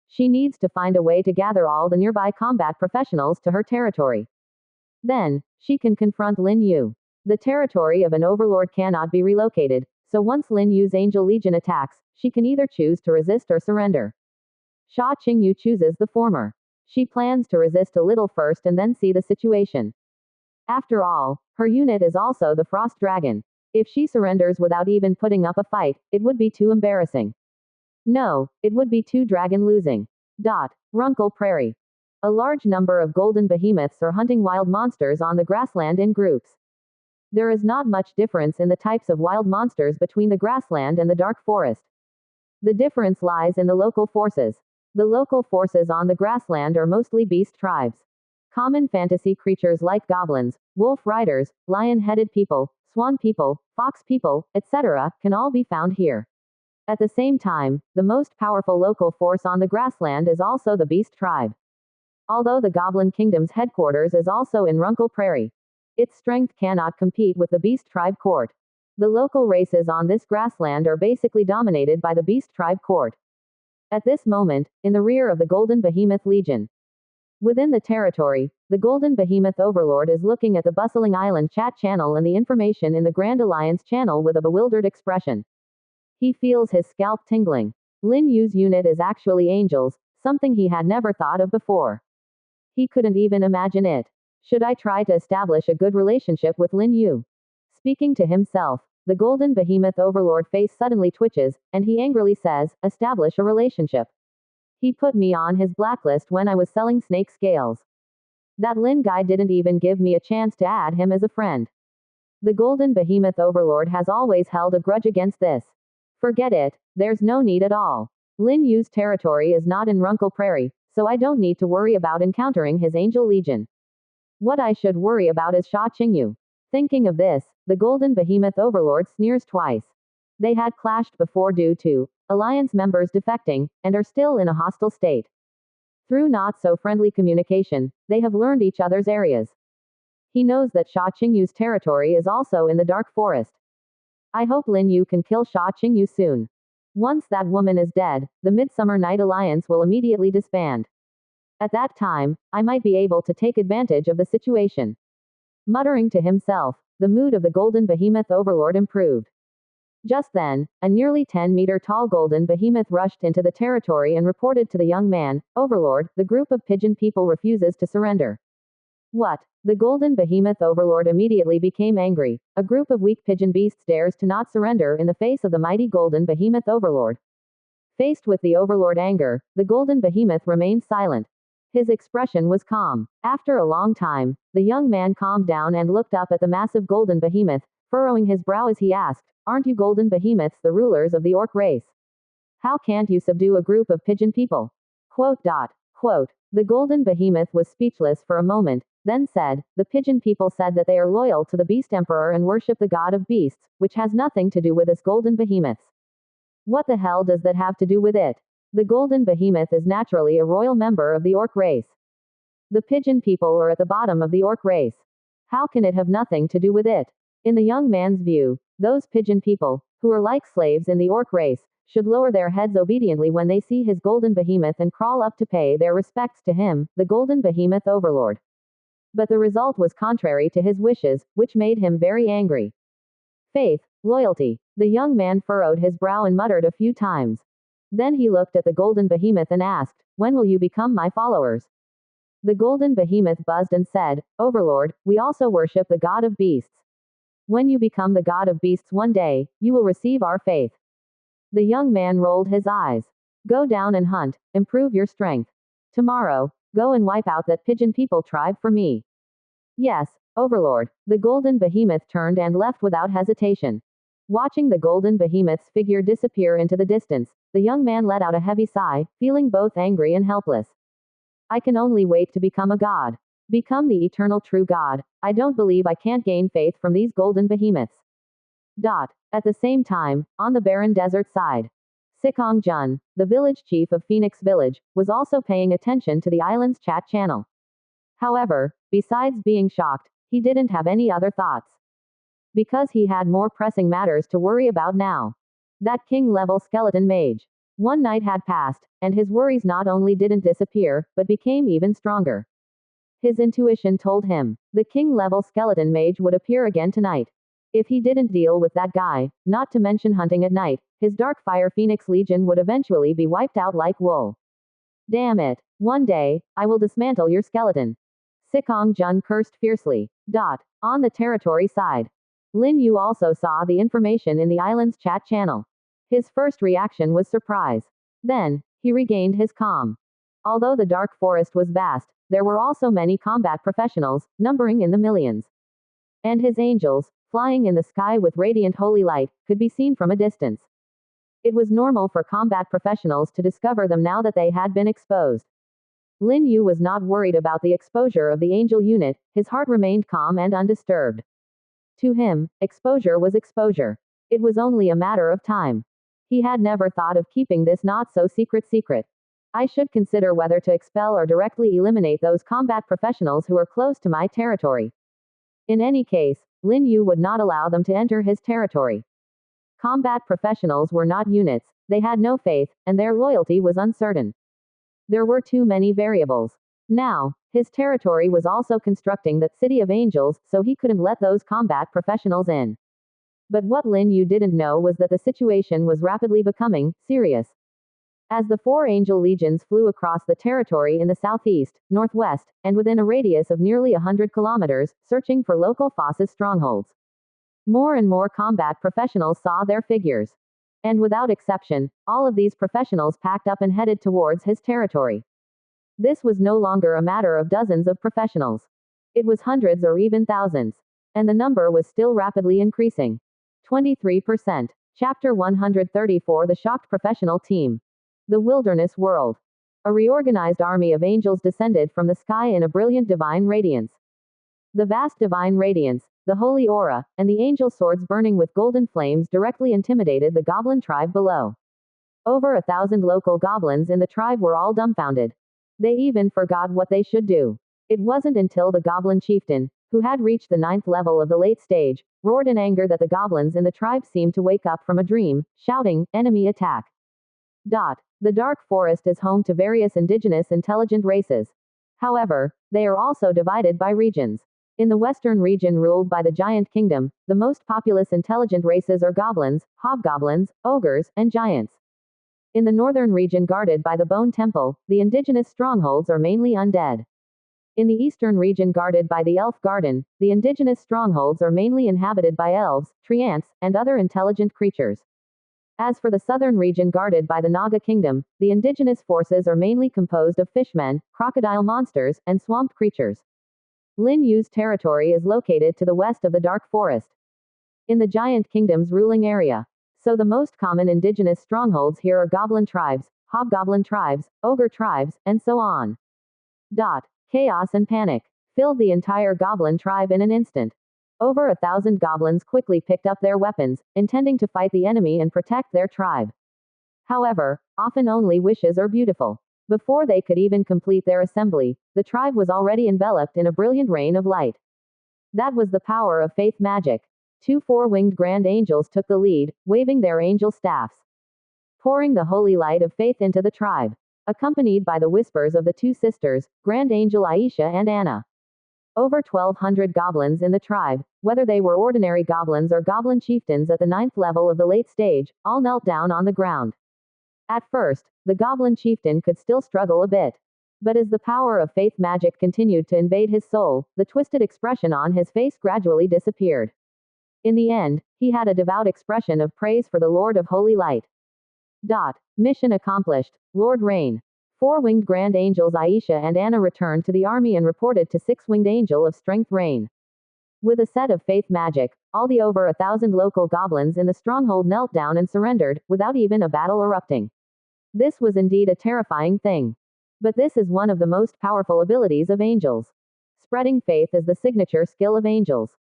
She needs to find a way to gather all the nearby combat professionals to her territory. Then, she can confront Lin Yu. The territory of an overlord cannot be relocated, so once Lin Yu's angel legion attacks, she can either choose to resist or surrender. Sha Qingyu chooses the former. She plans to resist a little first and then see the situation. After all, her unit is also the Frost Dragon. If she surrenders without even putting up a fight, it would be too embarrassing. No, it would be too dragon losing. Runkle Prairie. A large number of golden behemoths are hunting wild monsters on the grassland in groups. There is not much difference in the types of wild monsters between the grassland and the dark forest. The difference lies in the local forces. The local forces on the grassland are mostly beast tribes. Common fantasy creatures like goblins, wolf riders, lion-headed people, swan people, fox people, etc., can all be found here. At the same time, the most powerful local force on the grassland is also the beast tribe. Although the Goblin Kingdom's headquarters is also in Runkle Prairie, its strength cannot compete with the beast tribe court. The local races on this grassland are basically dominated by the beast tribe court. At this moment, in the rear of the Golden Behemoth Legion. Within the territory, the Golden Behemoth Overlord is looking at the bustling island chat channel and the information in the Grand Alliance channel with a bewildered expression. He feels his scalp tingling. Lin Yu's unit is actually angels, something he had never thought of before. He couldn't even imagine it. Should I try to establish a good relationship with Lin Yu? Speaking to himself, the golden behemoth overlord face suddenly twitches, and he angrily says, establish a relationship. He put me on his blacklist when I was selling snake scales. That Lin guy didn't even give me a chance to add him as a friend. The golden behemoth overlord has always held a grudge against this. Forget it, there's no need at all. Lin Yu's territory is not in Runkle Prairie, so I don't need to worry about encountering his angel legion. What I should worry about is Sha Qingyu. Thinking of this, the golden behemoth overlord sneers twice. They had clashed before due to alliance members defecting, and are still in a hostile state. Through not-so-friendly communication, they have learned each other's areas. He knows that Sha Qingyu's territory is also in the Dark Forest. I hope Lin Yu can kill Sha Qingyu soon. Once that woman is dead, the Midsummer Night Alliance will immediately disband. At that time, I might be able to take advantage of the situation. Muttering to himself, the mood of the golden behemoth overlord improved. Just then, a nearly 10-meter tall golden behemoth rushed into the territory and reported to the young man, Overlord, the group of pigeon people refuses to surrender. What? The golden behemoth overlord immediately became angry. A group of weak pigeon beasts dares to not surrender in the face of the mighty golden behemoth overlord. Faced with the overlord anger, the golden behemoth remained silent. His expression was calm. After a long time, the young man calmed down and looked up at the massive golden behemoth, furrowing his brow as he asked, aren't you golden behemoths the rulers of the orc race? How can't you subdue a group of pigeon people? Quote. The golden behemoth was speechless for a moment, then said, the pigeon people said that they are loyal to the beast emperor and worship the god of beasts, which has nothing to do with us golden behemoths. What the hell does that have to do with it? The golden behemoth is naturally a royal member of the orc race. The pigeon people are at the bottom of the orc race. How can it have nothing to do with it? In the young man's view, those pigeon people, who are like slaves in the orc race, should lower their heads obediently when they see his golden behemoth and crawl up to pay their respects to him, the golden behemoth overlord. But the result was contrary to his wishes, which made him very angry. Faith, loyalty. The young man furrowed his brow and muttered a few times. Then he looked at the golden behemoth and asked, when will you become my followers? The golden behemoth buzzed and said, Overlord, we also worship the god of beasts. When you become the god of beasts one day, you will receive our faith. The young man rolled his eyes. Go down and hunt, improve your strength. Tomorrow, go and wipe out that pigeon people tribe for me. Yes, Overlord. The golden behemoth turned and left without hesitation. Watching the golden behemoth's figure disappear into the distance, the young man let out a heavy sigh, feeling both angry and helpless. I can only wait to become a god. Become the eternal true god. I don't believe I can't gain faith from these golden behemoths. At the same time, on the barren desert side, Sikong Jun, the village chief of Phoenix Village, was also paying attention to the island's chat channel. However, besides being shocked, he didn't have any other thoughts. Because he had more pressing matters to worry about now. That king-level skeleton mage. One night had passed, and his worries not only didn't disappear, but became even stronger. His intuition told him, the king-level skeleton mage would appear again tonight. If he didn't deal with that guy, not to mention hunting at night, his Darkfire Phoenix Legion would eventually be wiped out like wool. Damn it. One day, I will dismantle your skeleton. Sikong Jun cursed fiercely. On the territory side. Lin Yu also saw the information in the island's chat channel. His first reaction was surprise. Then, he regained his calm. Although the Dark Forest was vast, there were also many combat professionals, numbering in the millions. And his angels, flying in the sky with radiant holy light, could be seen from a distance. It was normal for combat professionals to discover them now that they had been exposed. Lin Yu was not worried about the exposure of the angel unit, his heart remained calm and undisturbed. To him, exposure was exposure. It was only a matter of time. He had never thought of keeping this not-so-secret secret. I should consider whether to expel or directly eliminate those combat professionals who are close to my territory. In any case, Lin Yu would not allow them to enter his territory. Combat professionals were not units, they had no faith, and their loyalty was uncertain. There were too many variables. Now, his territory was also constructing that City of Angels, so he couldn't let those combat professionals in. But what Lin Yu didn't know was that the situation was rapidly becoming serious. As the 4 angel legions flew across the territory in the southeast, northwest, and within a radius of nearly 100 kilometers, searching for local Foss's strongholds, more and more combat professionals saw their figures. And without exception, all of these professionals packed up and headed towards his territory. This was no longer a matter of dozens of professionals. It was hundreds or even thousands. And the number was still rapidly increasing. 23%. Chapter 134 The Shocked Professional Team. The Wilderness World. A reorganized army of angels descended from the sky in a brilliant divine radiance. The vast divine radiance, the holy aura, and the angel swords burning with golden flames directly intimidated the goblin tribe below. Over 1,000 local goblins in the tribe were all dumbfounded. They even forgot what they should do. It wasn't until the goblin chieftain, who had reached the 9th level of the late stage, roared in anger that the goblins in the tribe seemed to wake up from a dream, shouting, "Enemy attack!" The dark forest is home to various indigenous intelligent races. However, they are also divided by regions. In the western region ruled by the Giant Kingdom, the most populous intelligent races are goblins, hobgoblins, ogres, and giants. In the northern region guarded by the Bone Temple, the indigenous strongholds are mainly undead. In the eastern region guarded by the Elf Garden, the indigenous strongholds are mainly inhabited by elves, treants, and other intelligent creatures. As for the southern region guarded by the Naga Kingdom, the indigenous forces are mainly composed of fishmen, crocodile monsters, and swamp creatures. Lin Yu's territory is located to the west of the Dark Forest, in the Giant Kingdom's ruling area. So the most common indigenous strongholds here are goblin tribes, hobgoblin tribes, ogre tribes, and so on. Chaos and panic filled the entire goblin tribe in an instant. Over 1,000 goblins quickly picked up their weapons, intending to fight the enemy and protect their tribe. However, often only wishes are beautiful. Before they could even complete their assembly, the tribe was already enveloped in a brilliant rain of light. That was the power of faith magic. 2 4-winged grand angels took the lead, waving their angel staffs, pouring the holy light of faith into the tribe, accompanied by the whispers of the 2 sisters, Grand Angel Aisha and Anna. Over 1,200 goblins in the tribe, whether they were ordinary goblins or goblin chieftains at the 9th level of the late stage, all knelt down on the ground. At first, the goblin chieftain could still struggle a bit. But as the power of faith magic continued to invade his soul, the twisted expression on his face gradually disappeared. In the end, he had a devout expression of praise for the Lord of Holy Light. Mission accomplished. Lord Rain. 4-winged grand angels Aisha and Anna returned to the army and reported to 6-winged angel of strength Rain. With a set of faith magic, all the over 1,000 local goblins in the stronghold knelt down and surrendered, without even a battle erupting. This was indeed a terrifying thing. But this is one of the most powerful abilities of angels. Spreading faith is the signature skill of angels.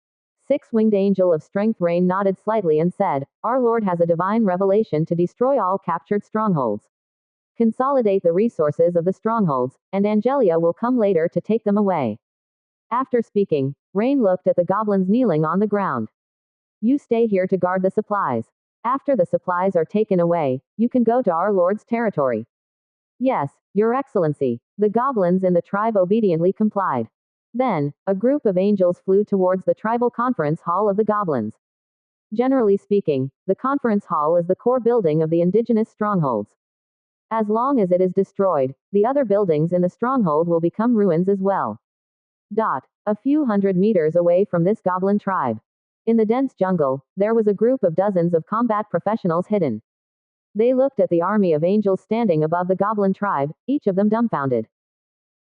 6-winged angel of strength Rain nodded slightly and said, "Our Lord has a divine revelation to destroy all captured strongholds. Consolidate the resources of the strongholds, and Angelia will come later to take them away." After speaking, Rain looked at the goblins kneeling on the ground. "You stay here to guard the supplies. After the supplies are taken away, you can go to our Lord's territory." "Yes, Your Excellency." The goblins in the tribe obediently complied. Then, a group of angels flew towards the tribal conference hall of the goblins. Generally speaking, the conference hall is the core building of the indigenous strongholds. As long as it is destroyed, the other buildings in the stronghold will become ruins as well. A few hundred meters away from this goblin tribe, in the dense jungle, there was a group of dozens of combat professionals hidden. They looked at the army of angels standing above the goblin tribe, each of them dumbfounded.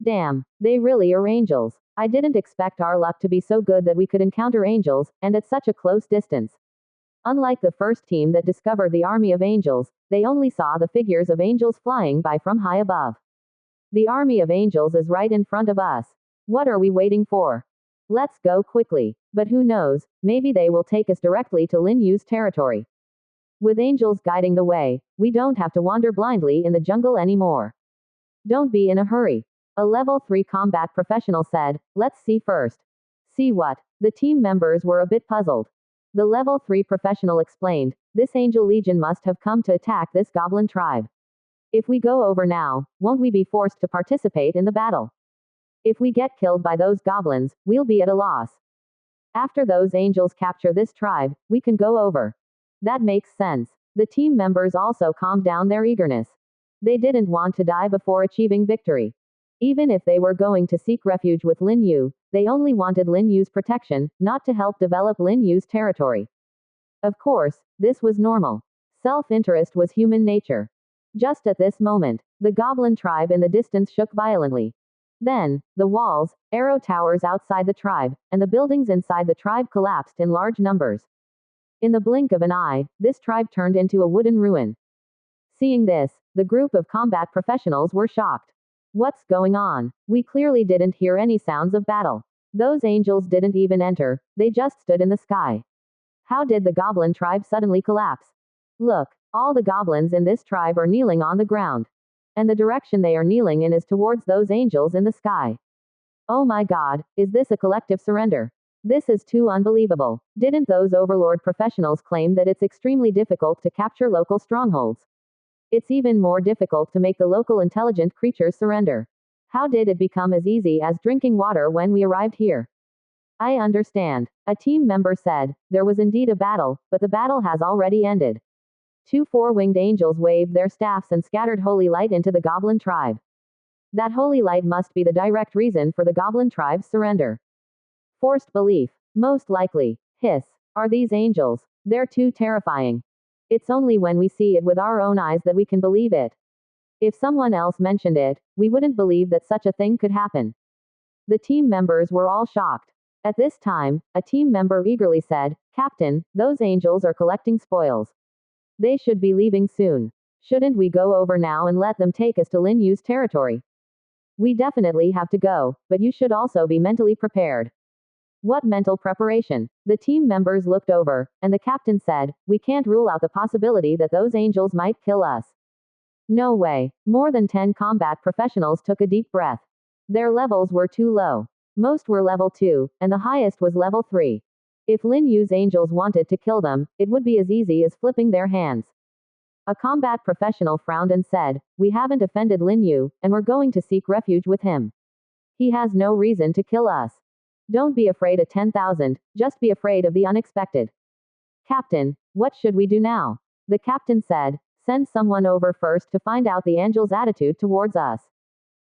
"Damn, they really are angels. I didn't expect our luck to be so good that we could encounter angels, and at such a close distance." Unlike the first team that discovered the army of angels, they only saw the figures of angels flying by from high above. "The army of angels is right in front of us. What are we waiting for? Let's go quickly." But who knows, maybe they will take us directly to Lin Yu's territory. With angels guiding the way, we don't have to wander blindly in the jungle anymore. "Don't be in a hurry." A level 3 combat professional said, "Let's see first." "See what?" The team members were a bit puzzled. The level 3 professional explained, "This angel legion must have come to attack this goblin tribe. If we go over now, won't we be forced to participate in the battle? If we get killed by those goblins, we'll be at a loss." After those angels capture this tribe, we can go over. That makes sense. The team members also calmed down their eagerness. They didn't want to die before achieving victory. Even if they were going to seek refuge with Lin Yu, they only wanted Lin Yu's protection, not to help develop Lin Yu's territory. Of course, this was normal. Self-interest was human nature. Just at this moment, the goblin tribe in the distance shook violently. Then, the walls, arrow towers outside the tribe, and the buildings inside the tribe collapsed in large numbers. In the blink of an eye, this tribe turned into a wooden ruin. Seeing this, the group of combat professionals were shocked. What's going on? We clearly didn't hear any sounds of battle. Those angels didn't even enter, they just stood in the sky. How did the goblin tribe suddenly collapse? Look, all the goblins in this tribe are kneeling on the ground. And the direction they are kneeling in is towards those angels in the sky. Oh my god, is this a collective surrender? This is too unbelievable. Didn't those overlord professionals claim that it's extremely difficult to capture local strongholds? It's even more difficult to make the local intelligent creatures surrender. How did it become as easy as drinking water when we arrived here? I understand. A team member said, there was indeed a battle, but the battle has already ended. 2 four-winged angels waved their staffs and scattered holy light into the goblin tribe. That holy light must be the direct reason for the goblin tribe's surrender. Forced belief. Most likely. Hiss. Are these angels? They're too terrifying. It's only when we see it with our own eyes that we can believe it. If someone else mentioned it, we wouldn't believe that such a thing could happen. The team members were all shocked. At this time, a team member eagerly said, Captain, those angels are collecting spoils. They should be leaving soon. Shouldn't we go over now and let them take us to Lin Yu's territory? We definitely have to go, but you should also be mentally prepared. What mental preparation? The team members looked over, and the captain said, we can't rule out the possibility that those angels might kill us. No way. More than 10 combat professionals took a deep breath. Their levels were too low. Most were level 2, and the highest was level 3. If Lin Yu's angels wanted to kill them, it would be as easy as flipping their hands. A combat professional frowned and said, we haven't offended Lin Yu, and we're going to seek refuge with him. He has no reason to kill us. Don't be afraid of 10,000, just be afraid of the unexpected. Captain, what should we do now? The captain said, send someone over first to find out the angel's attitude towards us.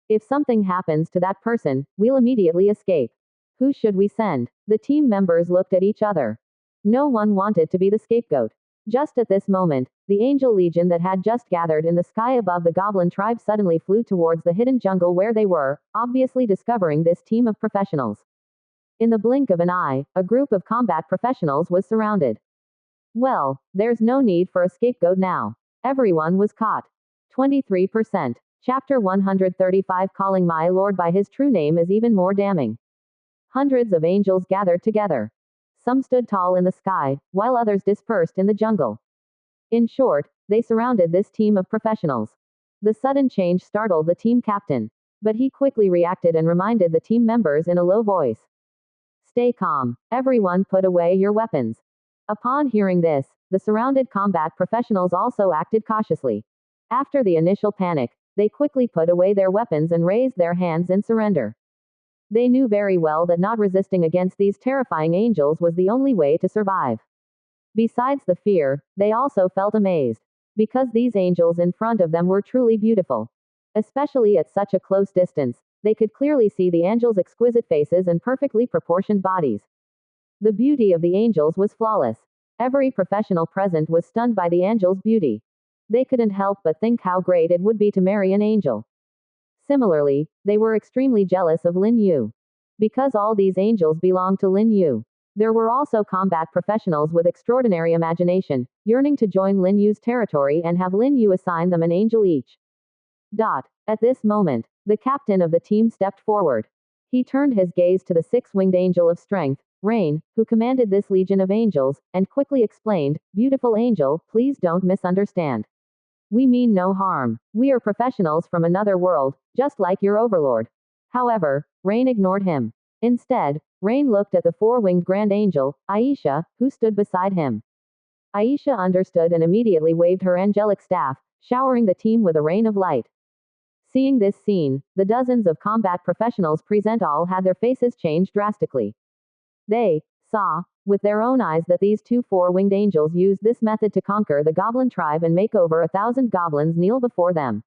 If something happens to that person, we'll immediately escape. Who should we send? The team members looked at each other. No one wanted to be the scapegoat. Just at this moment, the angel legion that had just gathered in the sky above the goblin tribe suddenly flew towards the hidden jungle where they were, obviously discovering this team of professionals. In the blink of an eye, a group of combat professionals was surrounded. Well, there's no need for a scapegoat now. Everyone was caught. 23%. Chapter 135 Calling my lord by his true name is even more damning. Hundreds of angels gathered together. Some stood tall in the sky, while others dispersed in the jungle. In short, they surrounded this team of professionals. The sudden change startled the team captain. But he quickly reacted and reminded the team members in a low voice. Stay calm. Everyone put away your weapons. Upon hearing this, the surrounded combat professionals also acted cautiously. After the initial panic, they quickly put away their weapons and raised their hands in surrender. They knew very well that not resisting against these terrifying angels was the only way to survive. Besides the fear, they also felt amazed. Because these angels in front of them were truly beautiful. Especially at such a close distance, they could clearly see the angels' exquisite faces and perfectly proportioned bodies. The beauty of the angels was flawless. Every professional present was stunned by the angel's beauty. They couldn't help but think how great it would be to marry an angel. Similarly, they were extremely jealous of Lin Yu. Because all these angels belonged to Lin Yu. There were also combat professionals with extraordinary imagination, yearning to join Lin Yu's territory and have Lin Yu assign them an angel each. At this moment, the captain of the team stepped forward. He turned his gaze to the six-winged angel of strength, Rain, who commanded this legion of angels, and quickly explained, beautiful angel, please don't misunderstand. We mean no harm. We are professionals from another world, just like your overlord. However, Rain ignored him. Instead, Rain looked at the four-winged grand angel, Aisha, who stood beside him. Aisha understood and immediately waved her angelic staff, showering the team with a rain of light. Seeing this scene, the dozens of combat professionals present all had their faces change drastically. They saw, with their own eyes, that these two four-winged angels used this method to conquer the goblin tribe and make over 1,000 goblins kneel before them.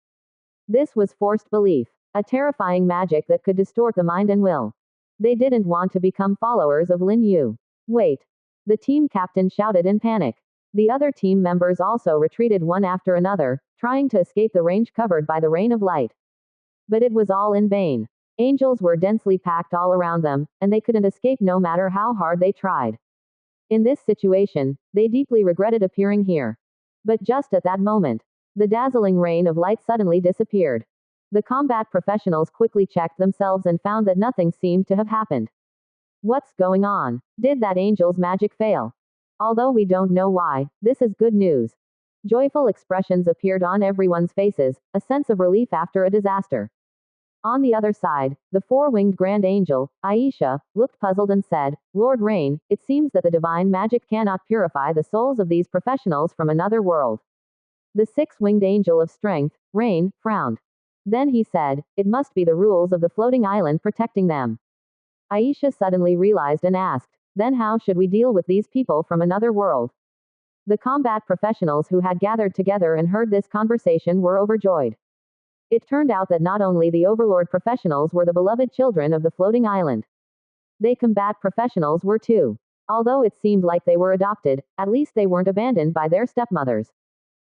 This was forced belief, a terrifying magic that could distort the mind and will. They didn't want to become followers of Lin Yu. Wait! The team captain shouted in panic. The other team members also retreated one after another, trying to escape the range covered by the rain of light. But it was all in vain. Angels were densely packed all around them, and they couldn't escape no matter how hard they tried. In this situation, they deeply regretted appearing here. But just at that moment, the dazzling rain of light suddenly disappeared. The combat professionals quickly checked themselves and found that nothing seemed to have happened. What's going on? Did that angel's magic fail? Although we don't know why, this is good news. Joyful expressions appeared on everyone's faces, a sense of relief after a disaster. On the other side, the four-winged grand angel, Aisha, looked puzzled and said, "Lord Rain, it seems that the divine magic cannot purify the souls of these professionals from another world." The six-winged angel of strength, Rain, frowned. Then he said, "It must be the rules of the floating island protecting them." Aisha suddenly realized and asked, "Then how should we deal with these people from another world?" The combat professionals who had gathered together and heard this conversation were overjoyed. It turned out that not only the overlord professionals were the beloved children of the floating island. They combat professionals were too. Although it seemed like they were adopted, at least they weren't abandoned by their stepmothers.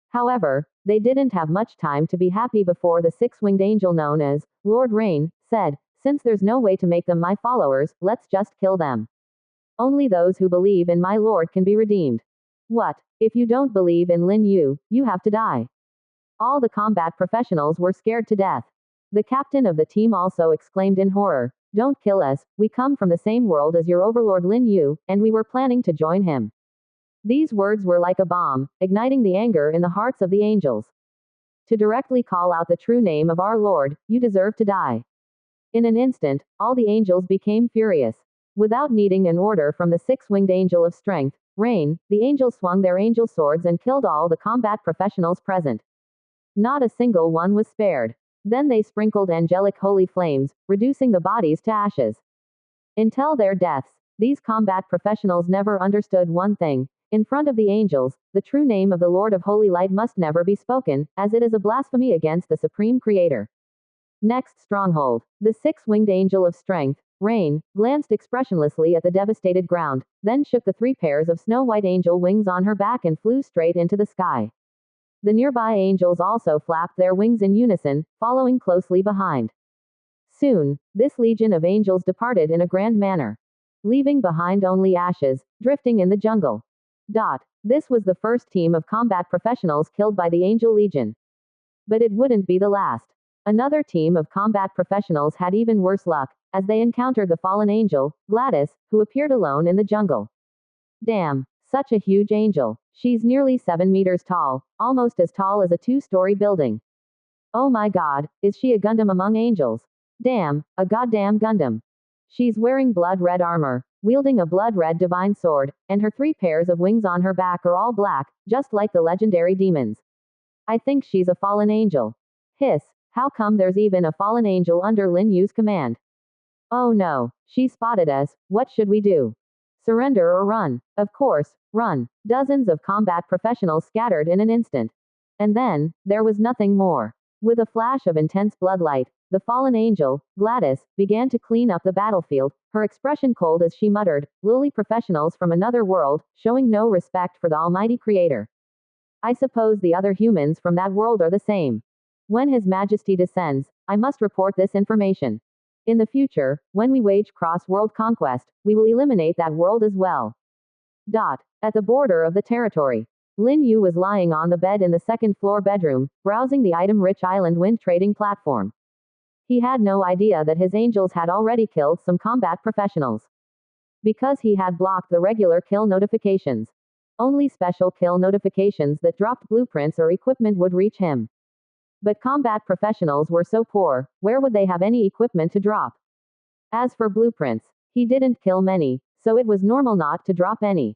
However, they didn't have much time to be happy before the six-winged angel known as Lord Rain said, "Since there's no way to make them my followers, let's just kill them. Only those who believe in my lord can be redeemed." What? If you don't believe in Lin Yu, you have to die. All the combat professionals were scared to death. The captain of the team also exclaimed in horror, "Don't kill us, we come from the same world as your overlord Lin Yu, and we were planning to join him." These words were like a bomb, igniting the anger in the hearts of the angels. To directly call out the true name of our Lord, "You deserve to die." In an instant, all the angels became furious. Without needing an order from the six-winged angel of strength, Rain, the angels swung their angel swords and killed all the combat professionals present. Not a single one was spared. Then they sprinkled angelic holy flames, reducing the bodies to ashes. Until their deaths, these combat professionals never understood one thing. In front of the angels, the true name of the Lord of Holy Light must never be spoken, as it is a blasphemy against the Supreme Creator. Next stronghold. The six-winged angel of strength, Rain, glanced expressionlessly at the devastated ground, then shook the 3 pairs of snow-white angel wings on her back and flew straight into the sky. The nearby angels also flapped their wings in unison, following closely behind. Soon, this legion of angels departed in a grand manner, leaving behind only ashes, drifting in the jungle. This was the first team of combat professionals killed by the Angel Legion. But it wouldn't be the last. Another team of combat professionals had even worse luck, as they encountered the fallen angel, Glattus, who appeared alone in the jungle. Damn, such a huge angel. She's nearly 7 meters tall, almost as tall as a 2-story building. Oh my god, is she a Gundam among angels? Damn, a goddamn Gundam. She's wearing blood-red armor, wielding a blood-red divine sword, and her 3 pairs of wings on her back are all black, just like the legendary demons. I think she's a fallen angel. Hiss, how come there's even a fallen angel under Lin Yu's command? Oh no, she spotted us, what should we do? Surrender or run? Of course, run. Dozens of combat professionals scattered in an instant. And then, there was nothing more. With a flash of intense bloodlight, the fallen angel, Glattus, began to clean up the battlefield, her expression cold as she muttered, "Lowly professionals from another world, showing no respect for the Almighty Creator. I suppose the other humans from that world are the same. When His Majesty descends, I must report this information. In the future, when we wage cross-world conquest, we will eliminate that world as well." At the border of the territory, Lin Yu was lying on the bed in the second-floor bedroom, browsing the item-rich island wind trading platform. He had no idea that his angels had already killed some combat professionals. Because he had blocked the regular kill notifications. Only special kill notifications that dropped blueprints or equipment would reach him. But combat professionals were so poor, where would they have any equipment to drop? As for blueprints, he didn't kill many, so it was normal not to drop any.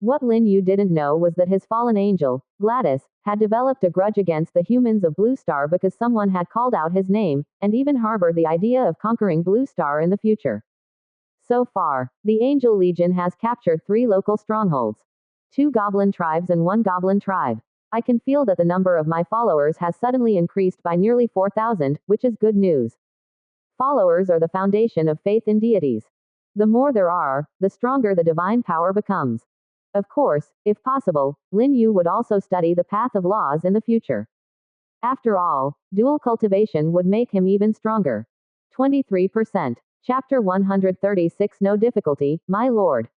What Lin Yu didn't know was that his fallen angel, Glattus, had developed a grudge against the humans of Blue Star because someone had called out his name, and even harbored the idea of conquering Blue Star in the future. So far, the Angel Legion has captured 3 local strongholds, 2 goblin tribes and 1 goblin tribe. I can feel that the number of my followers has suddenly increased by nearly 4,000, which is good news. Followers are the foundation of faith in deities. The more there are, the stronger the divine power becomes. Of course, if possible, Lin Yu would also study the path of laws in the future. After all, dual cultivation would make him even stronger. 23%. Chapter 136. No difficulty, my lord.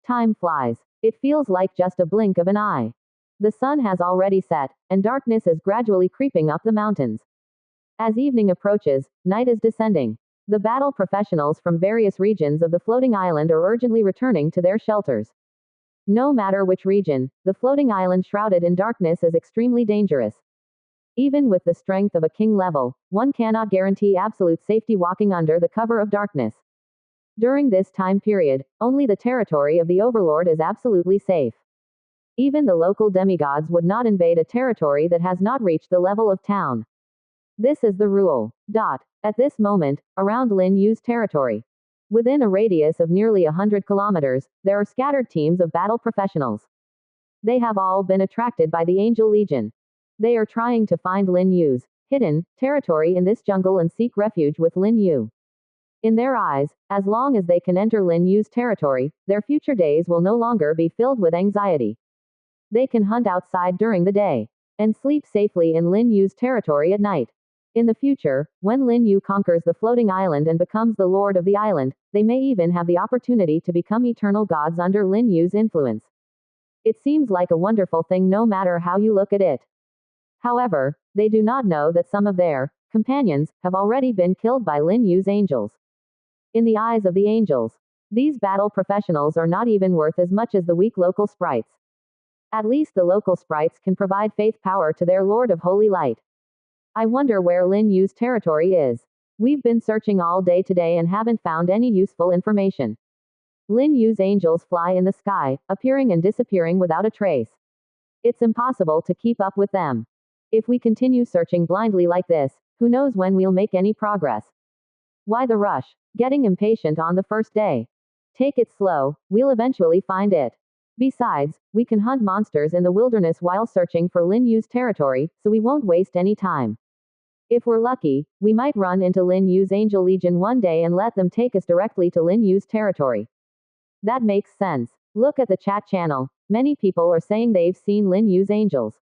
Time flies. It feels like just a blink of an eye. The sun has already set, and darkness is gradually creeping up the mountains. As evening approaches, night is descending. The battle professionals from various regions of the floating island are urgently returning to their shelters. No matter which region, the floating island shrouded in darkness is extremely dangerous. Even with the strength of a king level, one cannot guarantee absolute safety walking under the cover of darkness. During this time period, only the territory of the overlord is absolutely safe. Even the local demigods would not invade a territory that has not reached the level of town. This is the rule. At this moment, around Lin Yu's territory, within a radius of nearly 100 kilometers, there are scattered teams of battle professionals. They have all been attracted by the Angel Legion. They are trying to find Lin Yu's hidden territory in this jungle and seek refuge with Lin Yu. In their eyes, as long as they can enter Lin Yu's territory, their future days will no longer be filled with anxiety. They can hunt outside during the day and sleep safely in Lin Yu's territory at night. In the future, when Lin Yu conquers the floating island and becomes the lord of the island, they may even have the opportunity to become eternal gods under Lin Yu's influence. It seems like a wonderful thing no matter how you look at it. However, they do not know that some of their companions have already been killed by Lin Yu's angels. In the eyes of the angels, these battle professionals are not even worth as much as the weak local sprites. At least the local sprites can provide faith power to their Lord of Holy Light. I wonder where Lin Yu's territory is. We've been searching all day today and haven't found any useful information. Lin Yu's angels fly in the sky, appearing and disappearing without a trace. It's impossible to keep up with them. If we continue searching blindly like this, who knows when we'll make any progress? Why the rush? Getting impatient on the first day. Take it slow, we'll eventually find it. Besides, we can hunt monsters in the wilderness while searching for Lin Yu's territory, so we won't waste any time. If we're lucky, we might run into Lin Yu's Angel Legion one day and let them take us directly to Lin Yu's territory. That makes sense. Look at the chat channel. Many people are saying they've seen Lin Yu's angels.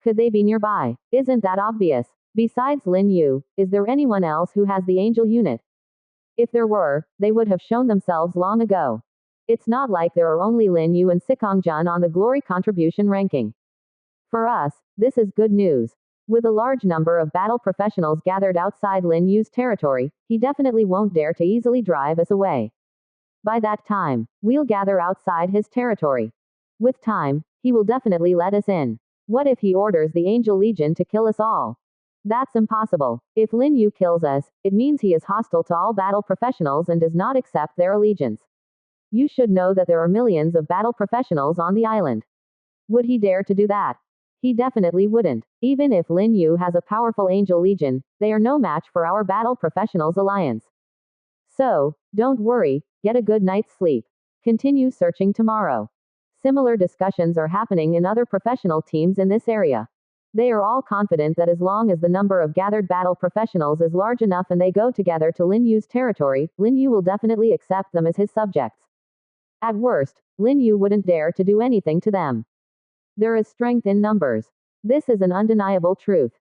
Could they be nearby? Isn't that obvious? Besides Lin Yu, is there anyone else who has the angel unit? If there were, they would have shown themselves long ago. It's not like there are only Lin Yu and Sikong-jun on the glory contribution ranking. For us, this is good news. With a large number of battle professionals gathered outside Lin Yu's territory, he definitely won't dare to easily drive us away. By that time, we'll gather outside his territory. With time, he will definitely let us in. What if he orders the Angel Legion to kill us all? That's impossible. If Lin Yu kills us, it means he is hostile to all battle professionals and does not accept their allegiance. You should know that there are millions of battle professionals on the island. Would he dare to do that? He definitely wouldn't. Even if Lin Yu has a powerful Angel Legion, they are no match for our battle professionals alliance. So, don't worry, get a good night's sleep. Continue searching tomorrow. Similar discussions are happening in other professional teams in this area. They are all confident that as long as the number of gathered battle professionals is large enough and they go together to Lin Yu's territory, Lin Yu will definitely accept them as his subjects. At worst, Lin Yu wouldn't dare to do anything to them. There is strength in numbers. This is an undeniable truth.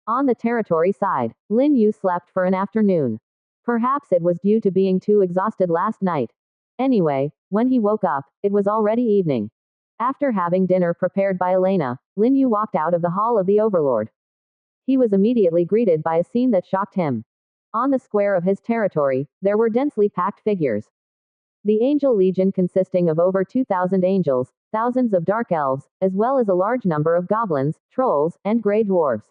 On the territory side, Lin Yu slept for an afternoon. Perhaps it was due to being too exhausted last night. Anyway, when he woke up, it was already evening. After having dinner prepared by Elena, Lin Yu walked out of the hall of the Overlord. He was immediately greeted by a scene that shocked him. On the square of his territory, there were densely packed figures. The Angel Legion consisting of over 2,000 angels, thousands of dark elves, as well as a large number of goblins, trolls, and grey dwarves.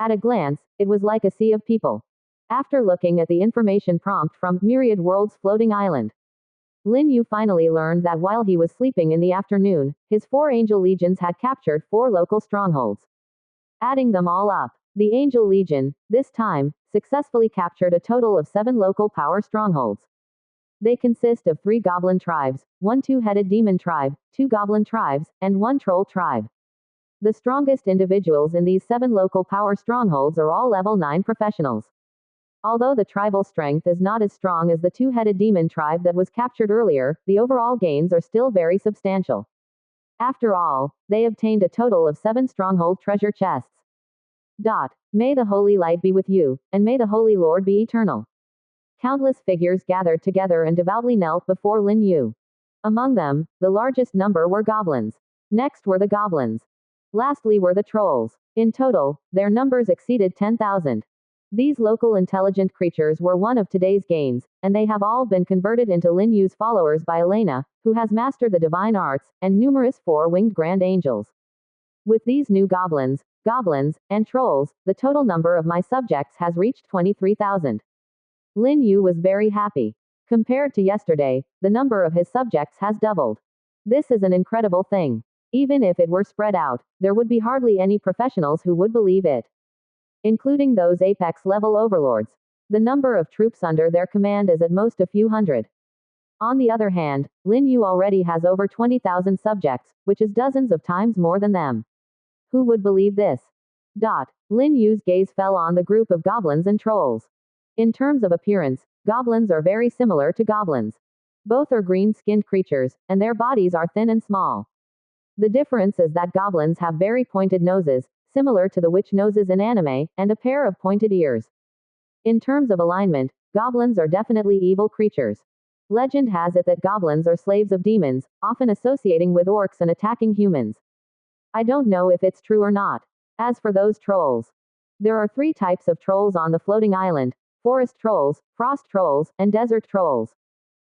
At a glance, it was like a sea of people. After looking at the information prompt from Myriad Worlds Floating Island, Lin Yu finally learned that while he was sleeping in the afternoon, his 4 Angel Legions had captured 4 local strongholds. Adding them all up, the Angel Legion, this time, successfully captured a total of 7 local power strongholds. They consist of 3 goblin tribes, 1 two-headed demon tribe, 2 goblin tribes, and 1 troll tribe. The strongest individuals in these 7 local power strongholds are all level 9 professionals. Although the tribal strength is not as strong as the two-headed demon tribe that was captured earlier, the overall gains are still very substantial. After all, they obtained a total of 7 stronghold treasure chests. May the holy light be with you, and may the holy Lord be eternal. Countless figures gathered together and devoutly knelt before Lin Yu. Among them, the largest number were goblins. Next were the goblins. Lastly were the trolls. In total, their numbers exceeded 10,000. These local intelligent creatures were one of today's gains, and they have all been converted into Lin Yu's followers by Elena, who has mastered the divine arts, and numerous 4-winged grand angels. With these new goblins, and trolls, the total number of my subjects has reached 23,000. Lin Yu was very happy. Compared to yesterday, the number of his subjects has doubled. This is an incredible thing. Even if it were spread out, there would be hardly any professionals who would believe it. Including those apex-level overlords. The number of troops under their command is at most a few hundred. On the other hand, Lin Yu already has over 20,000 subjects, which is dozens of times more than them. Who would believe this? Lin Yu's gaze fell on the group of goblins and trolls. In terms of appearance, goblins are very similar to goblins. Both are green-skinned creatures, and their bodies are thin and small. The difference is that goblins have very pointed noses, similar to the witch noses in anime, and a pair of pointed ears. In terms of alignment, goblins are definitely evil creatures. Legend has it that goblins are slaves of demons, often associating with orcs and attacking humans. I don't know if it's true or not. As for those trolls, there are 3 types of trolls on the floating island: forest trolls, frost trolls, and desert trolls.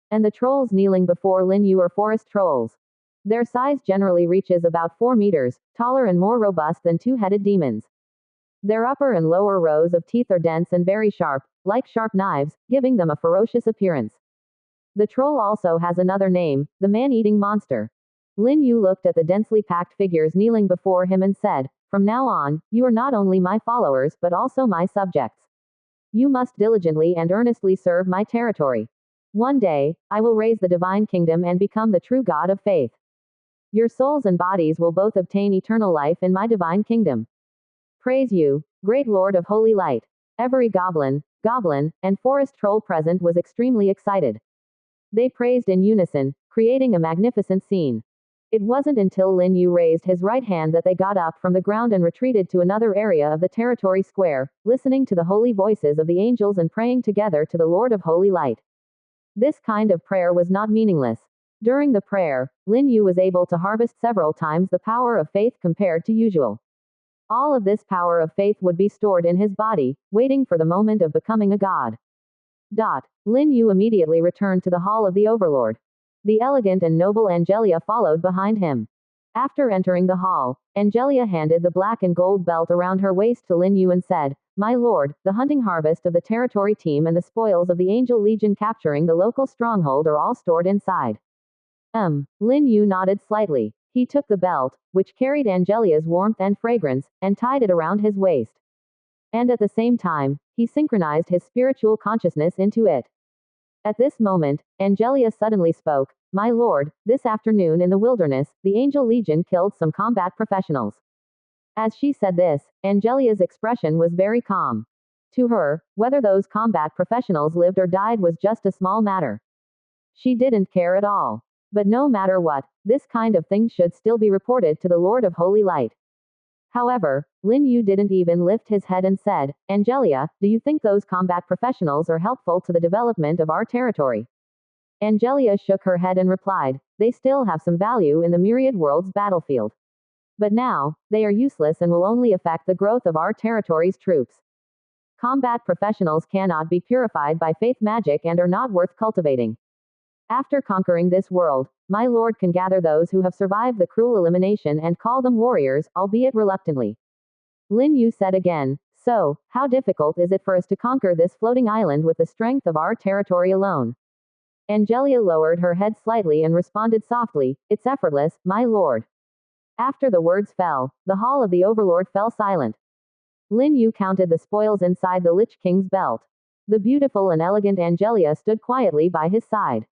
And the trolls kneeling before Lin Yu are forest trolls. Their size generally reaches about 4 meters, taller and more robust than two-headed demons. Their upper and lower rows of teeth are dense and very sharp, like sharp knives, giving them a ferocious appearance. The troll also has another name, the man-eating monster. Lin Yu looked at the densely packed figures kneeling before him and said, "From now on, you are not only my followers but also my subjects. You must diligently and earnestly serve my territory. One day, I will raise the divine kingdom and become the true God of faith. Your souls and bodies will both obtain eternal life in my divine kingdom. Praise you, great Lord of Holy Light." Every goblin, and forest troll present was extremely excited. They praised in unison, creating a magnificent scene. It wasn't until Lin Yu raised his right hand that they got up from the ground and retreated to another area of the territory square, listening to the holy voices of the angels and praying together to the Lord of Holy Light. This kind of prayer was not meaningless. During the prayer, Lin Yu was able to harvest several times the power of faith compared to usual. All of this power of faith would be stored in his body, waiting for the moment of becoming a god. Lin Yu immediately returned to the hall of the overlord. The elegant and noble Angelia followed behind him. After entering the hall, Angelia handed the black and gold belt around her waist to Lin Yu and said, "My lord, the hunting harvest of the territory team and the spoils of the Angel Legion capturing the local stronghold are all stored inside." Lin Yu nodded slightly. He took the belt, which carried Angelia's warmth and fragrance, and tied it around his waist. And at the same time, he synchronized his spiritual consciousness into it. At this moment, Angelia suddenly spoke, "My lord, this afternoon in the wilderness, the Angel Legion killed some combat professionals." As she said this, Angelia's expression was very calm. To her, whether those combat professionals lived or died was just a small matter. She didn't care at all. But no matter what, this kind of thing should still be reported to the Lord of Holy Light. However, Lin Yu didn't even lift his head and said, "Angelia, do you think those combat professionals are helpful to the development of our territory?" Angelia shook her head and replied, "They still have some value in the myriad world's battlefield. But now, they are useless and will only affect the growth of our territory's troops. Combat professionals cannot be purified by faith magic and are not worth cultivating. After conquering this world, my lord can gather those who have survived the cruel elimination and call them warriors, albeit reluctantly." Lin Yu said again, "So, how difficult is it for us to conquer this floating island with the strength of our territory alone?" Angelia lowered her head slightly and responded softly, "It's effortless, my lord." After the words fell, the hall of the overlord fell silent. Lin Yu counted the spoils inside the Lich King's belt. The beautiful and elegant Angelia stood quietly by his side.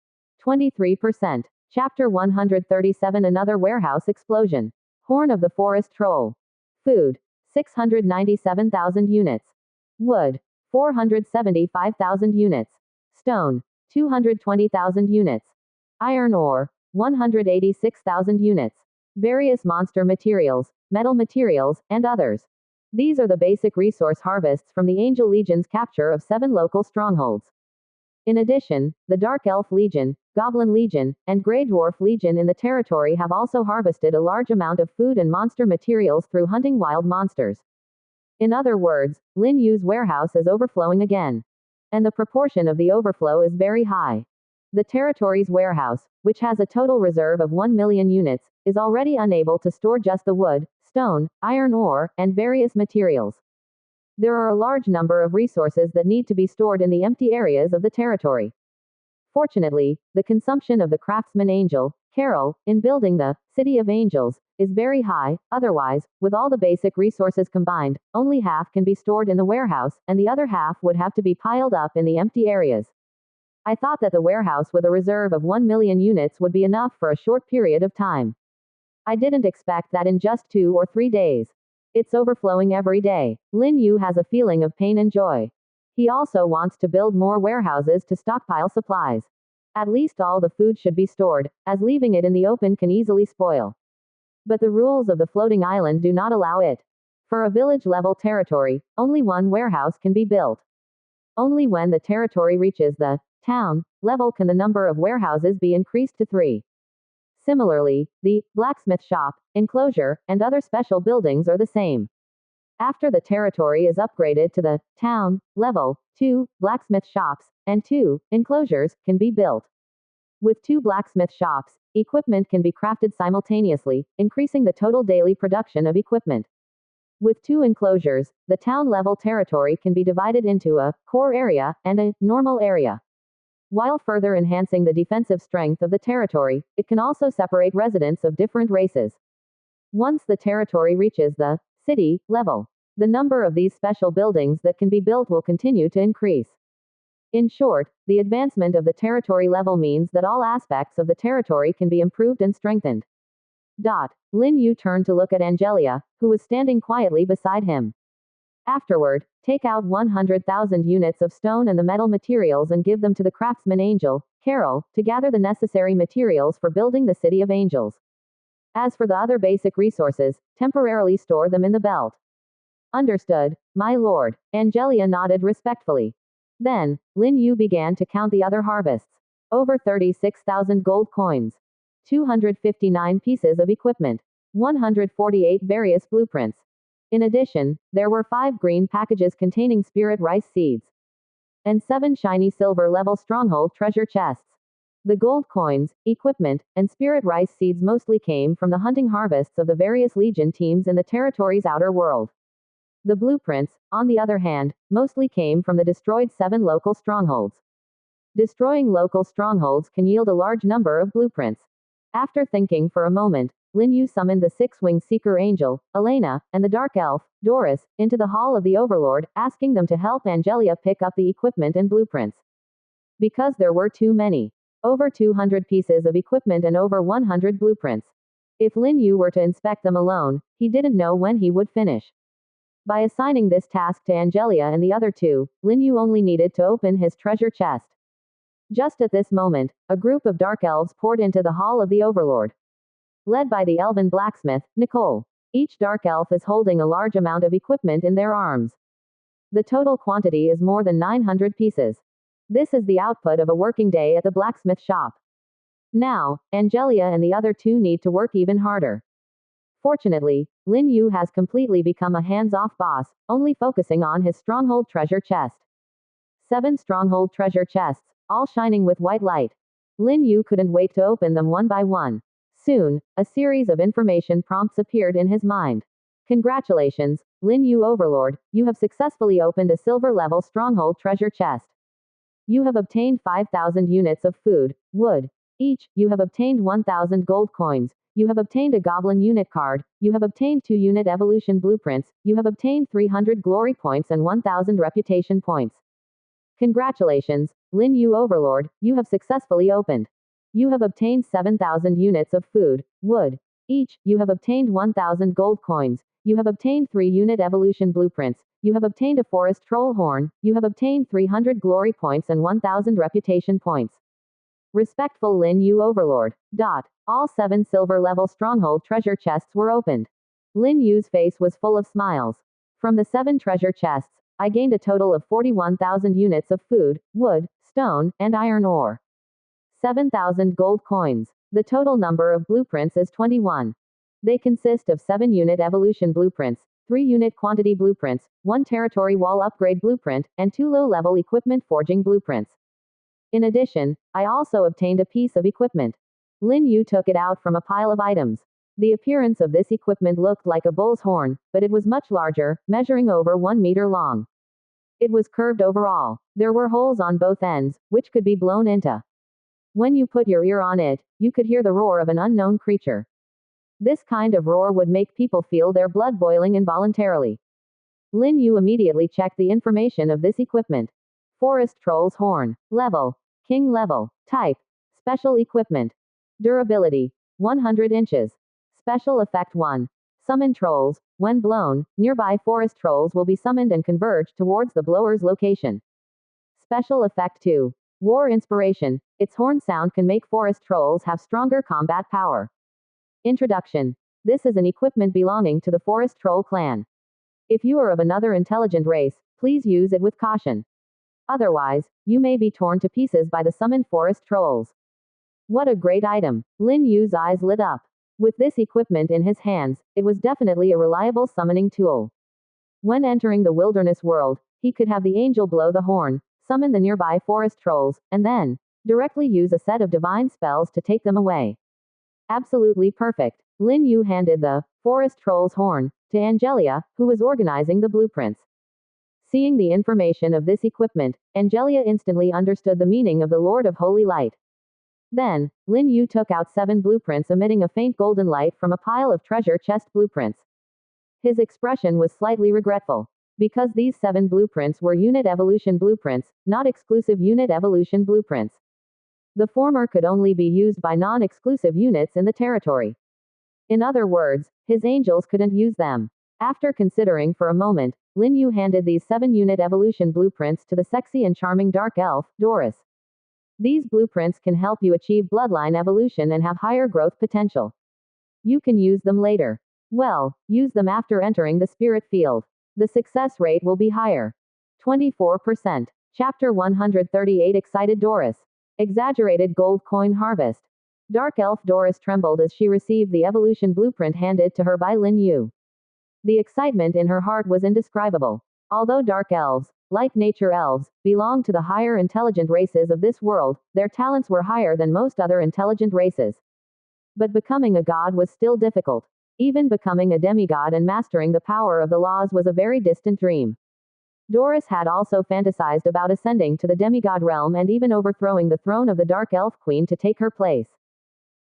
23%. Chapter 137 Another warehouse explosion. Horn of the forest troll. Food. 697,000 units. Wood. 475,000 units. Stone. 220,000 units. Iron ore. 186,000 units. Various monster materials, metal materials, and others. These are the basic resource harvests from the Angel Legion's capture of 7 local strongholds. In addition, the Dark Elf Legion, Goblin Legion, and Grey Dwarf Legion in the territory have also harvested a large amount of food and monster materials through hunting wild monsters. In other words, Lin Yu's warehouse is overflowing again. And the proportion of the overflow is very high. The territory's warehouse, which has a total reserve of 1 million units, is already unable to store just the wood, stone, iron ore, and various materials. There are a large number of resources that need to be stored in the empty areas of the territory. Fortunately, the consumption of the craftsman angel, Carol, in building the City of Angels, is very high. Otherwise, with all the basic resources combined, only half can be stored in the warehouse, and the other half would have to be piled up in the empty areas. I thought that the warehouse with a reserve of 1 million units would be enough for a short period of time. I didn't expect that in just 2 or 3 days. It's overflowing every day. Lin Yu has a feeling of pain and joy. He also wants to build more warehouses to stockpile supplies. At least all the food should be stored, as leaving it in the open can easily spoil. But the rules of the floating island do not allow it. For a village-level territory, only one warehouse can be built. Only when the territory reaches the town level can the number of warehouses be increased to 3. Similarly, the blacksmith shop, enclosure, and other special buildings are the same. After the territory is upgraded to the town level, 2 blacksmith shops and 2 enclosures can be built. With 2 blacksmith shops, equipment can be crafted simultaneously, increasing the total daily production of equipment. With 2 enclosures, the town level territory can be divided into a core area and a normal area. While further enhancing the defensive strength of the territory, it can also separate residents of different races. Once the territory reaches the city level, the number of these special buildings that can be built will continue to increase. In short, the advancement of the territory level means that all aspects of the territory can be improved and strengthened. Lin Yu turned to look at Angelia, who was standing quietly beside him. Afterward, take out 100,000 units of stone and the metal materials and give them to the craftsman angel, Carol, to gather the necessary materials for building the City of Angels. As for the other basic resources, temporarily store them in the belt. Understood, my lord. Angelia nodded respectfully. Then, Lin Yu began to count the other harvests. Over 36,000 gold coins. 259 pieces of equipment. 148 various blueprints. In addition, there were 5 green packages containing spirit rice seeds. And 7 shiny silver-level stronghold treasure chests. The gold coins, equipment, and spirit rice seeds mostly came from the hunting harvests of the various legion teams in the territory's outer world. The blueprints, on the other hand, mostly came from the destroyed 7 local strongholds. Destroying local strongholds can yield a large number of blueprints. After thinking for a moment, Lin Yu summoned the 6-winged seeker angel, Elena, and the dark elf, Doris, into the hall of the overlord, asking them to help Angelia pick up the equipment and blueprints. Because there were too many. Over 200 pieces of equipment and over 100 blueprints. If Lin Yu were to inspect them alone, he didn't know when he would finish. By assigning this task to Angelia and the other 2, Lin Yu only needed to open his treasure chest. Just at this moment, a group of dark elves poured into the hall of the overlord. Led by the elven blacksmith, Nicole. Each dark elf is holding a large amount of equipment in their arms. The total quantity is more than 900 pieces. This is the output of a working day at the blacksmith shop. Now, Angelia and the other 2 need to work even harder. Fortunately, Lin Yu has completely become a hands-off boss, only focusing on his stronghold treasure chest. 7 stronghold treasure chests, all shining with white light. Lin Yu couldn't wait to open them one by one. Soon, a series of information prompts appeared in his mind. Congratulations, Lin Yu Overlord, you have successfully opened a silver-level stronghold treasure chest. You have obtained 5,000 units of food, wood. Each, you have obtained 1,000 gold coins. You have obtained a goblin unit card. You have obtained 2 unit evolution blueprints. You have obtained 300 glory points and 1,000 reputation points. Congratulations, Lin Yu Overlord, you have successfully opened. You have obtained 7,000 units of food, wood. Each, you have obtained 1,000 gold coins. You have obtained 3 unit evolution blueprints. You have obtained a forest troll horn. You have obtained 300 glory points and 1,000 reputation points. Respectful Lin Yu Overlord. All 7 silver level stronghold treasure chests were opened. Lin Yu's face was full of smiles. From the 7 treasure chests, I gained a total of 41,000 units of food, wood, stone, and iron ore. 7,000 gold coins. The total number of blueprints is 21. They consist of 7 unit evolution blueprints, 3 unit quantity blueprints, 1 territory wall upgrade blueprint, and 2 low level equipment forging blueprints. In addition, I also obtained a piece of equipment. Lin Yu took it out from a pile of items. The appearance of this equipment looked like a bull's horn, but it was much larger, measuring over 1 meter long. It was curved overall. There were holes on both ends, which could be blown into. When you put your ear on it, you could hear the roar of an unknown creature. This kind of roar would make people feel their blood boiling involuntarily. Lin Yu immediately checked the information of this equipment. Forest Troll's Horn. Level. King level. Type. Special equipment. Durability. 100 inches. Special effect 1. Summon trolls. When blown, nearby forest trolls will be summoned and converge towards the blower's location. Special effect 2. War inspiration. Its horn sound can make forest trolls have stronger combat power. Introduction. This is an equipment belonging to the forest troll clan. If you are of another intelligent race, please use it with caution. Otherwise, you may be torn to pieces by the summoned forest trolls. What a great item. Lin Yu's eyes lit up. With this equipment in his hands, it was definitely a reliable summoning tool. When entering the wilderness world, he could have the angel blow the horn, summon the nearby forest trolls, and then directly use a set of divine spells to take them away. Absolutely perfect. Lin Yu handed the forest troll's horn to Angelia, who was organizing the blueprints. Seeing the information of this equipment, Angelia instantly understood the meaning of the Lord of Holy Light. Then, Lin Yu took out 7 blueprints emitting a faint golden light from a pile of treasure chest blueprints. His expression was slightly regretful. Because these 7 blueprints were unit evolution blueprints, not exclusive unit evolution blueprints. The former could only be used by non-exclusive units in the territory. In other words, his angels couldn't use them. After considering for a moment, Lin Yu handed these 7 unit evolution blueprints to the sexy and charming dark elf, Doris. These blueprints can help you achieve bloodline evolution and have higher growth potential. You can use them later. Well, use them after entering the spirit field. The success rate will be higher. 24%. Chapter 138 Excited Doris. Exaggerated gold coin harvest. Dark elf Doris trembled as she received the evolution blueprint handed to her by Lin Yu. The excitement in her heart was indescribable. Although dark elves, like nature elves, belong to the higher intelligent races of this world, their talents were higher than most other intelligent races. But becoming a god was still difficult. Even becoming a demigod and mastering the power of the laws was a very distant dream. Doris had also fantasized about ascending to the demigod realm and even overthrowing the throne of the dark elf queen to take her place.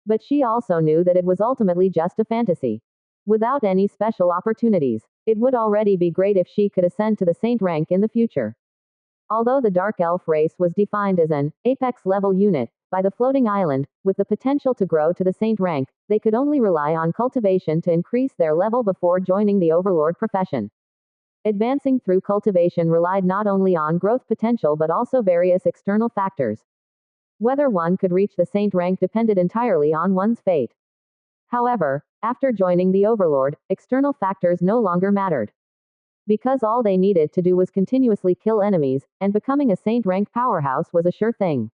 But she also knew that it was ultimately just a fantasy. Without any special opportunities, it would already be great if she could ascend to the saint rank in the future. Although the dark elf race was defined as an apex level unit by the floating island, with the potential to grow to the saint rank, they could only rely on cultivation to increase their level before joining the overlord profession. Advancing through cultivation relied not only on growth potential but also various external factors. Whether one could reach the saint rank depended entirely on one's fate. However, after joining the overlord, external factors no longer mattered. Because all they needed to do was continuously kill enemies, and becoming a saint rank powerhouse was a sure thing.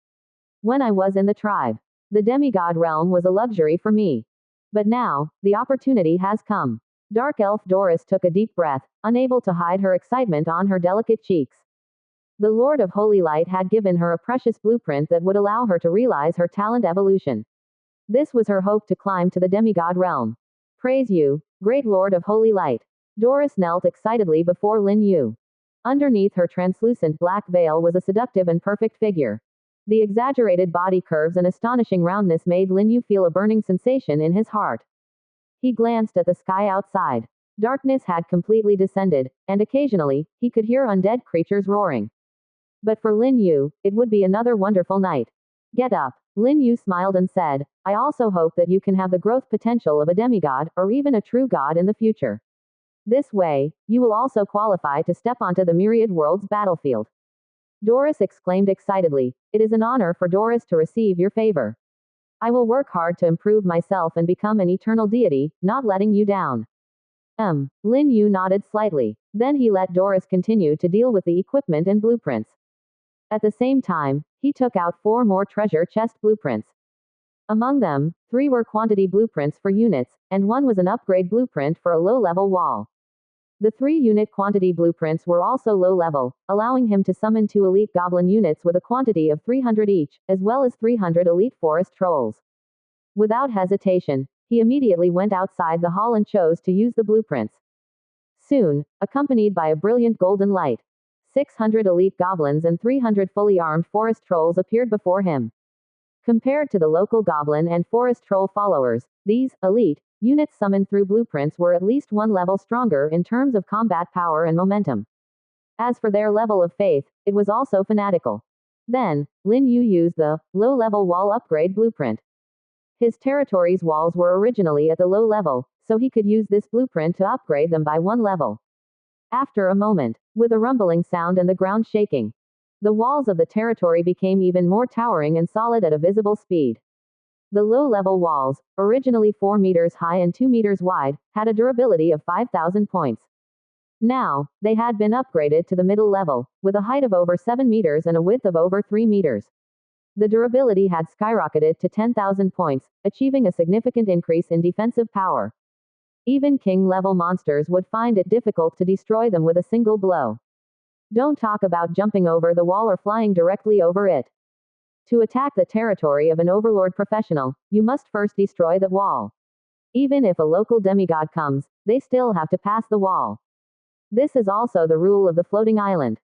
When I was in the tribe, the demigod realm was a luxury for me. But now, the opportunity has come. Dark elf Doris took a deep breath, unable to hide her excitement on her delicate cheeks. The Lord of Holy Light had given her a precious blueprint that would allow her to realize her talent evolution. This was her hope to climb to the demigod realm. Praise you, great Lord of Holy Light. Doris knelt excitedly before Lin Yu. Underneath her translucent black veil was a seductive and perfect figure. The exaggerated body curves and astonishing roundness made Lin Yu feel a burning sensation in his heart. He glanced at the sky outside. Darkness had completely descended, and occasionally, he could hear undead creatures roaring. But for Lin Yu, it would be another wonderful night. Get up. Lin Yu smiled and said, I also hope that you can have the growth potential of a demigod, or even a true god in the future. This way, you will also qualify to step onto the myriad world's battlefield. Doris exclaimed excitedly, it is an honor for Doris to receive your favor. I will work hard to improve myself and become an eternal deity, not letting you down. Lin Yu nodded slightly. Then he let Doris continue to deal with the equipment and blueprints. At the same time, he took out 4 more treasure chest blueprints. Among them, 3 were quantity blueprints for units, and 1 was an upgrade blueprint for a low-level wall. The 3 unit quantity blueprints were also low-level, allowing him to summon 2 elite goblin units with a quantity of 300 each, as well as 300 elite forest trolls. Without hesitation, he immediately went outside the hall and chose to use the blueprints. Soon, accompanied by a brilliant golden light, 600 elite goblins and 300 fully armed forest trolls appeared before him. Compared to the local goblin and forest troll followers, these elite units summoned through blueprints were at least 1 level stronger in terms of combat power and momentum. As for their level of faith, it was also fanatical. Then, Lin Yu used the low-level wall upgrade blueprint. His territory's walls were originally at the low level, so he could use this blueprint to upgrade them by 1 level. After a moment, with a rumbling sound and the ground shaking, the walls of the territory became even more towering and solid at a visible speed. The low-level walls, originally 4 meters high and 2 meters wide, had a durability of 5,000 points. Now, they had been upgraded to the middle level, with a height of over 7 meters and a width of over 3 meters. The durability had skyrocketed to 10,000 points, achieving a significant increase in defensive power. Even king-level monsters would find it difficult to destroy them with a single blow. Don't talk about jumping over the wall or flying directly over it. To attack the territory of an overlord professional, you must first destroy the wall. Even if a local demigod comes, they still have to pass the wall. This is also the rule of the floating island.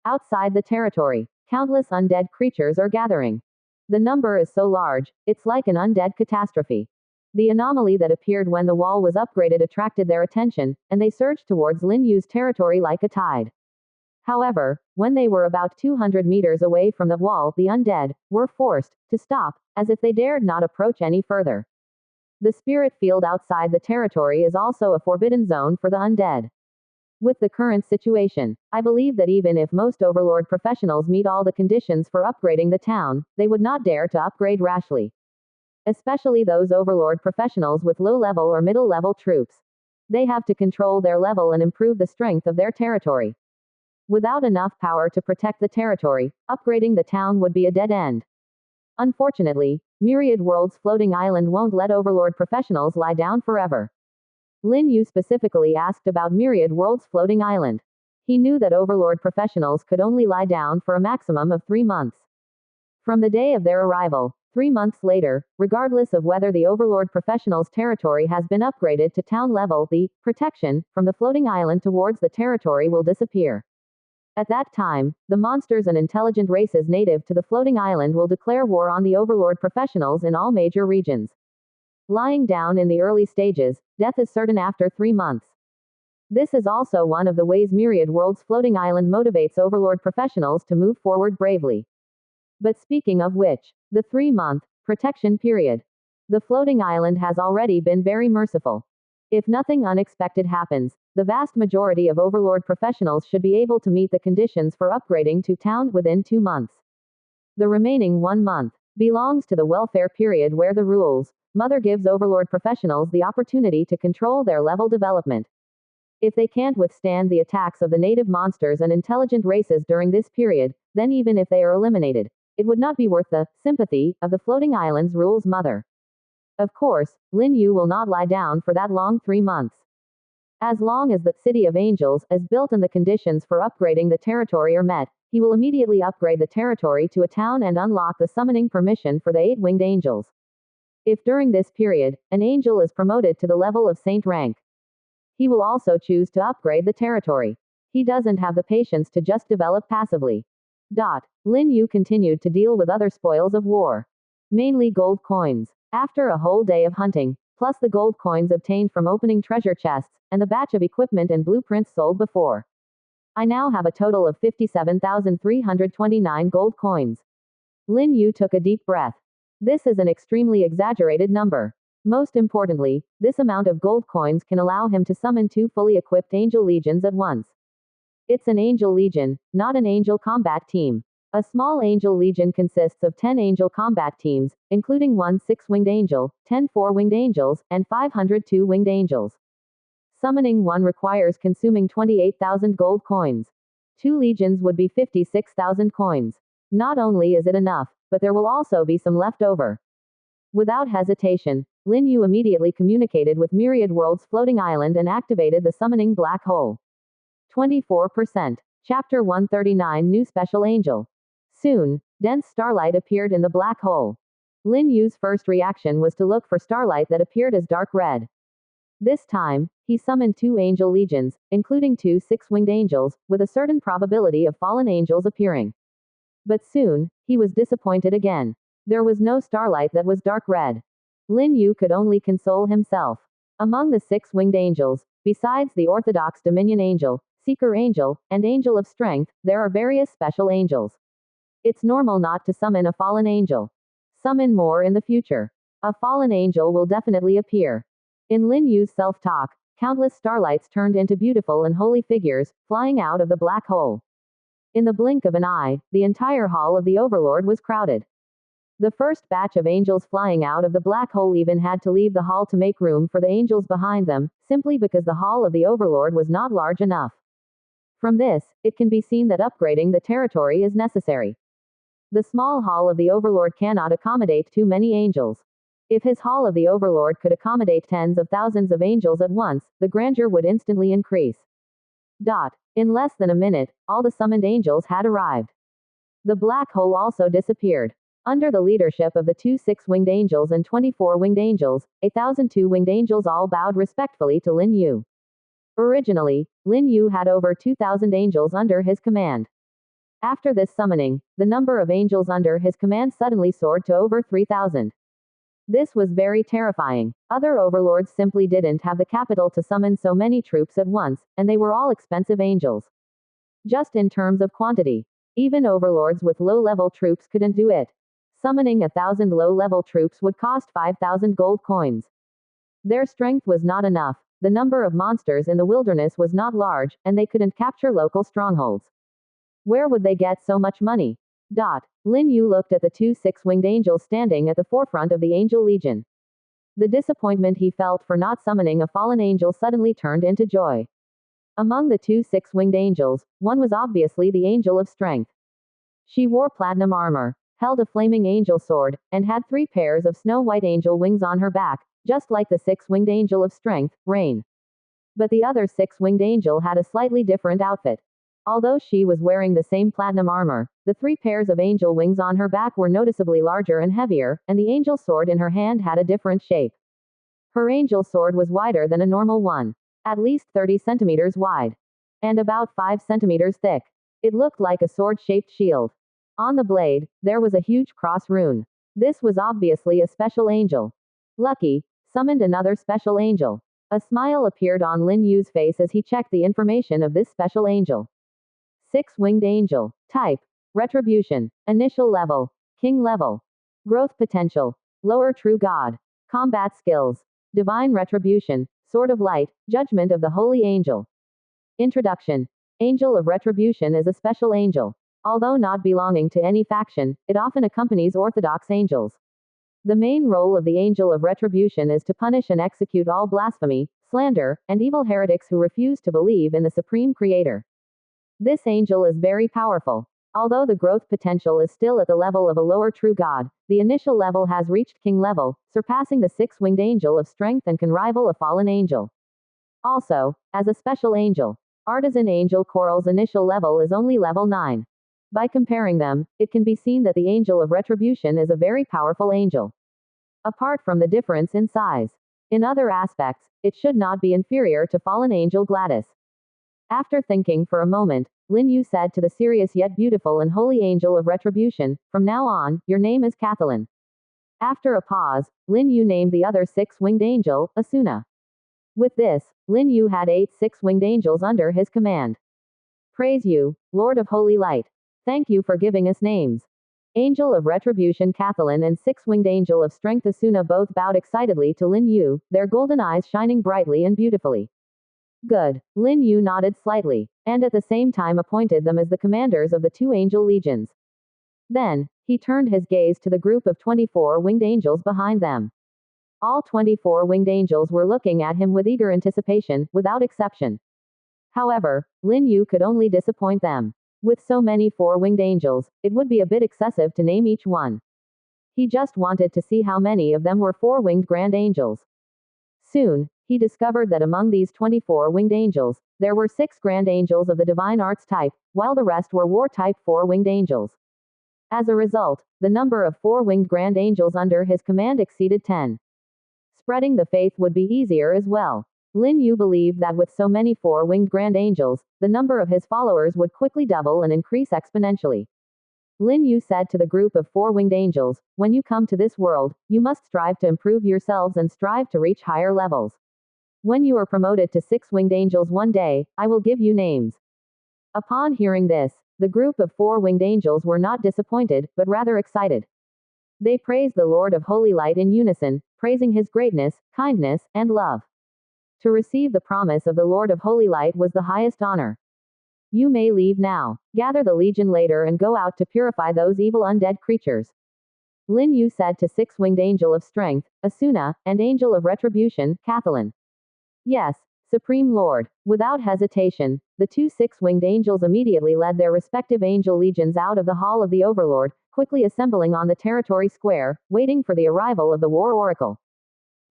Outside the territory, countless undead creatures are gathering. The number is so large, it's like an undead catastrophe. The anomaly that appeared when the wall was upgraded attracted their attention, and they surged towards Lin Yu's territory like a tide. However, when they were about 200 meters away from the wall, the undead were forced to stop, as if they dared not approach any further. The spirit field outside the territory is also a forbidden zone for the undead. With the current situation, I believe that even if most overlord professionals meet all the conditions for upgrading the town, they would not dare to upgrade rashly. Especially those overlord professionals with low-level or middle-level troops. They have to control their level and improve the strength of their territory. Without enough power to protect the territory, upgrading the town would be a dead end. Unfortunately, Myriad World's floating island won't let overlord professionals lie down forever. Lin Yu specifically asked about Myriad World's floating island. He knew that overlord professionals could only lie down for a maximum of 3 months. From the day of their arrival, 3 months later, regardless of whether the overlord professional's territory has been upgraded to town level, the protection from the floating island towards the territory will disappear. At that time, the monsters and intelligent races native to the floating island will declare war on the overlord professionals in all major regions. Lying down in the early stages, death is certain after 3 months. This is also one of the ways Myriad World's floating island motivates overlord professionals to move forward bravely. But speaking of which, the 3-month protection period. The floating island has already been very merciful. If nothing unexpected happens, the vast majority of overlord professionals should be able to meet the conditions for upgrading to town within 2 months. The remaining 1 month belongs to the welfare period where the rules mother gives overlord professionals the opportunity to control their level development. If they can't withstand the attacks of the native monsters and intelligent races during this period, then even if they are eliminated, it would not be worth the sympathy of the floating island's rules mother. Of course, Lin Yu will not lie down for that long 3 months. As long as the City of Angels is built and the conditions for upgrading the territory are met, he will immediately upgrade the territory to a town and unlock the summoning permission for the 8-winged angels. If during this period, an angel is promoted to the level of saint rank, he will also choose to upgrade the territory. He doesn't have the patience to just develop passively. Lin Yu continued to deal with other spoils of war. Mainly gold coins. After a whole day of hunting, plus the gold coins obtained from opening treasure chests, and the batch of equipment and blueprints sold before, I now have a total of 57,329 gold coins. Lin Yu took a deep breath. This is an extremely exaggerated number. Most importantly, this amount of gold coins can allow him to summon 2 fully equipped angel legions at once. It's an angel legion, not an angel combat team. A small angel legion consists of 10 angel combat teams, including 1 6-winged angel, 10 4-winged angels, and 500 2-winged angels. Summoning one requires consuming 28,000 gold coins. 2 legions would be 56,000 coins. Not only is it enough, but there will also be some left over. Without hesitation, Lin Yu immediately communicated with Myriad World's floating island and activated the summoning black hole. 24%. Chapter 139 New Special Angel. Soon, dense starlight appeared in the black hole. Lin Yu's first reaction was to look for starlight that appeared as dark red. This time, he summoned 2 angel legions, including 2 6-winged angels, with a certain probability of fallen angels appearing. But soon, he was disappointed again. There was no starlight that was dark red. Lin Yu could only console himself. Among the 6-winged angels, besides the orthodox Dominion Angel, Seeker Angel, and Angel of Strength, there are various special angels. It's normal not to summon a fallen angel. Summon more in the future. A fallen angel will definitely appear. In Lin Yu's self-talk, countless starlights turned into beautiful and holy figures, flying out of the black hole. In the blink of an eye, the entire hall of the Overlord was crowded. The first batch of angels flying out of the black hole even had to leave the hall to make room for the angels behind them, simply because the hall of the Overlord was not large enough. From this, it can be seen that upgrading the territory is necessary. The small hall of the Overlord cannot accommodate too many angels. If his hall of the Overlord could accommodate tens of thousands of angels at once, the grandeur would instantly increase. In less than a minute, all the summoned angels had arrived. The black hole also disappeared. Under the leadership of the 2 6-winged angels and 24 winged angels, 1,000 2-winged angels all bowed respectfully to Lin Yu. Originally, Lin Yu had over 2,000 angels under his command. After this summoning, the number of angels under his command suddenly soared to over 3,000. This was very terrifying. Other overlords simply didn't have the capital to summon so many troops at once, and they were all expensive angels. Just in terms of quantity, even overlords with low-level troops couldn't do it. Summoning 1,000 low-level troops would cost 5,000 gold coins. Their strength was not enough, the number of monsters in the wilderness was not large, and they couldn't capture local strongholds. Where would they get so much money? Lin Yu looked at the 2 6-winged angels standing at the forefront of the Angel Legion. The disappointment he felt for not summoning a fallen angel suddenly turned into joy. Among the 2 6-winged angels, one was obviously the Angel of Strength. She wore platinum armor, held a flaming angel sword, and had 3 pairs of snow-white angel wings on her back, just like the 6-winged Angel of Strength, Rain. But the other 6-winged angel had a slightly different outfit. Although she was wearing the same platinum armor, the 3 pairs of angel wings on her back were noticeably larger and heavier, and the angel sword in her hand had a different shape. Her angel sword was wider than a normal one, at least 30 centimeters wide, and about 5 centimeters thick. It looked like a sword-shaped shield. On the blade, there was a huge cross rune. This was obviously a special angel. Lucky summoned another special angel. A smile appeared on Lin Yu's face as he checked the information of this special angel. 6-winged angel. Type: Retribution. Initial level: King level. Growth potential: Lower True God. Combat skills: Divine Retribution, Sword of Light, Judgment of the Holy Angel. Introduction. Angel of Retribution is a special angel. Although not belonging to any faction, it often accompanies Orthodox angels. The main role of the Angel of Retribution is to punish and execute all blasphemy, slander, and evil heretics who refuse to believe in the Supreme Creator. This angel is very powerful. Although the growth potential is still at the level of a lower true god, the initial level has reached king level, surpassing the 6-winged angel of strength and can rival a fallen angel. Also, as a special angel, artisan angel Coral's initial level is only level 9. By comparing them, it can be seen that the Angel of Retribution is a very powerful angel. Apart from the difference in size, in other aspects, it should not be inferior to fallen angel Glattus. After thinking for a moment, Lin Yu said to the serious yet beautiful and holy Angel of Retribution, "From now on, your name is Kathleen." After a pause, Lin Yu named the other 6-winged angel, Asuna. With this, Lin Yu had 8 6-winged angels under his command. Praise you, Lord of Holy Light. Thank you for giving us names. Angel of Retribution Kathleen and Six-Winged Angel of Strength Asuna both bowed excitedly to Lin Yu, their golden eyes shining brightly and beautifully. Good. Lin Yu nodded slightly, and at the same time appointed them as the commanders of the two angel legions. Then, he turned his gaze to the group of 24 winged angels behind them. All 24 winged angels were looking at him with eager anticipation, without exception. However, Lin Yu could only disappoint them. With so many four-winged angels, it would be a bit excessive to name each one. He just wanted to see how many of them were four-winged grand angels. Soon, he discovered that among these 24 winged angels, there were 6 grand angels of the divine arts type, while the rest were war-type four-winged angels. As a result, the number of four-winged grand angels under his command exceeded 10. Spreading the faith would be easier as well. Lin Yu believed that with so many four-winged grand angels, the number of his followers would quickly double and increase exponentially. Lin Yu said to the group of four-winged angels, when you come to this world, you must strive to improve yourselves and strive to reach higher levels. When you are promoted to six-winged angels one day, I will give you names. Upon hearing this, the group of four-winged angels were not disappointed, but rather excited. They praised the Lord of Holy Light in unison, praising his greatness, kindness, and love. To receive the promise of the Lord of Holy Light was the highest honor. You may leave now. Gather the legion later and go out to purify those evil undead creatures. Lin Yu said to Six-Winged Angel of Strength, Asuna, and Angel of Retribution, Kathleen. Yes, Supreme Lord. Without hesitation, the two six-winged angels immediately led their respective angel legions out of the Hall of the Overlord, quickly assembling on the territory square, waiting for the arrival of the War Oracle.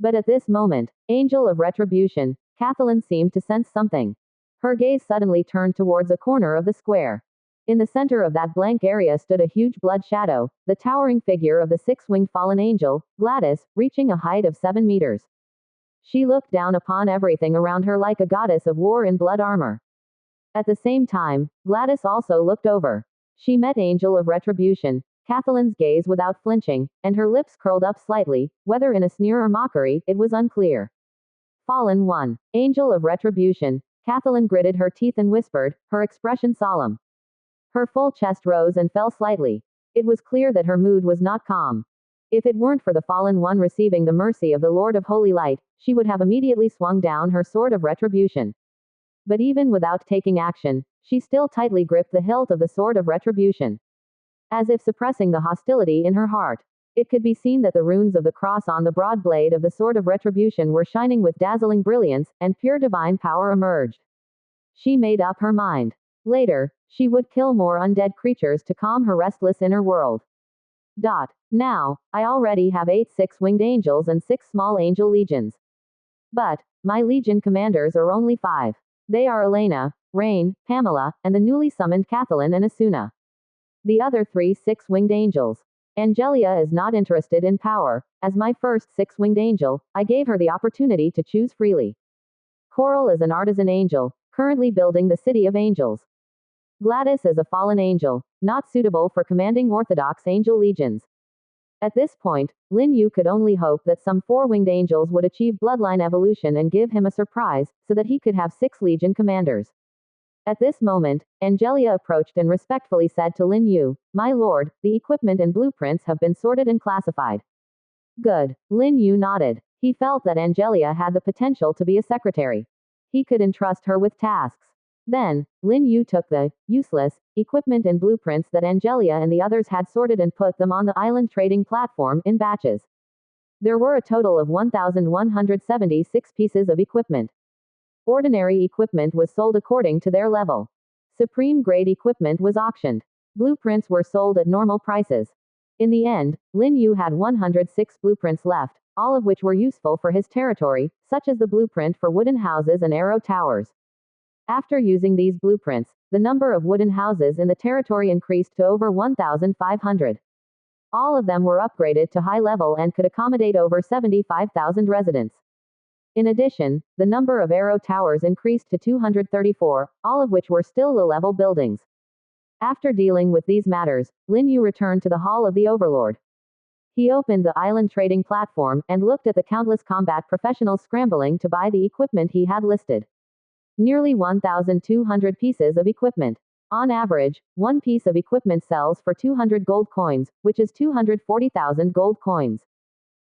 But at this moment, Angel of Retribution, Kathleen seemed to sense something. Her gaze suddenly turned towards a corner of the square. In the center of that blank area stood a huge blood shadow, the towering figure of the six-winged fallen angel, Glattus, reaching a height of 7 meters. She looked down upon everything around her like a goddess of war in blood armor. At the same time, Glattus also looked over. She met Angel of Retribution, Kathleen's gaze without flinching, and her lips curled up slightly, whether in a sneer or mockery, it was unclear. Fallen one. Angel of Retribution. Kathleen gritted her teeth and whispered, her expression solemn. Her full chest rose and fell slightly. It was clear that her mood was not calm. If it weren't for the fallen one receiving the mercy of the Lord of Holy Light, she would have immediately swung down her sword of retribution. But even without taking action, she still tightly gripped the hilt of the sword of retribution. As if suppressing the hostility in her heart. It could be seen that the runes of the cross on the broad blade of the sword of retribution were shining with dazzling brilliance, and pure divine power emerged. She made up her mind. Later, she would kill more undead creatures to calm her restless inner world. Now, I already have 8 six-winged angels and 6 small angel legions. But, my legion commanders are only 5. They are Elena, Rain, Pamela, and the newly summoned Kathleen and Asuna. The other 3 six-winged angels. Angelia is not interested in power. As my first six-winged angel, I gave her the opportunity to choose freely. Coral is an artisan angel, currently building the City of Angels. Glattus is a fallen angel, not suitable for commanding orthodox angel legions. At this point, Lin Yu could only hope that some 4-winged angels would achieve bloodline evolution and give him a surprise, so that he could have 6 legion commanders. At this moment, Angelia approached and respectfully said to Lin Yu, My lord, the equipment and blueprints have been sorted and classified. Good. Lin Yu nodded. He felt that Angelia had the potential to be a secretary. He could entrust her with tasks. Then, Lin Yu took the useless equipment and blueprints that Angelia and the others had sorted and put them on the island trading platform in batches. There were a total of 1,176 pieces of equipment. Ordinary equipment was sold according to their level. Supreme grade equipment was auctioned. Blueprints were sold at normal prices. In the end, Lin Yu had 106 blueprints left, all of which were useful for his territory, such as the blueprint for wooden houses and arrow towers. After using these blueprints, the number of wooden houses in the territory increased to over 1,500. All of them were upgraded to high level and could accommodate over 75,000 residents. In addition, the number of arrow towers increased to 234, all of which were still low-level buildings. After dealing with these matters, Lin Yu returned to the Hall of the Overlord. He opened the island trading platform and looked at the countless combat professionals scrambling to buy the equipment he had listed. Nearly 1,200 pieces of equipment. On average, one piece of equipment sells for 200 gold coins, which is 240,000 gold coins.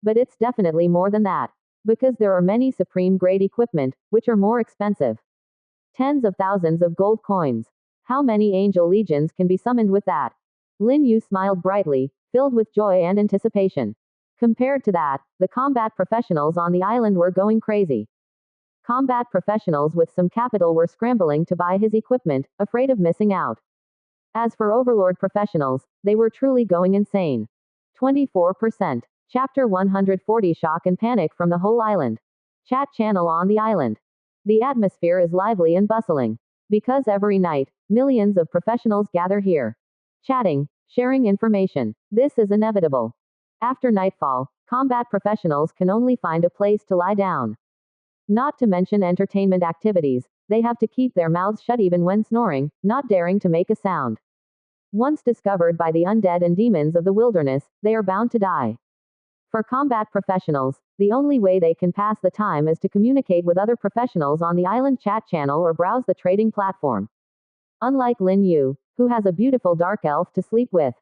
But it's definitely more than that. Because there are many supreme grade equipment, which are more expensive. Tens of thousands of gold coins. How many angel legions can be summoned with that? Lin Yu smiled brightly, filled with joy and anticipation. Compared to that, the combat professionals on the island were going crazy. Combat professionals with some capital were scrambling to buy his equipment, afraid of missing out. As for overlord professionals, they were truly going insane. 24%. Chapter 140 Shock and Panic from the whole island. Chat channel on the island. The atmosphere is lively and bustling. Because every night, millions of professionals gather here. Chatting, sharing information. This is inevitable. After nightfall, combat professionals can only find a place to lie down. Not to mention entertainment activities, they have to keep their mouths shut even when snoring, not daring to make a sound. Once discovered by the undead and demons of the wilderness, they are bound to die. For combat professionals, the only way they can pass the time is to communicate with other professionals on the island chat channel or browse the trading platform. Unlike Lin Yu, who has a beautiful dark elf to sleep with.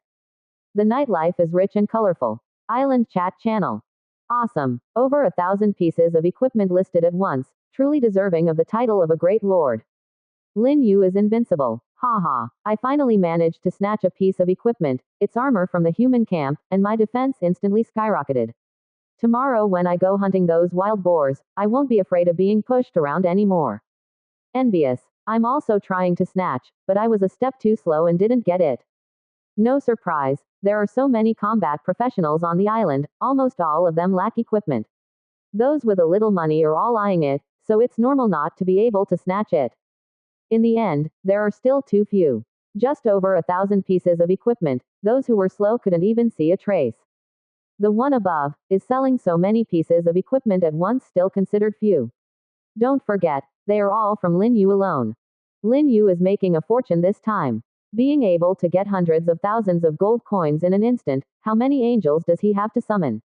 The nightlife is rich and colorful. Island chat channel. Awesome. Over 1,000 pieces of equipment listed at once, truly deserving of the title of a great lord. Lin Yu is invincible. Haha. I finally managed to snatch a piece of equipment, its armor from the human camp, and my defense instantly skyrocketed. Tomorrow when I go hunting those wild boars, I won't be afraid of being pushed around anymore. Envious. I'm also trying to snatch, but I was a step too slow and didn't get it. No surprise, there are so many combat professionals on the island, almost all of them lack equipment. Those with a little money are all eyeing it, so it's normal not to be able to snatch it. In the end, there are still too few. Just over 1,000 pieces of equipment, those who were slow couldn't even see a trace. The one above is selling so many pieces of equipment at once still considered few. Don't forget, they are all from Lin Yu alone. Lin Yu is making a fortune this time. Being able to get hundreds of thousands of gold coins in an instant, how many angels does he have to summon?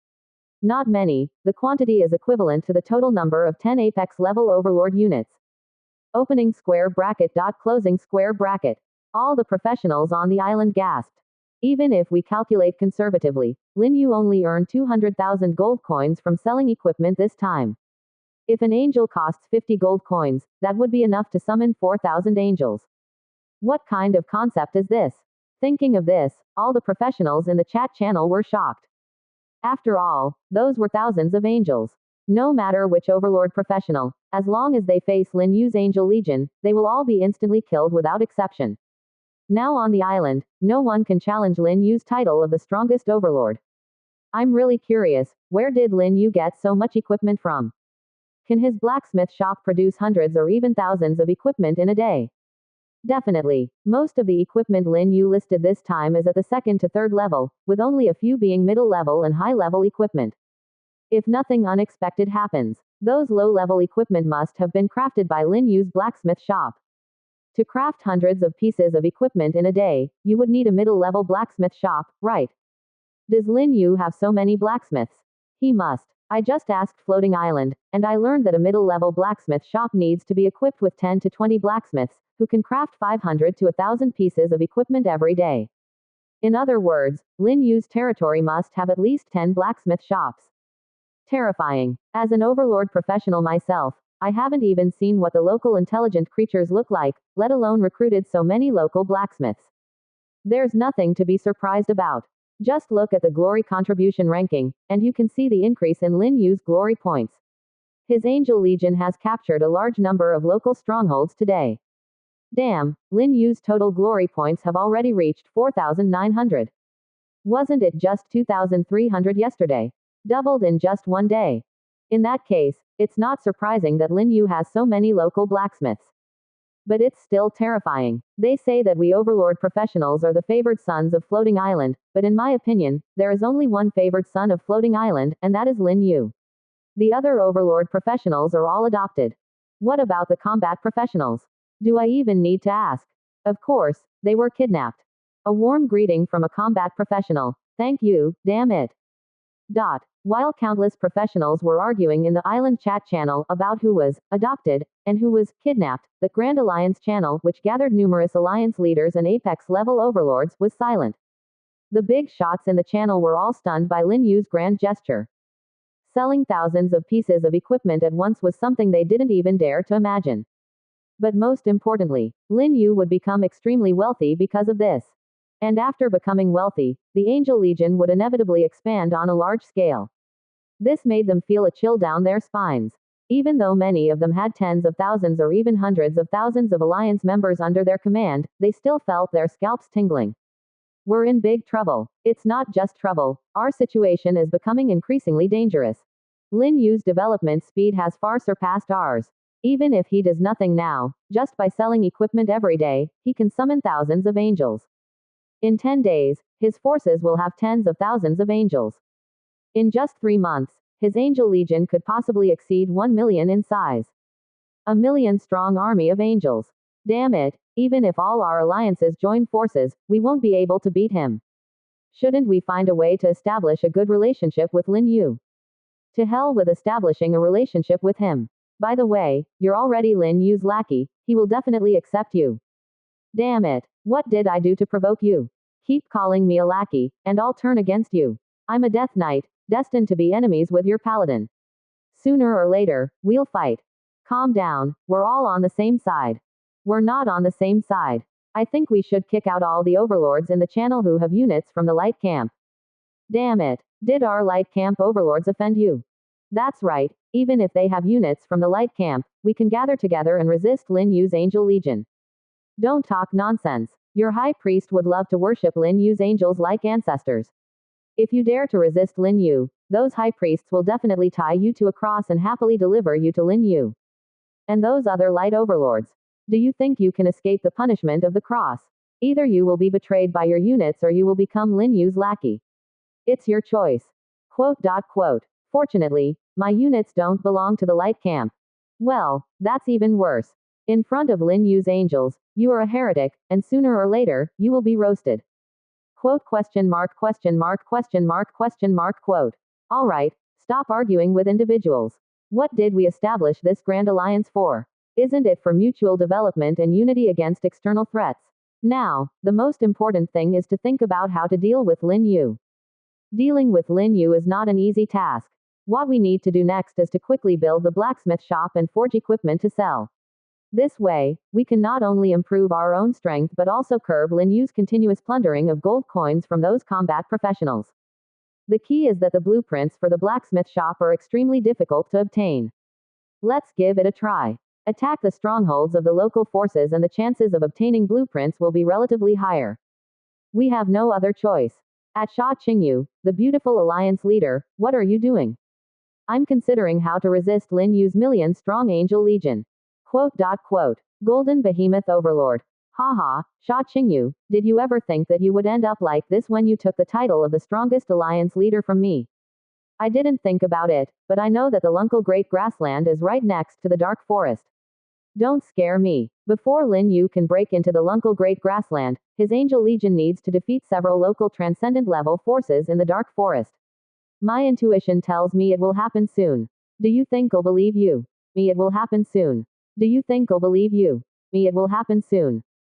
Not many, the quantity is equivalent to the total number of 10 apex level overlord units. Opening square bracket. Closing square bracket. All the professionals on the island gasped. Even if we calculate conservatively, Lin Yu only earned 200,000 gold coins from selling equipment this time. If an angel costs 50 gold coins, that would be enough to summon 4,000 angels. What kind of concept is this? Thinking of this, all the professionals in the chat channel were shocked. After all, those were thousands of angels. No matter which overlord professional, as long as they face Lin Yu's angel legion, they will all be instantly killed without exception. Now on the island, no one can challenge Lin Yu's title of the strongest overlord. I'm really curious, where did Lin Yu get so much equipment from? Can his blacksmith shop produce hundreds or even thousands of equipment in a day? Definitely. Most of the equipment Lin Yu listed this time is at the second to third level, with only a few being middle level and high level equipment. If nothing unexpected happens, those low level equipment must have been crafted by Lin Yu's blacksmith shop. To craft hundreds of pieces of equipment in a day, you would need a middle level blacksmith shop, right? Does Lin Yu have so many blacksmiths? He must. I just asked Floating Island, and I learned that a middle level blacksmith shop needs to be equipped with 10 to 20 blacksmiths, who can craft 500 to 1,000 pieces of equipment every day. In other words, Lin Yu's territory must have at least 10 blacksmith shops. Terrifying. As an overlord professional myself, I haven't even seen what the local intelligent creatures look like, let alone recruited so many local blacksmiths. There's nothing to be surprised about. Just look at the glory contribution ranking, and you can see the increase in Lin Yu's glory points. His angel legion has captured a large number of local strongholds today. Damn, Lin Yu's total glory points have already reached 4,900. Wasn't it just 2,300 yesterday? Doubled in just one day. In that case, it's not surprising that Lin Yu has so many local blacksmiths. But it's still terrifying. They say that we overlord professionals are the favored sons of Floating Island, but in my opinion, there is only one favored son of Floating Island, and that is Lin Yu. The other overlord professionals are all adopted. What about the combat professionals? Do I even need to ask? Of course, they were kidnapped. A warm greeting from a combat professional. Thank you, damn it. While countless professionals were arguing in the island chat channel about who was adopted and who was kidnapped, the Grand Alliance channel, which gathered numerous alliance leaders and apex-level overlords, was silent. The big shots in the channel were all stunned by Lin Yu's grand gesture. Selling thousands of pieces of equipment at once was something they didn't even dare to imagine. But most importantly, Lin Yu would become extremely wealthy because of this. And after becoming wealthy, the Angel Legion would inevitably expand on a large scale. This made them feel a chill down their spines. Even though many of them had tens of thousands or even hundreds of thousands of alliance members under their command, they still felt their scalps tingling. We're in big trouble. It's not just trouble, our situation is becoming increasingly dangerous. Lin Yu's development speed has far surpassed ours. Even if he does nothing now, just by selling equipment every day, he can summon thousands of angels. In 10 days, his forces will have tens of thousands of angels. In just 3 months, his angel legion could possibly exceed 1 million in size. A million-strong army of angels. Damn it, even if all our alliances join forces, we won't be able to beat him. Shouldn't we find a way to establish a good relationship with Lin Yu? To hell with establishing a relationship with him. By the way, you're already Lin Yu's lackey, he will definitely accept you. Damn it, what did I do to provoke you? Keep calling me a lackey, and I'll turn against you. I'm a death knight, destined to be enemies with your paladin. Sooner or later, we'll fight. Calm down, we're all on the same side. We're not on the same side. I think we should kick out all the overlords in the channel who have units from the light camp. Damn it, did our light camp overlords offend you? That's right, even if they have units from the light camp, we can gather together and resist Lin Yu's angel legion. Don't talk nonsense. Your high priest would love to worship Lin Yu's angels like ancestors. If you dare to resist Lin Yu, those high priests will definitely tie you to a cross and happily deliver you to Lin Yu. And those other light overlords. Do you think you can escape the punishment of the cross? Either you will be betrayed by your units or you will become Lin Yu's lackey. It's your choice. Quote. Fortunately, my units don't belong to the light camp. Well, that's even worse. In front of Lin Yu's angels, you are a heretic, and sooner or later, you will be roasted. Quote. Alright, stop arguing with individuals. What did we establish this grand alliance for? Isn't it for mutual development and unity against external threats? Now, the most important thing is to think about how to deal with Lin Yu. Dealing with Lin Yu is not an easy task. What we need to do next is to quickly build the blacksmith shop and forge equipment to sell. This way, we can not only improve our own strength but also curb Lin Yu's continuous plundering of gold coins from those combat professionals. The key is that the blueprints for the blacksmith shop are extremely difficult to obtain. Let's give it a try. Attack the strongholds of the local forces and the chances of obtaining blueprints will be relatively higher. We have no other choice. At Sha Qingyu, the beautiful alliance leader, what are you doing? I'm considering how to resist Lin Yu's million-strong angel legion. Quote. Golden Behemoth Overlord. Haha, Sha Qingyu, did you ever think that you would end up like this when you took the title of the strongest alliance leader from me? I didn't think about it, but I know that the Luncal Great Grassland is right next to the Dark Forest. Don't scare me. Before Lin Yu can break into the Luncal Great Grassland, his angel legion needs to defeat several local transcendent level forces in the Dark Forest. My intuition tells me it will happen soon. Do you think I'll believe you? Me, it will happen soon. Do you think I'll believe you? Me, it will happen soon.